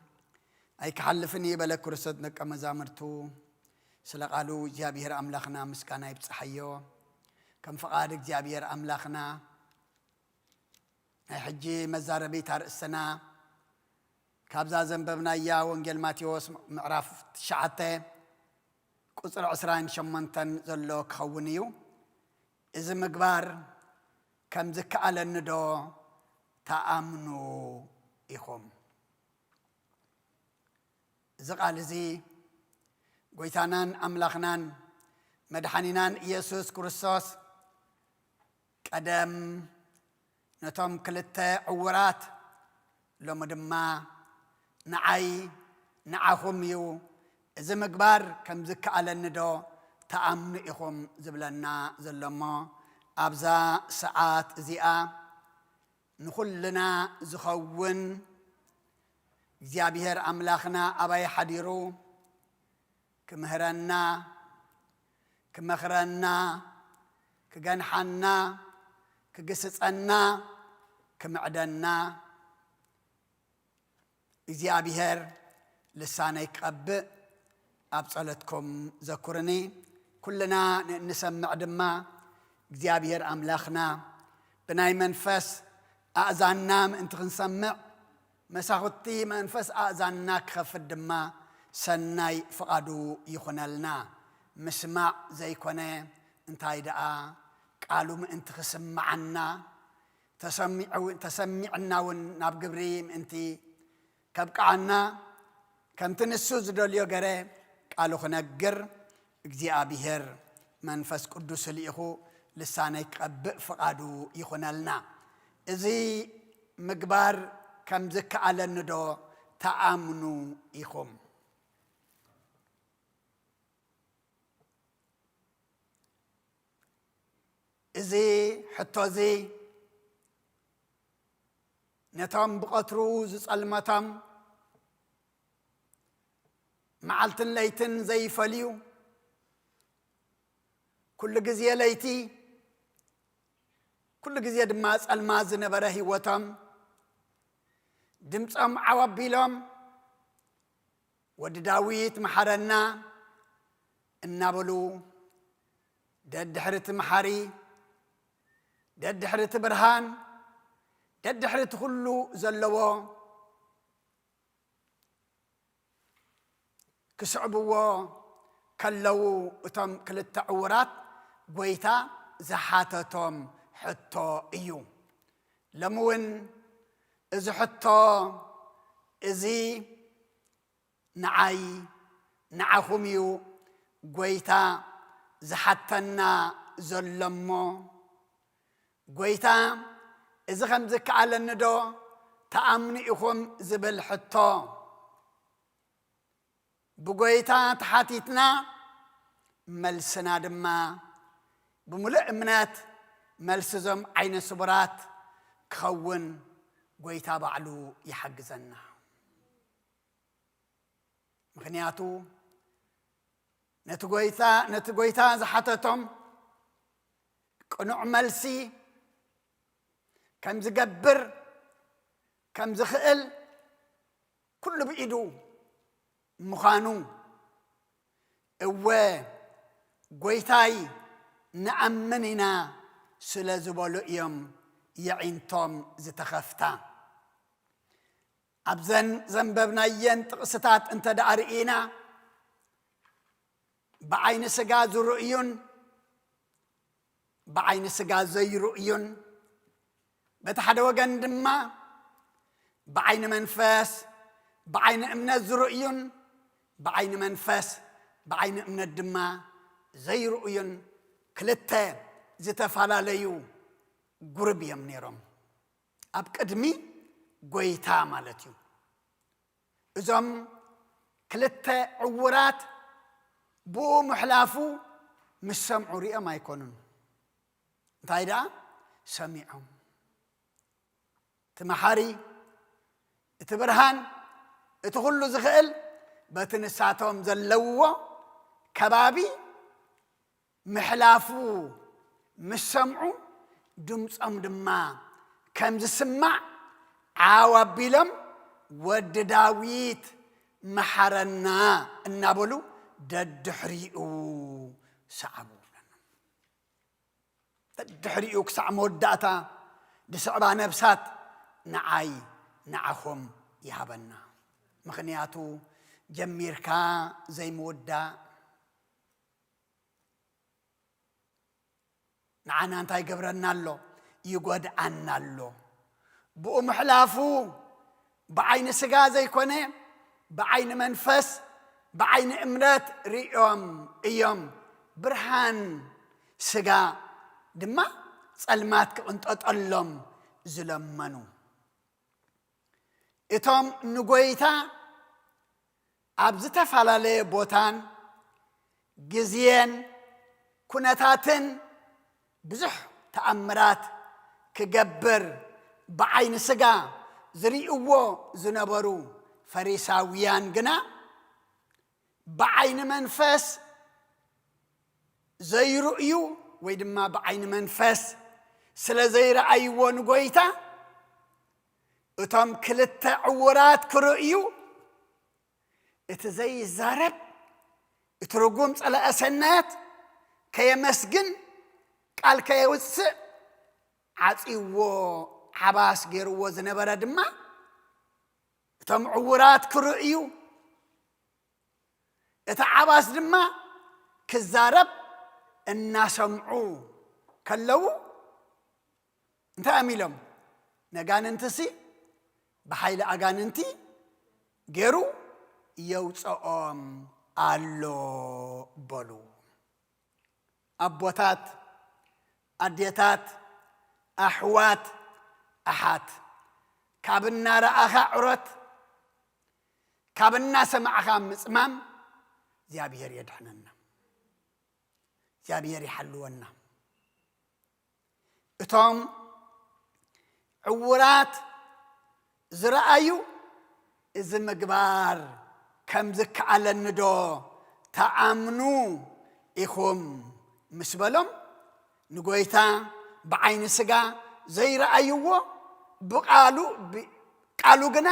أي كحلفني بلا كرسدنك أمزامرتو سلقالو جابير أملاخنا مسكانا يبصحيو كم فقادك جابير أملاخنا أي حجي مزاربي تار السنة كابزا زنببنا إياه وانجل ماتيوس معرف تشعته قصر عسران شمانتن زلو كخونيو إذا مقبار كم زكا على الندو تأمنوا إخوم زقال زي قويتانان أملاخنان مدحانينان يسوس كريستوس قدم نتوم كلتا عورات لو مدما نعي نعهم يو إذا مقبار كم زكا على الندو تأمن إخوم زبلنا زلما أبزا ساعات زيئة نخلنا زخون زيابير أملاخنا أباي حديرو كمهرنا كمخرنا كجنحنا كجسسنا كمعدنا زيابير لسانك أب أبصلتكم ذكرني كلنا نسمع دما زيابير أملاخنا بناي منفس أذاننا من أنت نسمع مساختي منفس أذانك خف الدما سناي فقادو يخنلنا مسمع زي كونه انتاي دعا قالوا من انت خسمعنا تسمعنا وناب قبريم انتي كبقعنا كم تنسو زدوليو غري قالوا خنقر اجزيابيهر منفس قدوس ليخو لسانيك قبق فقادو يخنلنا إذي مقبار كم زكا على الندو تآمنوا إخوم إذي حتو زي نتام بقطرو زس المتام معلتن ليتن زي فليو كل جزية ليتي كل جزية دماس الماز نبره وتم دمصم عوابيلهم ود داويت محرنا النابلو دد حرت محاري دد حرت برهان دد حرت كله زلوا كسعبوا كلو اتم كل التعورات قويتا زحاتتهم حتى ايو لمون إذا حتى إذي نعي نعخميو قويتا زحتنا زلمو قويتا إذا خمزك على الندو تأمني إخوم زبل حتى بقويتا تحاتيتنا ملسنا دما بملئ منات ملسزم عين صبرات كون قويتا بعلو يحجزنا مخنياتو نتقويتا زحتتهم قنوع ملسي كم زقبر كم زخئل كل بإيدو مخانو ጎይታይ ንኣምንና ስለ ዝበሉ እዮም የዒንቶም ዝተኸፍታ ኣብዘን ዘንበብናየን ጥቕስታት እንተ ደኣ ርኢና ብዓይኒ ስጋ ዝርእዩን ብዓይኒ ስጋ ዘይርእዩን በቲ ሓደ ወገን ድማ ብዓይኒ መንፈስ ብዓይኒ እምነት ዝርእዩን ብዓይኒ መንፈስ ብዓይኒ እምነት ድማ ዘይርእዩን ክልተ ዝተፈላለዩ ጉርብ እዮም ነይሮም ኣብ ቅድሚ ጎይታ ማለት እዩ እዞም ክልተ ዕውራት ብኡ ምሕላፉ ምስ ሰምዑ ሪኦም ኣይኮኑን እንታይ ደኣ ሰሚዖም እቲ መሓሪ እቲ ብርሃን እቲ ኩሉ ዝኽእል በቲ ንሳቶም ዘለውዎ ከባቢ ምሕላፉ ምስ ሰምዑ ድምፆም ድማ ከም ዝስማዕ ዓዋቢሎም ወዲ ዳዊት መሓረና እናበሉ ደድሕሪኡ ሰዓቡ ደድሕሪኡ ክሳዕ መወዳእታ ድስዕባ ነብሳት ንዓይ ንዓኹም ይሃበና ምኽንያቱ ጀሚርካ ዘይምውዳእ ንዓና እንታይ ገብረና ኣሎ ይጎድኣና ኣሎ ብኡ ምሕላፉ ብዓይኒ ስጋ ዘይኮነ ብዓይኒ መንፈስ ብዓይኒ እምነት ሪኦም እዮም ብርሃን ስጋ ድማ ጸልማት ክቕንጠጠሎም ዝለመኑ እቶም ንጎይታ ኣብ ዝተፈላለየ ቦታን ግዜን ኩነታትን ብዙሕ ተኣምራት ክገብር ብዓይኒ ስጋ ዝርእይዎ ዝነበሩ ፈሪሳውያን ግና ብዓይኒ መንፈስ ዘይርእዩ ወይ ድማ ብዓይኒ መንፈስ ስለ ዘይረኣይዎ ንጎይታ እቶም ክልተ ዕውራት ክርእዩ እቲ ዘይዛረብ እቲ ርጉም ጸላአ ሰናያት ከየመስግን ቃል ከየውፅእ ዓፂዎ ሓባስ ገይርዎ ዝነበረ ድማ እቶም ዕውራት ክርእዩ እቲ ዓባስ ድማ ክዛረብ እናሰምዑ ከለዉ እንታይ ኣሚሎም ነጋንንቲሲ ብሓይሊ ኣጋንንቲ ገይሩ የውፅኦም ኣሎ በሉ ኣቦታት ኣዴታት ኣሕዋት ኣሓት ካብ እናረኣኻ ዕሮት ካብ እናሰማዕኻ ምፅማም እግዚኣብሔር የድሕነና እግዚኣብሔር ይሓልወና እቶም ዕውራት ዝረኣዩ እዚ ምግባር ከም ዝከኣለኒ ዶ ተኣምኑ ኢኹም ምስ በሎም ንጎይታ ብዓይኒ ስጋ ዘይረኣይዎ ቃሉ ግና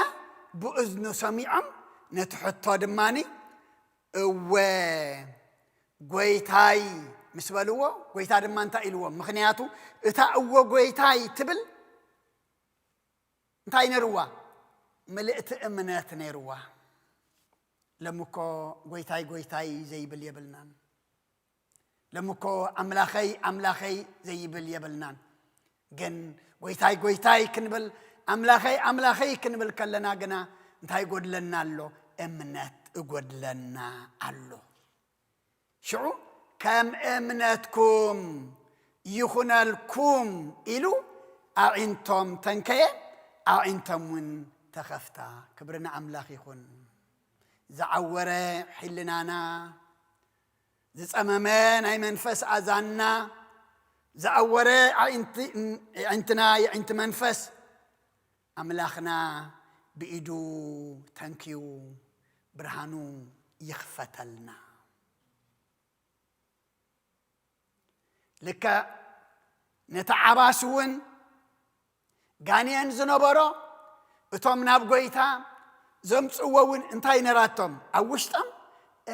ብእዝኑ ሰሚዖም ነቲ ሕቶ ድማኒ እወ ጎይታይ ምስ በልዎ ጎይታ ድማ እንታይ ኢልዎም ምክንያቱ እታ እወ ጎይታይ ትብል እንታይ ነይርዋ ምልእቲ እምነት ነይርዋ ለምኮ ጎይታይ ጎይታይ ዘይብል የብልናን ለምኮ ኣምላኸይ ኣምላኸይ ዘይብል የብልናን ግን ጎይታይ ጎይታይ ክንብል ኣምላኸይ ኣምላኸይ ክንብል ከለና ግና እንታይ ጎድለና ኣሎ እምነት እጎድለና ኣሎ ሽዑ ከም እምነትኩም ይኹነልኩም ኢሉ ኣዒንቶም ተንከየ ኣዒንቶም ውን ተኸፍታ ክብርና ኣምላኽ ይኹን ዝዓወረ ሕልናና ዝጸመመ ናይ መንፈስ ኣዛና ዝዓወረ ኣዒንትና የዒንቲ መንፈስ ኣምላኽና ብኢዱ ተንኪዩ ብርሃኑ ይኽፈተልና ልካ ነቲ ዓባስ እውን ጋንየን ዝነበሮ እቶም ናብ ጎይታ ዘምጽዎ እውን እንታይ ነራቶም ኣብ ውሽጦም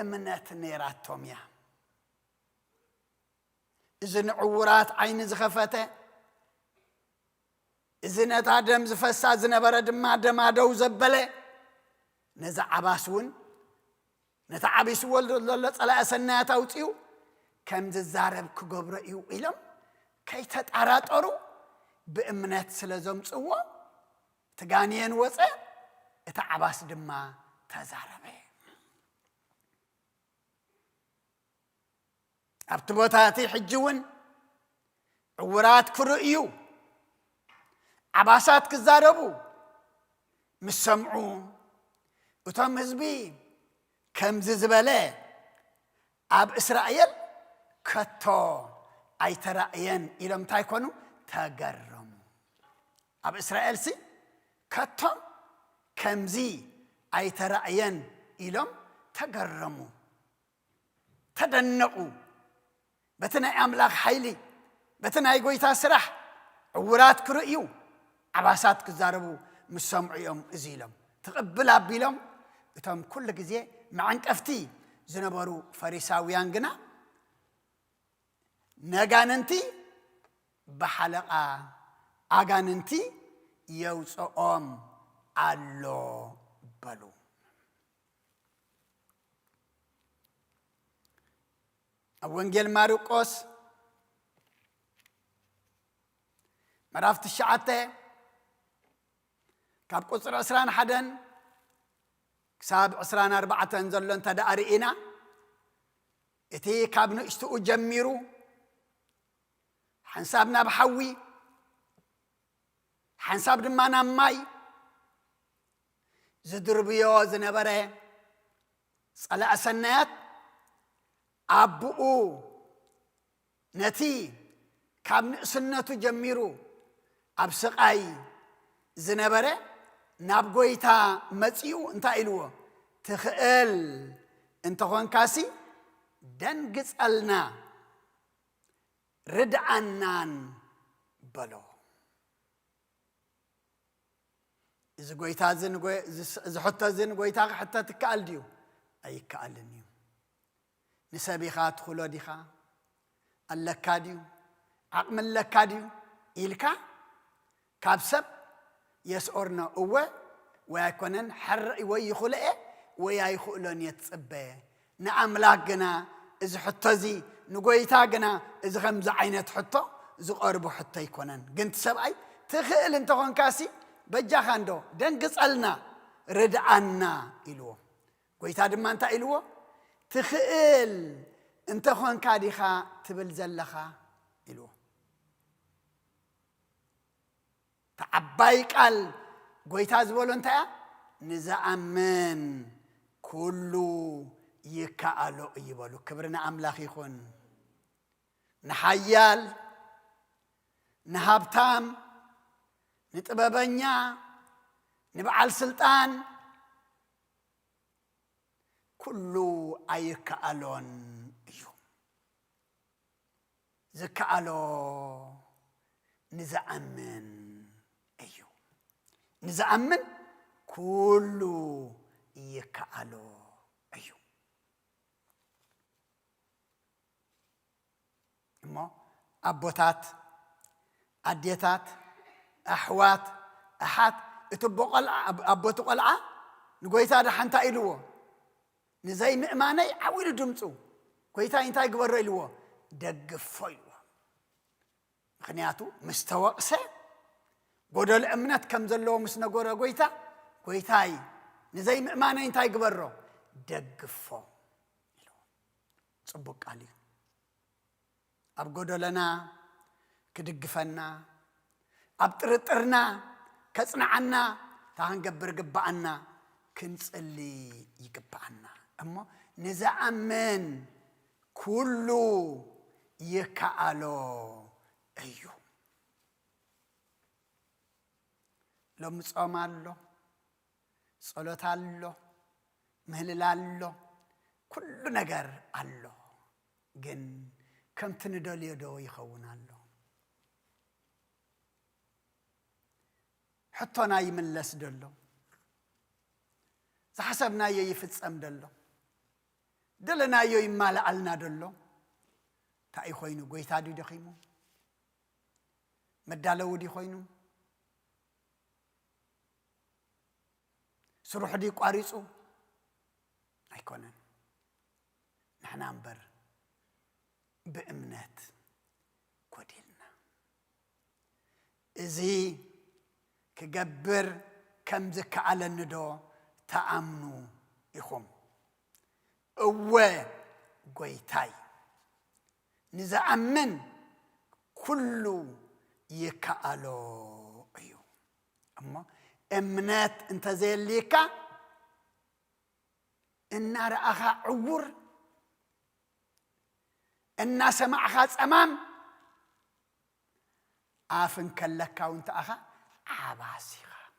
እምነት ነይራቶም እያ እዝን ዕውራት ዓይኒ ዝኸፈተ እዝነታ ደም ዝፈሳ ዝነበረ ድማ ደማደው ዘበለ ነዛ ዓባስውን ነታ ዓቢስ ወልዶ ዘሎ ጸላእ ሰናያት ኣውፅኡ ከም ዝዛረብ ክገብሮ እዩ ኢሎም ከይተጣራጠሩ ብእምነት ስለ ዘምጽዎ ትጋንየን ወፀ እታ ዓባስ ድማ ተዛረበ ኣብቲ ቦታቲ ሕጂ እውን ዕውራት ክርእዩ ዓባሳት ክዛረቡ ምስ ሰምዑ እቶም ህዝቢ ከምዚ ዝበለ ኣብ እስራኤል ከቶ ኣይተራእየን ኢሎም እንታይ ኮኑ ተገረሙ ኣብ እስራኤል ሲ ከቶ ከምዚ ኣይተራእየን ኢሎም ተገረሙ ተደነቁ በቲ ናይ ኣምላኽ ሓይሊ በቲ ናይ ጎይታ ስራሕ ዕውራት ክርእዩ ዓባሳት ክዛረቡ ምስ ሰምዑ እዮም እዚ ኢሎም ትቕብል ኣቢሎም እቶም ኩሉ ግዜ መዓንቀፍቲ ዝነበሩ ፈሪሳውያን ግና ነጋንንቲ ብሓለቓ ኣጋንንቲ የውፅኦም ኣሎ በሉ ኣብ ወንጌል ማርቆስ ምዕራፍ 9 ካብ ቁፅሪ 21 ክሳብ 24 ዘሎ እንተዳእሪኢና እቲ ካብ ንእሽትኡ ጀሚሩ ሓንሳብ ናብ ሓዊ ሓንሳብ ድማ ናብ ማይ ዝድርብዮ ዝነበረ ጸላእ ሰናያት ኣቡኡ ነቲ ካብ ንእስነቱ ጀሚሩ ኣብ ስቃይ ዝነበረ ናብ ጎይታ መጺኡ እንታይ ኢልዎ ትኽእል እንተኾንካሲ ደንግጸልና ርድዓናን በሎ እዚ ጎይታ ዝሕቶ ዝን ጎይታ ክሕተት ይከኣል ድዩ ኣይከኣልን እዩ ንሰቢኻ ትኽእሎ ዲኻ ኣለካ ድዩ ዓቕሚ ኣለካ ድዩ ኢልካ ካብ ሰብ የስኦርኖ እወ ወይ ኣይኮነን ሕርእ ወይ ይኽእልአ ወይ ኣይኽእሎን የትጽበየ ንኣምላክ ግና እዚ ሕቶ እዚ ንጎይታ ግና እዚ ከምዚ ዓይነት ሕቶ ዝቐርቡ ሕቶ ኣይኮነን ግን ti ሰብኣይ ትኽእል እንተኾንካሲ በጃኻ እንዶ ደንግጸልና ርድዓና ኢልዎ ጎይታ ድማ እንታይ ኢልዎ ትኽእል እንተኾንካ ዲኻ ትብል ዘለኻ ኢልዎ ተዓባይ ቃል ጎይታ ዝበሎ እንታይ እያ ንዝኣምን ኩሉ ይከኣሎ ይበሉ ክብሪ ንኣምላኽ ይኹን ንሓያል ንሃብታም ንጥበበኛ ንበዓል ስልጣን ኩሉ ኣይከኣሎን እዩ ዝከኣሎ ንዝኣምን እዩ ንዝኣምን ኩሉ ይከኣሎ እዩ እሞ ኣቦታት ኣዴታት ኣሕዋት ኣሓት እቲ ቦቆልዓ ኣቦቱ ቆልዓ ንጎይታ ድሓንታ ኢልዎ ንዘይ ምእማነይ ዓዊሉ ድምፁ ጎይታ እንታይ ግበሮ ኢልዎ ደግፎ ኢልዎ ምክንያቱ ምስ ተወቕሰ ጎደሎ እምነት ከም ዘለዎ ምስ ነገሮ ጎይታ ጎይታይ ንዘይ ምእማነይ እንታይ ግበሮ ደግፎ ኢልዎ ጽቡቕ ቃል እዩ ኣብ ጎደለና ክድግፈና ኣብ ጥርጥርና ከጽንዓና ታንገብር ግባአና ክንጽሊ ይግባአና እሞ ንዝኣምን ኩሉ ይከኣሎ እዩ ሎሚ ጾም ኣሎ ጸሎት ኣሎ ምህልል ኣሎ ኩሉ ነገር ኣሎ ግን ከምቲ ንደልዮ ዶ ይኸውን ኣሎ ሕቶና ይምለስ ደሎ ዝሓሰብናዮ ይፍጸም ደሎ دلنا يو يمال علنا دلو تاي خوينو غويتا دي دخيمو مدالو دي خوينو سروح دي قاريصو ايكونن نحنا نبر بأمنات كوديلنا إزي كجبر كم زك على الندو تأمنوا إخوم أوه قويتاي نزأمن كله يكالو أيو أما أمنات انت زي الليكا إن رأخا عور إن سمعها أمام عافن كلكا وانت أخا عباسيخا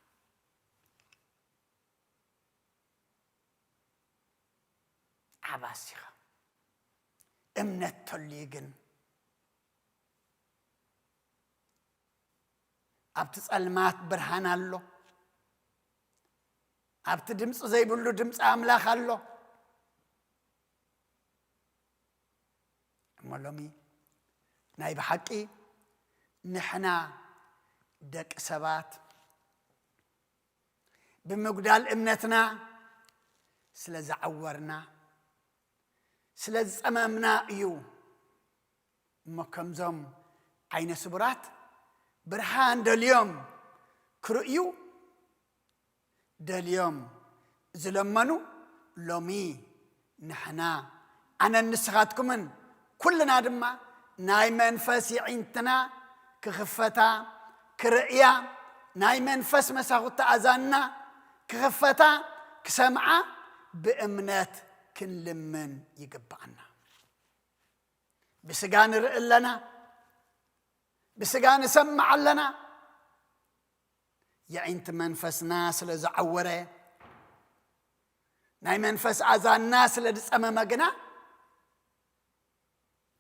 عباسيخا امنت تليقن أبتسأل مات برهان الله أبتدمس زي بلو دمس أملاخ الله مولومي نايب حقي نحنا دك سبات بمقدال امنتنا سلز عورنا سلز امامنا ايو مكمزم عين سبرات برهان داليوم كرؤيو داليوم زلمنو لومي نحنا انا النسخاتكمن كلنا دما ناي منفس عينتنا كخفتا كرئيا ناي منفس مساغوت أزانا كخفتا كسمعة بأمنات كن لمن يقبعنا بسقان رئي لنا بسقان سمع لنا يا عينت منفس ناس لزعورة ناي منفس أزان ناس لدس أمامنا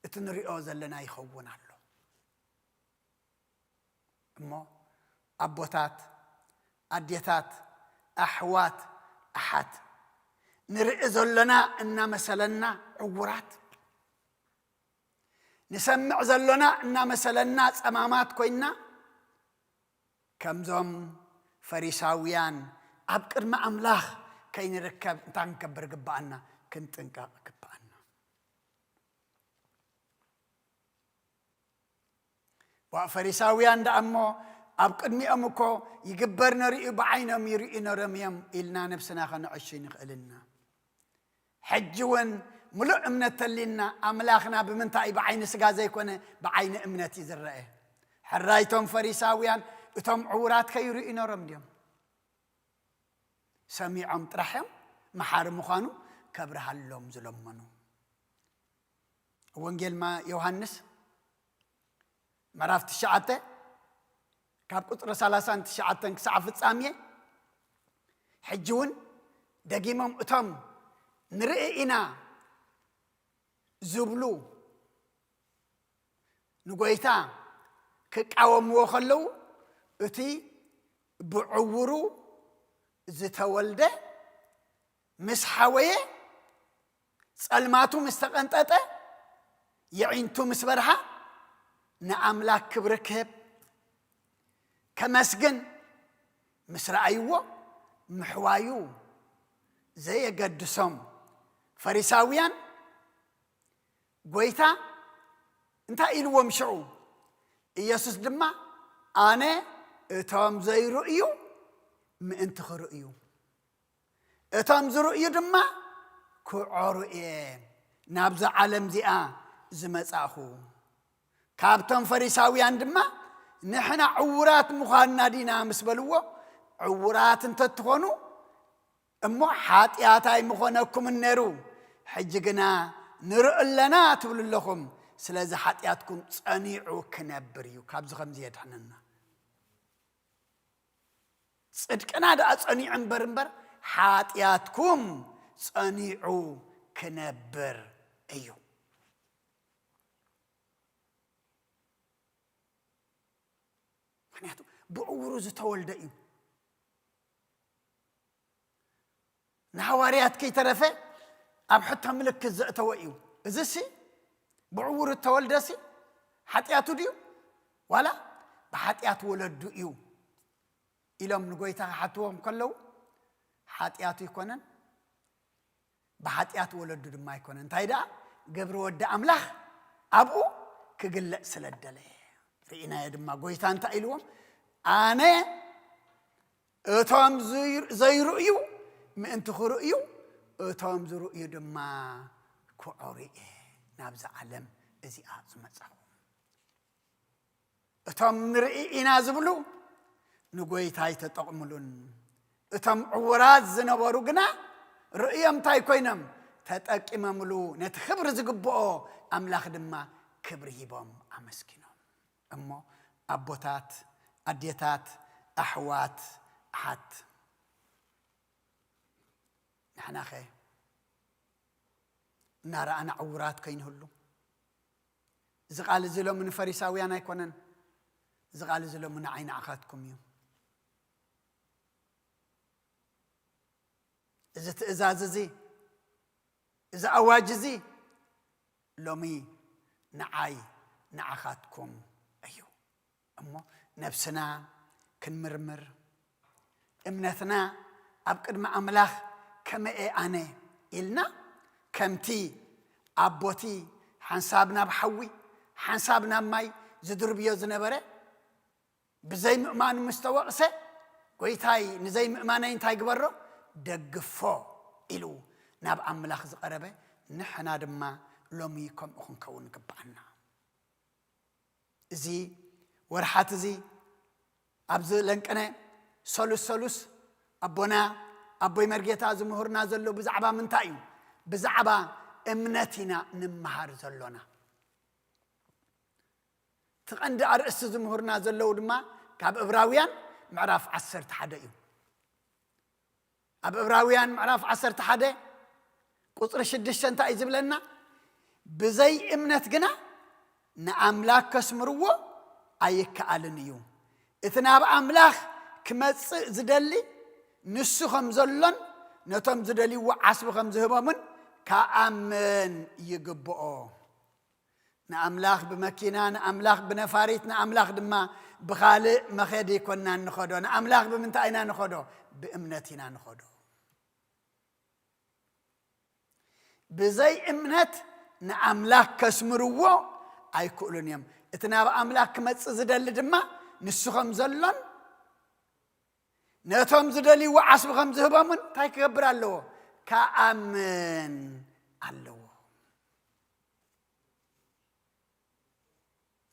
اتنريو زلنا يخون له اما ابوتات اديتات احوات احد نرئ زلنا ان مثلنا عورات نسمع زلنا ان مثلنا صمامات كوينا كمزم فريساويان ابقر ما املاخ كاين ركب تنكبر قبانا كنت انقا قبانا وفريساويان دأمو أبقدمي أمكو يقبرنا رئي بعينهم يرئينا رميم إلنا نفسنا خنعشين خلنا حجوان ملؤ امنة لنا أملاخنا بمنطقة بعين سقازي يكون بعين امنتي زرائه حرايتهم فريساويان اتهم عورات كي يرئينا رميم سميعهم ترحم محارم مخانو كبرها اللوم زلمنو وانجيل ما يوحنس مرافت الشعاتة كاب قطر سالاسان تشعاتن كسعفت سامية حجون دقيمهم اتم نرئينا زبلو نقويتا كقاوم وخلو اتي بعورو زتولده مسحوية سألماتو مستقنطته يعينتو مسبرها نأملاك كبركب كمسجن مسرعيو محوايو زي قدسهم فريساويان قويتا انتا إلو مشعو إيسوس دما أنا اتام زي رؤيو مانتخ رؤيو اتام زي رؤيو دما كوعو رؤيه نابز عالم زيا زمت أخو كابتن فريساويان دما نحنا عورات مخانا دينا مسبلوه عورات انت تخونو امو حاتياتاي مخونكم النرو حجقنا نرؤ لنا تقول لكم سلازي حاتياتكم صنيعو كنبريو كابز خمزي يدحننا صدقنا دا صنيع انبر حاتياتكم صنيعو كنبر ايو بعوروز تولدئ نحواريات كي ترفه أب حتى ملك الزأتوئيو إزسي بعور التولدسي حتياتو ديو ولا بحتيات ولدو إيو إلهم نقويتا حتوهم كلو حتياتو يكونن بحتيات ولدو دما يكونن تايدا قبر ود أملاخ أبو كقل سلدلي فإنا يدما قويتا انتا إلوهم أنا أتوام زي رؤيو ما انتخو رؤيو أتوام زي رؤيو دما كعوري نابز عالم إزي أزمتهم أتوام نرئي إنازبلو نقويتاي تتقملون أتوام عورات زنباروغنا رؤيام تاي كوينم تتأكمملو نتخبر زقبؤو أملاخ دما كبرهيبهم أمسكينهم أمو أبوتات أديتات أحوات أحد نحنا خي نرى أنا عورات كين هلو زقال زلو من فريساويان يكونن زقال زلو من عين عقاتكم يوم إذا تأزاززي إذا أواجزي لومي نعاي نعخاتكم أيو أمو نفسنا كنمرمر امنتنا أبقد مع أملاخ كما أنا إلنا كمتي أبوتي حنسابنا بحوي حنسابنا ماي زدر بيوزنا بري بزي مؤمان مستوقسة قويتاي نزي مؤمانين تاي قبرو دقفو إلو ناب أملاخ زقربة نحنا دما لوميكم أخن كون قبعنا زي ورحات زي أبز لنكنا سولوس أبونا أبوي مرجيتا زمهورنا زلو بزعبا من تايو بزعبا امنتنا نمهار زلونا تقند أرأس زمهورنا زلو دما كاب إبراويان معرف 10 تحديو أب إبراويان معرف 10 تحدي قطر 6 تا يزبلنا بزي امنت جنا نأملاك كسمرو أيكالنيو إثناب أملاخ كمس زدلي نسو خمزلن نتم زدلي وعصب خمزهبامن كأمن يقبؤو نأملاخ بمكينة نأملاخ بنفاريت نأملاخ دما بخالق مخيدي كنا نخدو نأملاخ بمنتعينا نخدو بإمنتنا نخدو بزي إمنت نأملاخ كسمرو أي كولن يم إثناب أملاخ كمس زدلي دما نسو خمزلن نتم زدلي وعصب خمزهبامن تايك قبر اللو كأمن اللو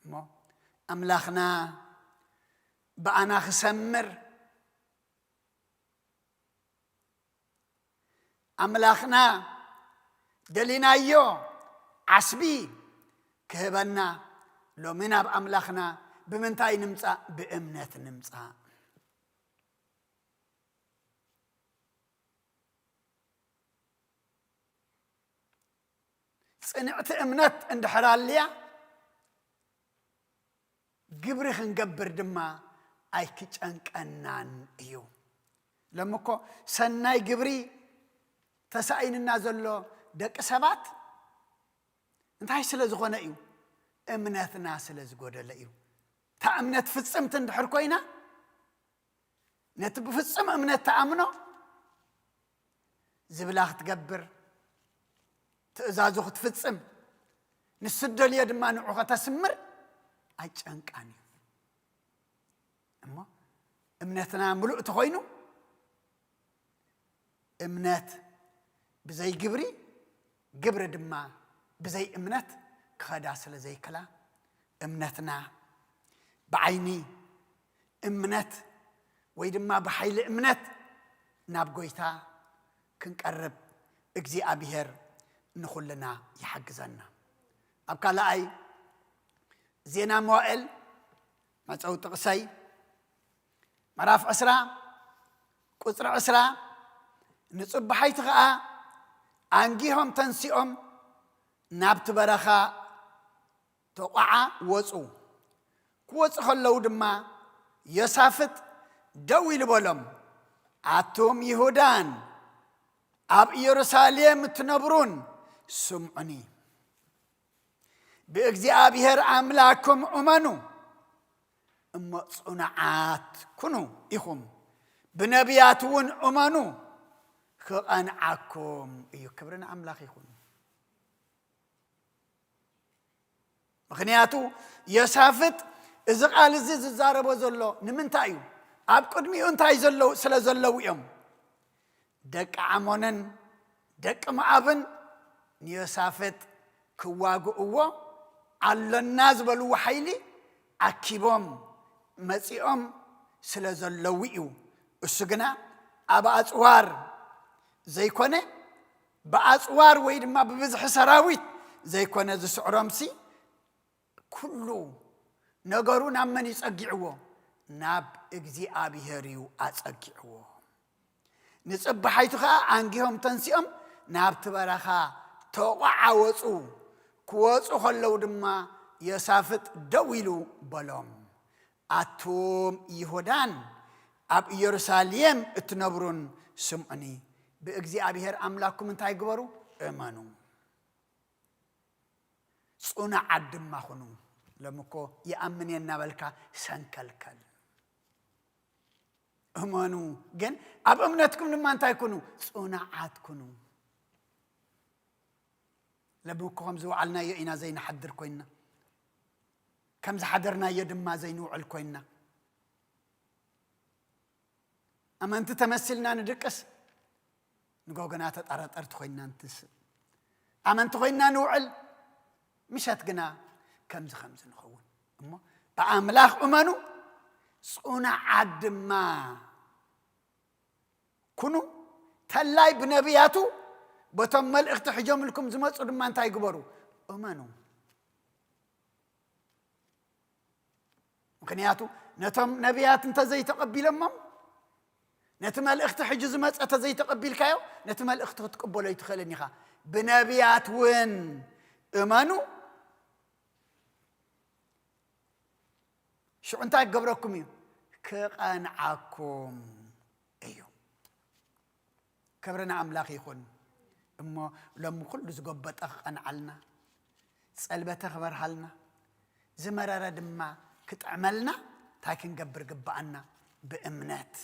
مو أملاخنا بأنا خسمر أملاخنا دلينا يو عصبي كهبنا لو منا بأملاخنا بمنتاي نمصا بأمنت نمصا صنعت أمنت عند حراليا قبري خنقبر دما أي كيتشانك أنان إيو لما كو سناي قبري تسعين النازل له دك سبات انت هاي سلزغونا إيو أمنتنا سلزغونا لإيو تا أمنت فتصم تندحر كوينا نتب فتصم أمنت تأمنو زبلاخ تقبر تأزازوخ تفتصم نسدو اليد ما نعوخ تسمر أجانك أني أما أمنتنا ملؤ تخوينو أمنت بزي قبري قبر دما بزي أمنت كخداس لزي كلا أمنتنا بعيني أمنت ويدما بحيل أمنت نابقويتا كنقرب اجزي أبيهر نخلنا يحجزنا أبقى لأي زينا موائل ما تعود تقصي مراف أسرع قصر أسرع نصب حيث غاء أنجيهم تنسيهم نابت برخا توقع وصو كوص خلو دما يسافت دوي لبولم عتوم يهودان أب يروساليم تنبرون سمعني بإግዚአብሔር أملاكم أمنوا أما صنعات كنوا إخم بنبياتون أمنوا خأنعكم إيو كبرنا أملاك يخون مخنياتو يسافت إذا قال الزيز الزارب وزلو نمنتايو أب قدمي أنتاي زلو سلا زلو يوم دك عمونن دك معابن يسافت كواغو أوه على الناس بلو حيلي أكيبهم مسيهم سلا زلو يو السجنا أبا أسوار زي كونه بأسوار ويد ما ببزح سراويت زي كونه ذو سعرامسي كله نجارون عمن يسأجعوه ناب እግዚአብሔርዩ አጸግዕዎ ንጽባሕይቱኻ አንጊሆም ተንሲኦም ናብቲ በረኻ ተቋዓወፁ ክወፁ ከለው ድማ የሳፍጥ ደው ኢሉ በሎም አቶም ይሁዳን ኣብ ኢየሩሳሌም እትነብሩን ስምዑኒ በእግዚአብሔር አምላክኩም እንታይ ግበሩ እመኑ ጽኑዓት ድማ ሁኑ ለምኮ የአምን የናበልካ ሰንከልከል እመኑ ግን ኣብ እምነትኩም ድማ እንታይ ኩኑ ጽኑዓት ኩኑ ለምኮም ዝውዓልና የኢና ዘይንሐድር ኮይና ከም ዝሓደርና የድማ ዘይንውዕል ኮይና አመንት ተመስልና ንድቅስ ንጎገና ተጣራጠርት ኮይና እንትስ አመንት ኮይና ንውዕል مشات جنا كمز خمس نخون أما بأملاخ أمانو صنع عدما كنو تلاي بنبياتو بتمل اختحجام لكم زمات صدما انتاي قبرو أمانو مكنياتو نتم نبيات انت زي تقبل أمام نتمل اختحج زمات انت زي تقبل كايو نتمل اختح تقبل يتخلني خا بنبيات وين أمانو شو أنت قبركم يو كقنعكم أيو كبرنا أملاك يكون أما لما كل زقبت أقنعلنا سألبت خبر حالنا زمرة دما كتعملنا تاكن قبر قبعنا بإمنات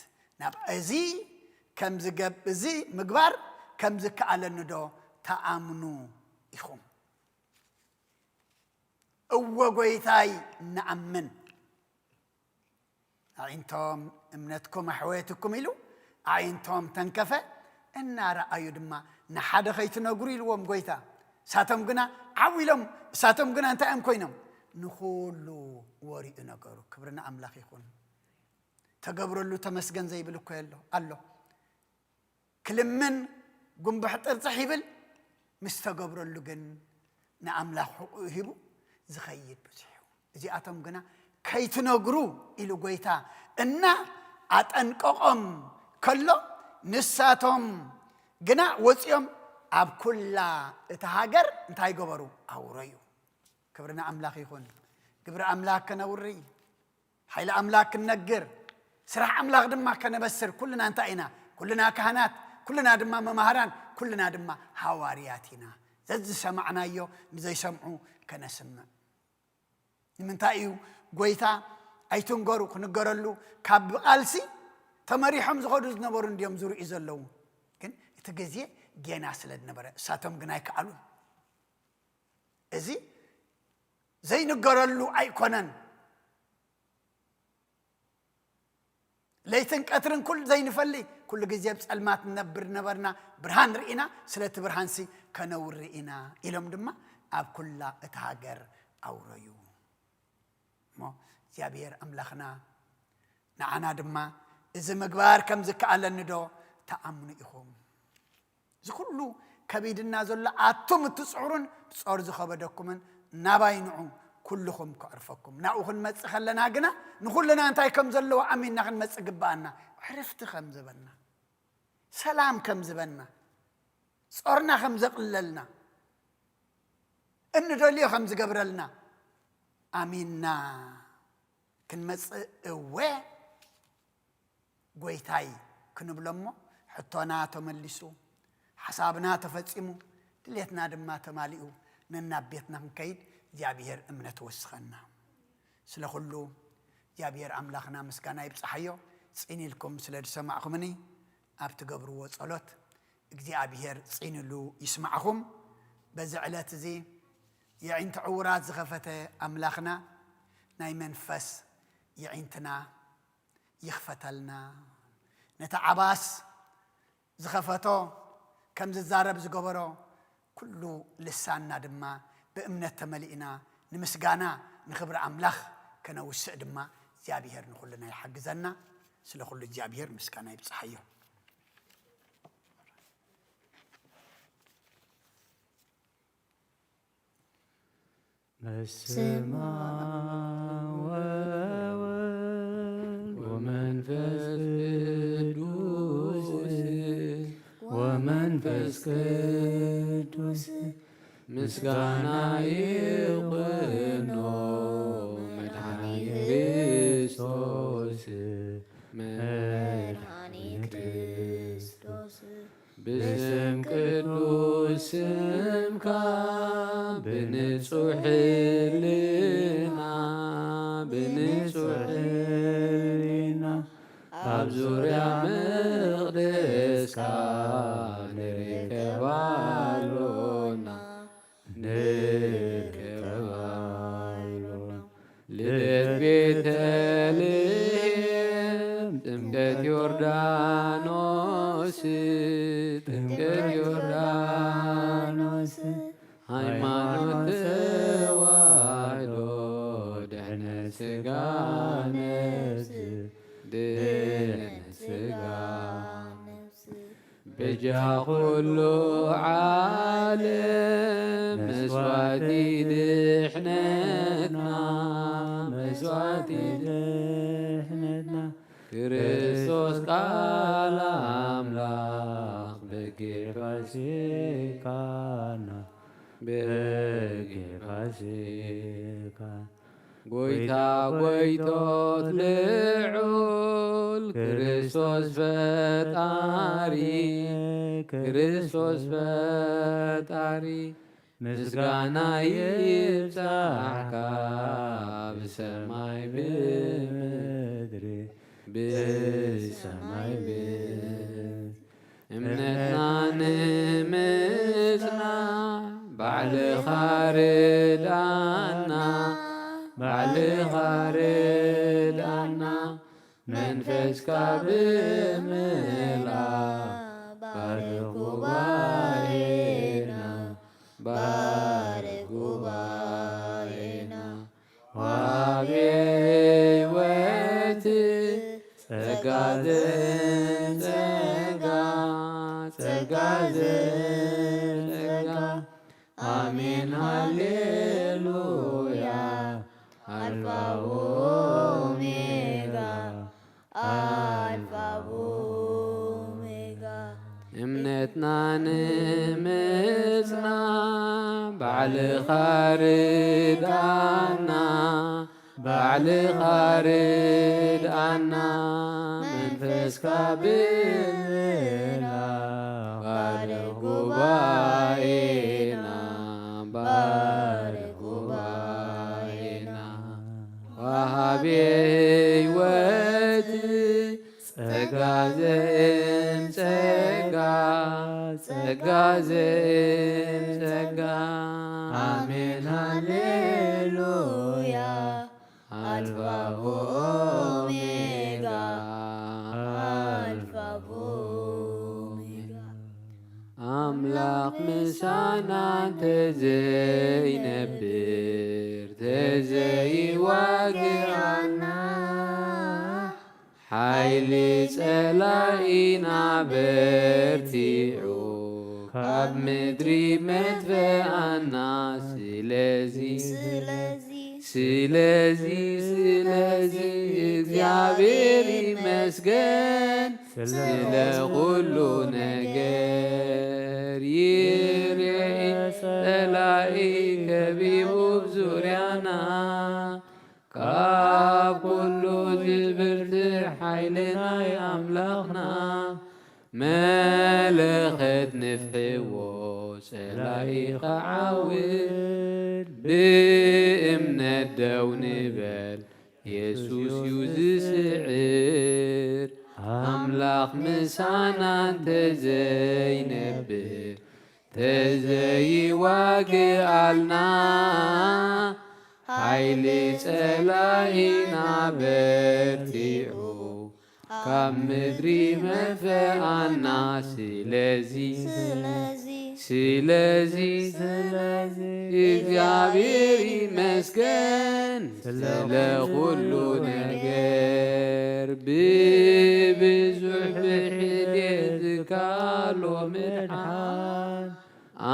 نبقى زي كم زقب زي مقبر كم زك على الندو تأمنوا يخوم أوغويتاي نأمن عينتم امنتكم حويتكم إلو عينتم تنكفى إن رأيو دما نحد خيتنا قريل ومقويتا ساتم قنا عويلهم ساتم قنا أنت أم كوينم نخولو وريئنا قارو كبرنا أملاك يخون تقبروا له تمسجن زي بلوكو يلو الله كل من قم بحط ارتحيبل مستقبروا له جن نأملاك هبو زخيد بسحو زي أتم قنا كي تنقروا إلو قويتا إنا أتنققم كله نساتهم قنا وزيهم أب كلا اتهاجر انتهي قبروا أو ريو كبرنا أملاك يخون كبر أملاك نوري حيل أملاك النقر سرح أملاك دما كان بسر كلنا انتهينا كلنا كهنات كلنا دما ممهران كلنا دما حوارياتنا زد سمعنا يو زي سمعوا كنسمع من تأيو قويتا أيتون قارو كنقرلو كاب قالسي تماري حمز خدوز نبورن ديوم زور إزلو كن يتجزيه جينا سلد نبرة ساتم جناي كعلو إزي زي نقرلو أي كونن ليتن كترن كل زي نفلي كل جزيه بسأل ما تنبر نبرنا برهان رئينا سلت برهان سي كنور رئينا إلهم دما أب كلا اتهاجر أو ريو ما زيابير أملاخنا نعنا دما إذا مقبار كم زكاء على الندو تأمن إخوم زكلو كبيد النازل لا أتم تسعرون بسعر زخبدكم نباينعو كلكم كعرفكم نأخذ مس خلنا جنا نقول لنا أنت كم زلوا أمين نخن مس جبانا عرفت خم زبنا سلام كم زبنا صارنا خم زقللنا إن دولي خم زقبرلنا أميننا كن مس قويتاي كن بلمو حطونا تملسو حسابنا تفصيمو دليتنا دما تمالئو ننابيتنا نكيد እግዚአብሔር እምነት ወስኸና ስለሁሉ እግዚአብሔር አምላኽና ምስጋና ይብጽሐዮ ጽኒልኩም ስለሰማዕኹምኒ ኣብትገብርዎ ጸሎት እግዚአብሔር ጽኒሉ ይስማዕኹም በዚ ዕለት እዚ የዒንት ዕውራት ዝኸፈተ ኣምላኽና ናይ መንፈስ የዒንትና ይኽፈተልና ነቲ ዓባስ ዝኸፈቶ ከም ዝዛረብ ዝገበሮ ኩሉ ልሳንና ድማ بأمنة تملئنا نمسجانا نخبر أملاخ كنا وسع دما جابير نخلنا يحجزنا سلخل جابير مسكانا يبصحيه السماء ومنفس قدوس ومنفس قدوس مسكانا يقنو مدحاني كريستوس مدحاني كريستوس باسم قدوس سمكا بنصح لنا بنصح لنا أبزوريا مقدس كان ركبالونا نكبالونا لدت بيتلهم تمكت يوردانوس تمكت يوردانوس ሃይማኖት ተዋህዶ ድሕነት ሥጋ ነፍስ ድሕነት ሥጋ ነፍስ በጃ ኩሉ ዓለም መስዋዕቲ ድሕነትና መስዋዕቲ ድሕነትና ክርስቶስ ቃል አምላክ በጌ ፋሲካና بجفاسيكا قويتا قويتوت لعول كريستوس فتاري كريستوس فتاري مسغانا يبصحكا بسماي بمدري بسماي بمدري امنتنا نمسنا بعد خارد عنا بعد خارد عنا منفسك بملا بارك باينا بارك باينا وابيوتي سقادن سقادن آمين هاليلويا ألفا وأوميغا ألفا وأوميغا امنتنا نمسنا بعد خارد عنا بعد خارد عنا منفسك بملا بارك باينا بارك باينا وهابي وتي سقازم سقا سقازم سقا آمين هاليلويا ألفا وأوميغا ألفا وأوميغا أملاك مسانا تزي نبر تزي واقعنا حيلي سلاينا برتيعو كاب مدري مدفعنا سلازي እግዚአብሔር ይመስገን ስለ ሁሉ ነገር ይርኤ ጠላኢ ከቢቡብ ዙርያና ካብ ኩሉ ዝብርት ሓይልና ኣምላኽና ملخت نفحዎ ጸላኢኻ ዓውድ ብእምነት ደው ንበል ኢየሱስ እዩ ዝስዕር ኣምላኽ ምሳና እንተዘይነብር ተዘይዋግኣልና ሃይሊ ጸላኢና በርቲዑ ካብ ምድሪ መድፈኣና ስለዚ እግዚአብሔር ይመስገን ስለኩሉ ነገር ብብዙሕ ብሕድየት ዝካሎ ምድሓን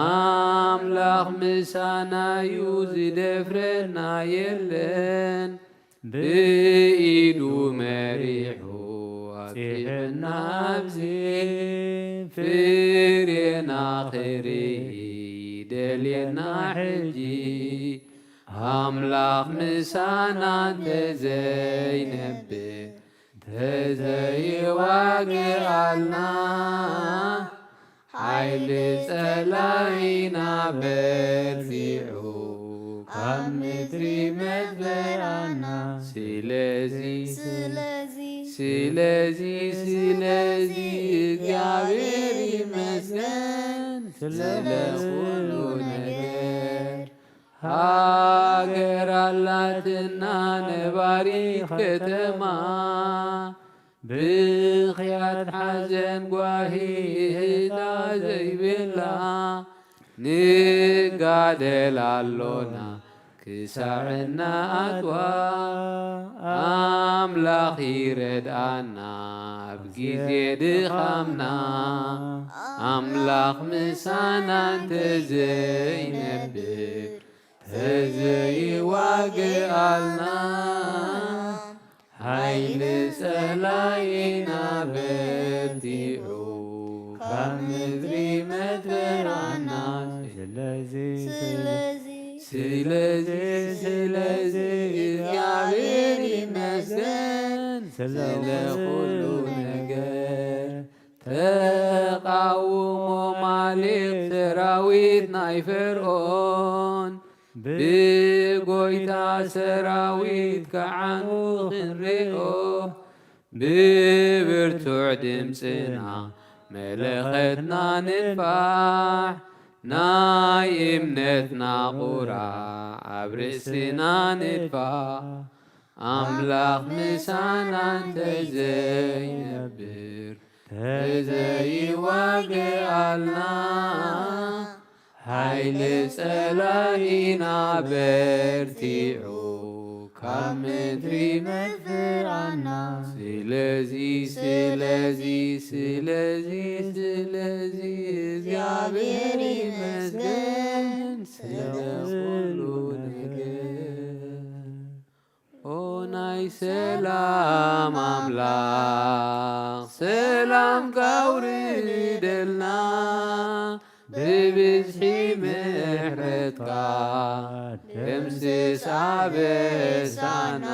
ኣምላኽ ምሳና እዩ ዝደፍረና የለን ብኢዱ መሪሑ ኣጥፊሕና ኣብዚ ፍሬና ኽርኢ ደልየና ሕጂ ኣምላኽ ምሳና እንተዘይነብር ተዘይዋግኣልና ሓይሊ ጸላኢና በርቲዑ ካብ ምድሪ መድፈኣና ስለዚ እግዚአብሔር ይመስገን ስለኩሉ ነገር ሃገር አላትና ነባሪት ከተማ ብኽያት ሓዘን ጓሂ ህታ ዘይብላ ንጋደል ኣሎና ክሳዕና ኣጥዋ ኣምላኽ ይረድኣና ኣብ ጊዜ ድኻምና ኣምላኽ ምሳና እንተዘይነብር ተዘይዋግኣልና ሃይሊ ጸላኢና በርቲዑ ካብ ምድሪ መድፈኣና ስለዚ እግዚአብሔር ይመስገን ስለኩሉ ነገር ተቃውሞ ማሌክ ሰራዊት ናይ ፈርዖን ብጎይታ ሰራዊት ከዓኑ ክንሪኦ ብብርቱዕ ድምፅና መለኸትና ንድፋሕ ናይ እምነትና ቁራ ኣብ ርእስና ንድፋሕ ኣምላኽ ምሳና እንተዘይነብር ተዘይዋግኣልና ሃይሊ ጸላኢና በርቲዑ ካብ ምድሪ መድፈኣና ስለዚ እግዚአብሔር ይመስገን ስለኩሉ ነገር ኦ ናይ ሰላም ኣምላኽ ሰላም ካውርደልና ብብዝሒ ምሕረትካ ደምስስ ኣበሳና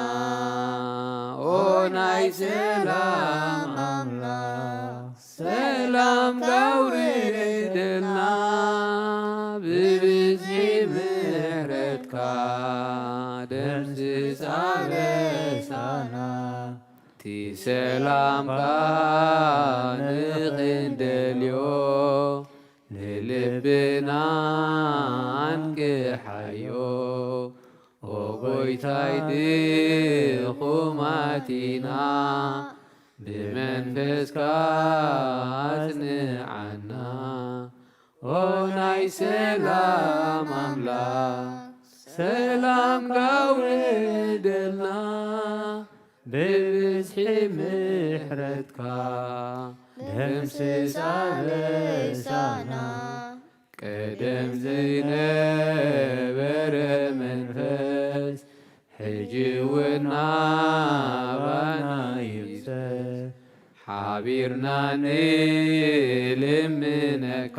ኦ ናይ ሰላም ኣምላኽ ሰላም ካውርደልና ብብዝሒ ምሕረትካ ደምስስ ኣበሳና እቲ ሰላምካ ንኽንደልዮ ንልብና አንቅሓዮ ኦ ጐይታይ ድኹማቲና ብመንፈስካ አጽንዓና ኦ ናይ ሰላም አምላክ ሰላም ጋውርደልና ብብዝሒ ምሕረትካ ደምስስ አበሳና ቀደም ዝነበረ መንፈስ ሕጂ እውን ናባና ይብሰስ ሓቢርና ንልምነካ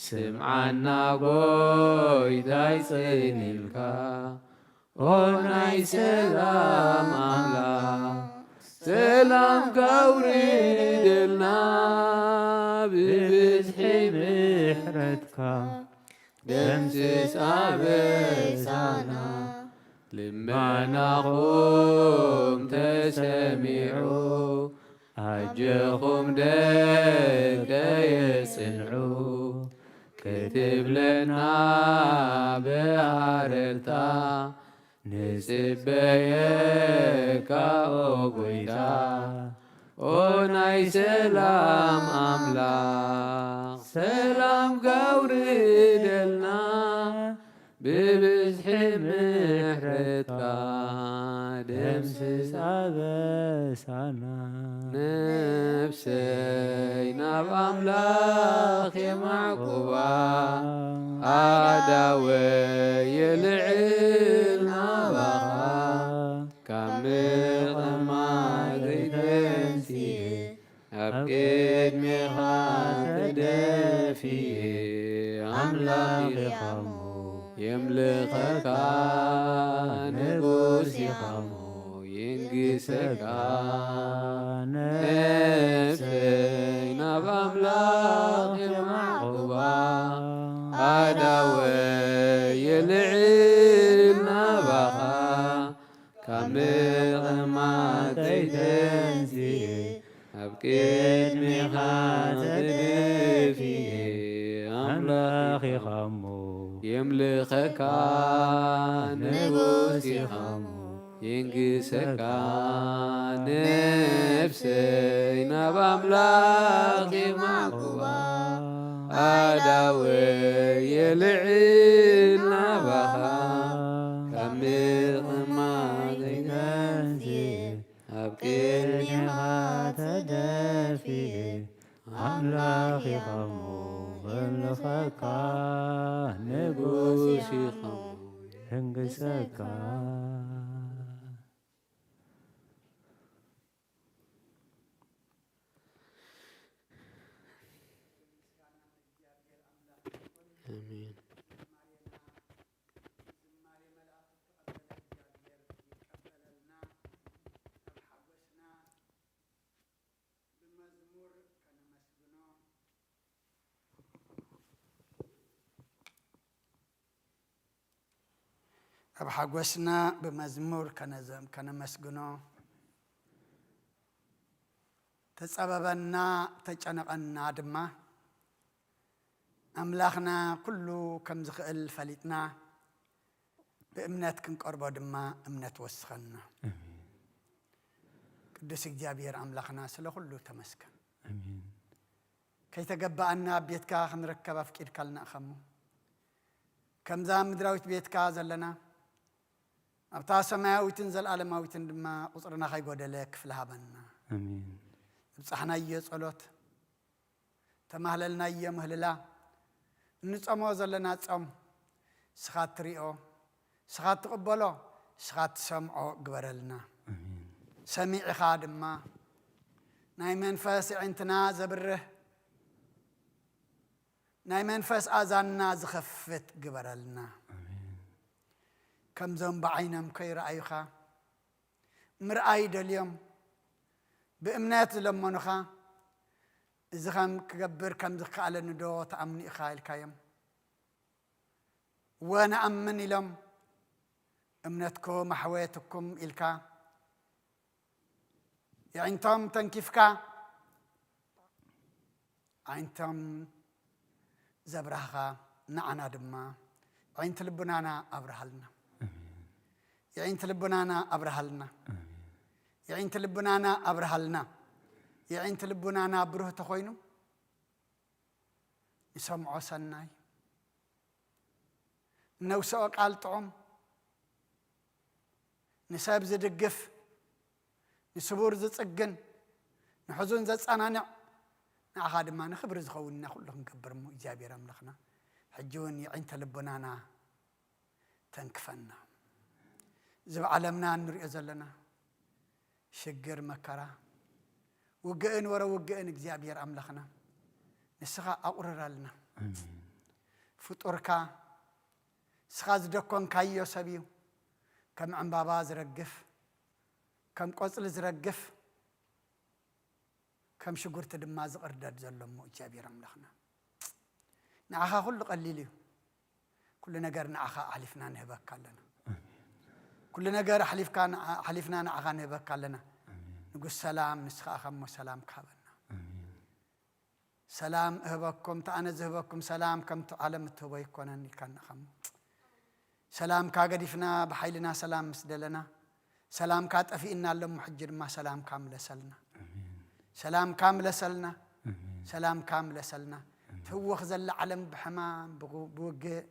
ስምዓና ጐይታይ ጽኒልካ ኦ ናይ ሰላም አምላክ ሰላም ካውርደልና ብብዝሒ ምሕረትካ ደምስስ ኣበሳና ልመናኹም ተሰሚዑ ኣጀኹም ደቀየ ጽንዑ ክትብለና ብኣረርታ ንጽበየካ ኦ ጐይታ ኦ ናይ ሰላም ኣምላኽ ሰላም ጋውርደልና ብብዝሒ ምሕረትካ ደምስስ ኣበሳና ነፍሰይ ናብ ኣምላኽ የማዕቁባ ኣዳወየ ልዕል ናባኻ ካብ ምቕማጥ ዘይተንስየ ኣብ ቅድሜኻ ተደፊየ ኣምላኽ ኢኻሞ የምልኸካ ንጉስ ኢኻሞ ይንግሰካ ነፍሰይ ናብ ኣምላኽ የማዕቁባ ኣዳወየ ልዕል ናባኻ ካብ ምቕማጥ ዘይተንስየ ኣብ ቅድሜኻ ተደፊየ ኣምላኽ ኢኻሞ የምልኸካ ንጉስ ኢኻሞ ይንግሰካ ነፍሰይ ናብ ኣምላኽ የማዕቁባ ኣዳወየ ልዕል ናባኻ ካብ ምቕማጥ ዘይተንስየ ኣብ ቅድሜኻ ተደፊየ ኣምላኽ ኢኻሞ የምልኸካ ንጉስ ኢኻሞ ይንግሰካ አሜን። ኣብ ሓጎስና ብመዝሙር ከነመስግኖ ተጸበበና ተጨነቐና ድማ ኣምላኽና ኩሉ ከም ዝኽእል ፈሊጥና ብእምነት ክንቀርቦ ድማ እምነት ወስኸና ቅዱስ እግዚአብሔር ኣምላኽና ስለ ኩሉ ተመስገን ከይተገባአና ቤትካ ክንረከብ ኣፍቂድካ ልናእኸሙ ከምዛ ምድራዊት ቤትካ ዘለና ኣብታ ሰማያዊትን ዘለዓለማዊትን ድማ ቁፅርና ከይጎደለ ክፍሊ ሃበና ዝብፃሕናዮ ጸሎት ተማህለልናዮ ምህልላ እንጸሞ ዘለና ጾም ስኻ ትሪኦ ስኻ ትቕበሎ ስኻ ትሰምዖ ግበረልና ሰሚዕኻ ድማ ናይ መንፈስ ዕንትና ዘብርህ ናይ መንፈስ ኣዛንና ዝኸፍት ግበረልና ከምዞም ብዓይኖም ከይረኣዩኻ ምርኣይ ደልዮም ብእምነት ዝለመኑኻ እዚ ከም ክገብር ከም ዝከኣለኒ ዶ ተኣምኑ ኢኻ ኢልካዮም ወነኣምን ኢሎም እምነትኩም ኣሕወየትኩም ኢልካ የዕንቶም ተንኪፍካ ዓይንቶም ዘብራህኻ ንዓና ድማ ዓይንቲ ልቡናና ኣብርሃልና የዕንቲ ልቡናና ኣብርሃልና የዕንቲ ልቡናና ኣብርሃልና የዕንቲ ልቡናና ብሩህ ተኾይኑ ንሰምዖ ሰናይ ነውስኦ ቃል ጥዑም ንሰብ ዝድግፍ ንስቡር ዝጽግን ንሕዙን ዘጸናንዕ ንዓኻ ድማ ንኽብሪ ዝኸውንና ኩሉ ክንገብር እሞ እግዚኣብሔር ኣምላኽና ሕጂ እውን የዕንተ ልቡናና ተንክፈና እዚ ብዓለምና እንሪኦ ዘለና ሽግር መከራ ውግእን ወረ ውግእን እግዚኣብሔር ኣምላኽና ንስኻ ኣቑርራልና ፍጡርካ ስኻ ዝደኮንካዮ ሰብ እዩ ከም ዕምባባ ዝረግፍ ከም ቆፅሊ ዝረግፍ كم شجرت دم زقردد زلمو إجابير أملخنا نعخا كل قليلي كل نجار نعخا حلفنا نهبك لنا كل نجار حلفنا نعخا نهبك لنا نقول سلام نسخة خم سلام كابنا سلام هبكم تأنا زهبكم سلام كم تعلم تهوي كونني كان خم سلام كاقدفنا بحيلنا سلام مسدلنا سلام كات أفينا لهم محجر ما سلام كامل سلنا سلام كامل سلنا سلام كامل سلنا هو خزل علم بحمام بوجه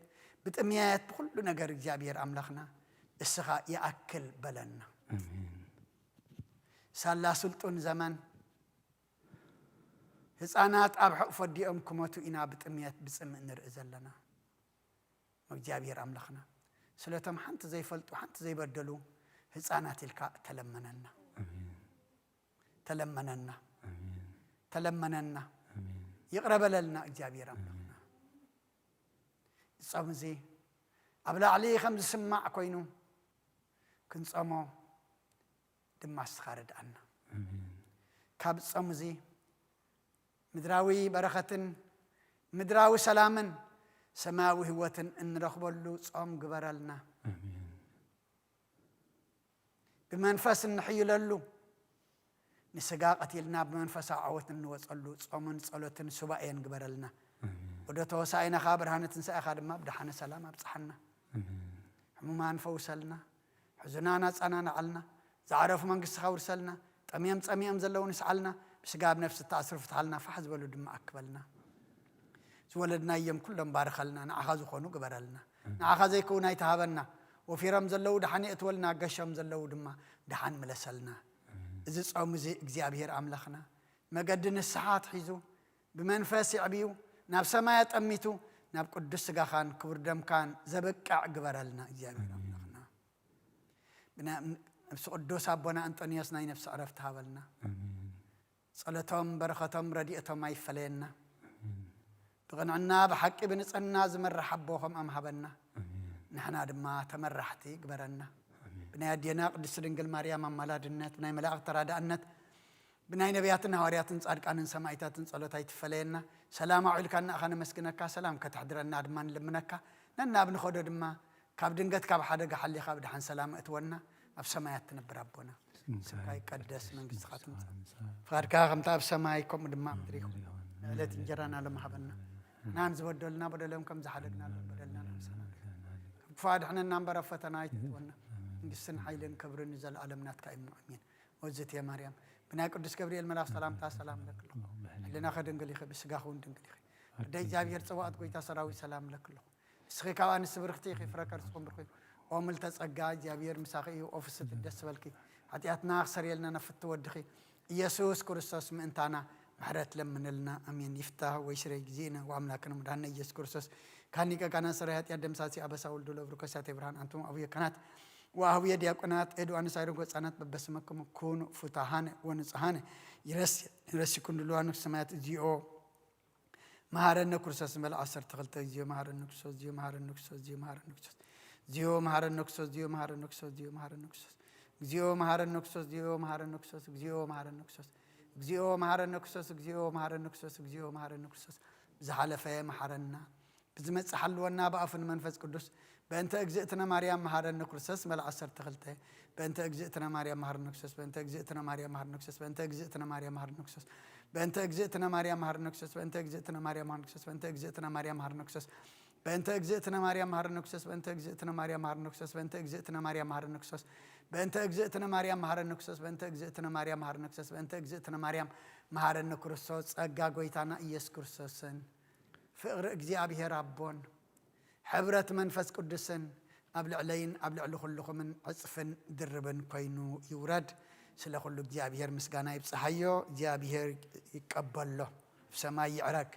بتأميات بكل نجار جابير أملخنا السخاء يأكل بلنا سلا سلطن زمان هزانات أبحق فديهم كماتو إنا بتأميات بسم نرئز لنا جابير أملخنا سلتهم حنت زي فلت وحنت زي بدلو هزانات الكاء تلمننا تلمننا تلمننا يقرب لنا جابير أملخنا الصوم زي أبلا عليه 5 سماع كوينو كنت صومو دماس خارد عنا كاب الصوم زي مدراوي بركة مدراوي سلام سماوي هوة إن رخبلو صوم قبرلنا بمنفس نحيي للو نسقا قتيلنا بمنفس عوت نوصلو صوم صلوة سبعين قبرلنا وده توسعينا خابر هانة تنسى خادم ما بدحنا سلام أبصحنا حمومان فوسلنا حزنانا صنانا علنا زعرف من قص خور سلنا تميم زلون سعلنا بسقاب نفس التأثر فتحلنا فحزب ولد ما أقبلنا زولدنا يوم كلهم بارخلنا نأخذ خونو قبرلنا نأخذ يكون يتهابنا وفي رمز اللو دحني اتولنا قشم زلو دما دحن ملسلنا إذا صوم زي እግዚአብሔር أملخنا ما قدن الساعات حيزو بمنفاس عبيو ناب سمايات أميتو ناب قدس سقاخان كبر دم كان زبقع قبرلنا እግዚአብሔር أملخنا بنا قدوس أبونا أنطونيوس ناي نفس عرفت هابلنا صلتهم برختهم رديئتهم ما يفلينا بغنعنا بحق بنصنا زمر حبوهم أمهبنا نحنا دما تمرحتي قبرنا بناي دينا قدس دنقل مريم ملادنت بناي ملاك ترادأنت بناي نبياتنا هورياتن صادقانن سمايتاتن صلوتاي تفلينا سلام عليكنا أخانا مسكنك سلام كتحضرنا دمان لمنك ننا بنخد دما كاب دنقت كاب حدا حلي خاب دحن سلام اتونا أب سمايات تنبر ربنا سكاي قدس من قص خاتم فاركا غمتا أب سمايكم دما مدريكم لا تنجرنا لما حبنا نام زبدلنا بدلهم كم زحدقنا بدلنا فاد احنا نمبر فتنا يتونا نقسن حيلن كبر نزل علمنا تكايم امين وزت يا مريم بنا قدس جبريل ملاك سلام تا سلام لك لنا خدن قلي بسغاخون دنقلي داي جابير صوات قويتا سراوي سلام لك سخي كوان سبرختي خفركر صوم برخي ومل تصقا جابير مساخي اوفيس دسبلكي حتياتنا خسر يلنا نفت ودخي يسوع كريستوس منتانا محرت لمن لنا امين يفتح ويشري جزينا واملاكنا مدهنا يسوع كريستوس كاني كان سريات يدم ساسي ابا ساول دولو بركسات ابراهيم انتم ابي كانت وهويه دياقنات ادو ان سايرو غصانات ببسمكم كون فتحان ونصحان يرس كن لوان سمات جيو مهارن كريستوس مل 10 تغلت جيو مهارن كريستوس جيو مهارن كريستوس جيو مهارن كريستوس جيو مهارن كريستوس جيو مهارن كريستوس جيو مهارن كريستوس جيو مهارن كريستوس جيو مهارن كريستوس جيو مهارن كريستوس جيو مهارن كريستوس جيو مهارن كريستوس جيو مهارن كريستوس زحلفه محرنا بزمص حلونا بأفن منفس قدوس بأنت أجزئتنا مريم مهارن كريستوس مل 10 تغلته بأنت أجزئتنا مريم مهارن كريستوس بأنت أجزئتنا مريم مهارن كريستوس بأنت أجزئتنا مريم مهارن كريستوس بأنت أجزئتنا مريم مهارن كريستوس بأنت أجزئتنا مريم مهارن كريستوس بأنت أجزئتنا مريم مهارن كريستوس بأنت أجزئتنا مريم مهارن كريستوس بأنت أجزئتنا مريم مهارن كريستوس بأنت أجزئتنا مريم مهارن كريستوس بأنت أجزئتنا مريم مهارن كريستوس بأنت أجزئتنا مريم مهارن كريستوس بأنت أجزئتنا مريم مهارن كريستوس ጸጋ ጎይታና ኢየሱስ ክርስቶስን ፍቅሪ እግዚአብሔር አቦን ሕብረት መንፈስ ቅዱስን ኣብ ልዕሊ ኩልኹምን ዕፅፍን ድርብን ኮይኑ ይውረድ ስለ ኩሉ እግዚአብሔር ምስጋና ይብጽሐዮ እግዚአብሔር ይቀበሎ ብሰማይ ይዕረግ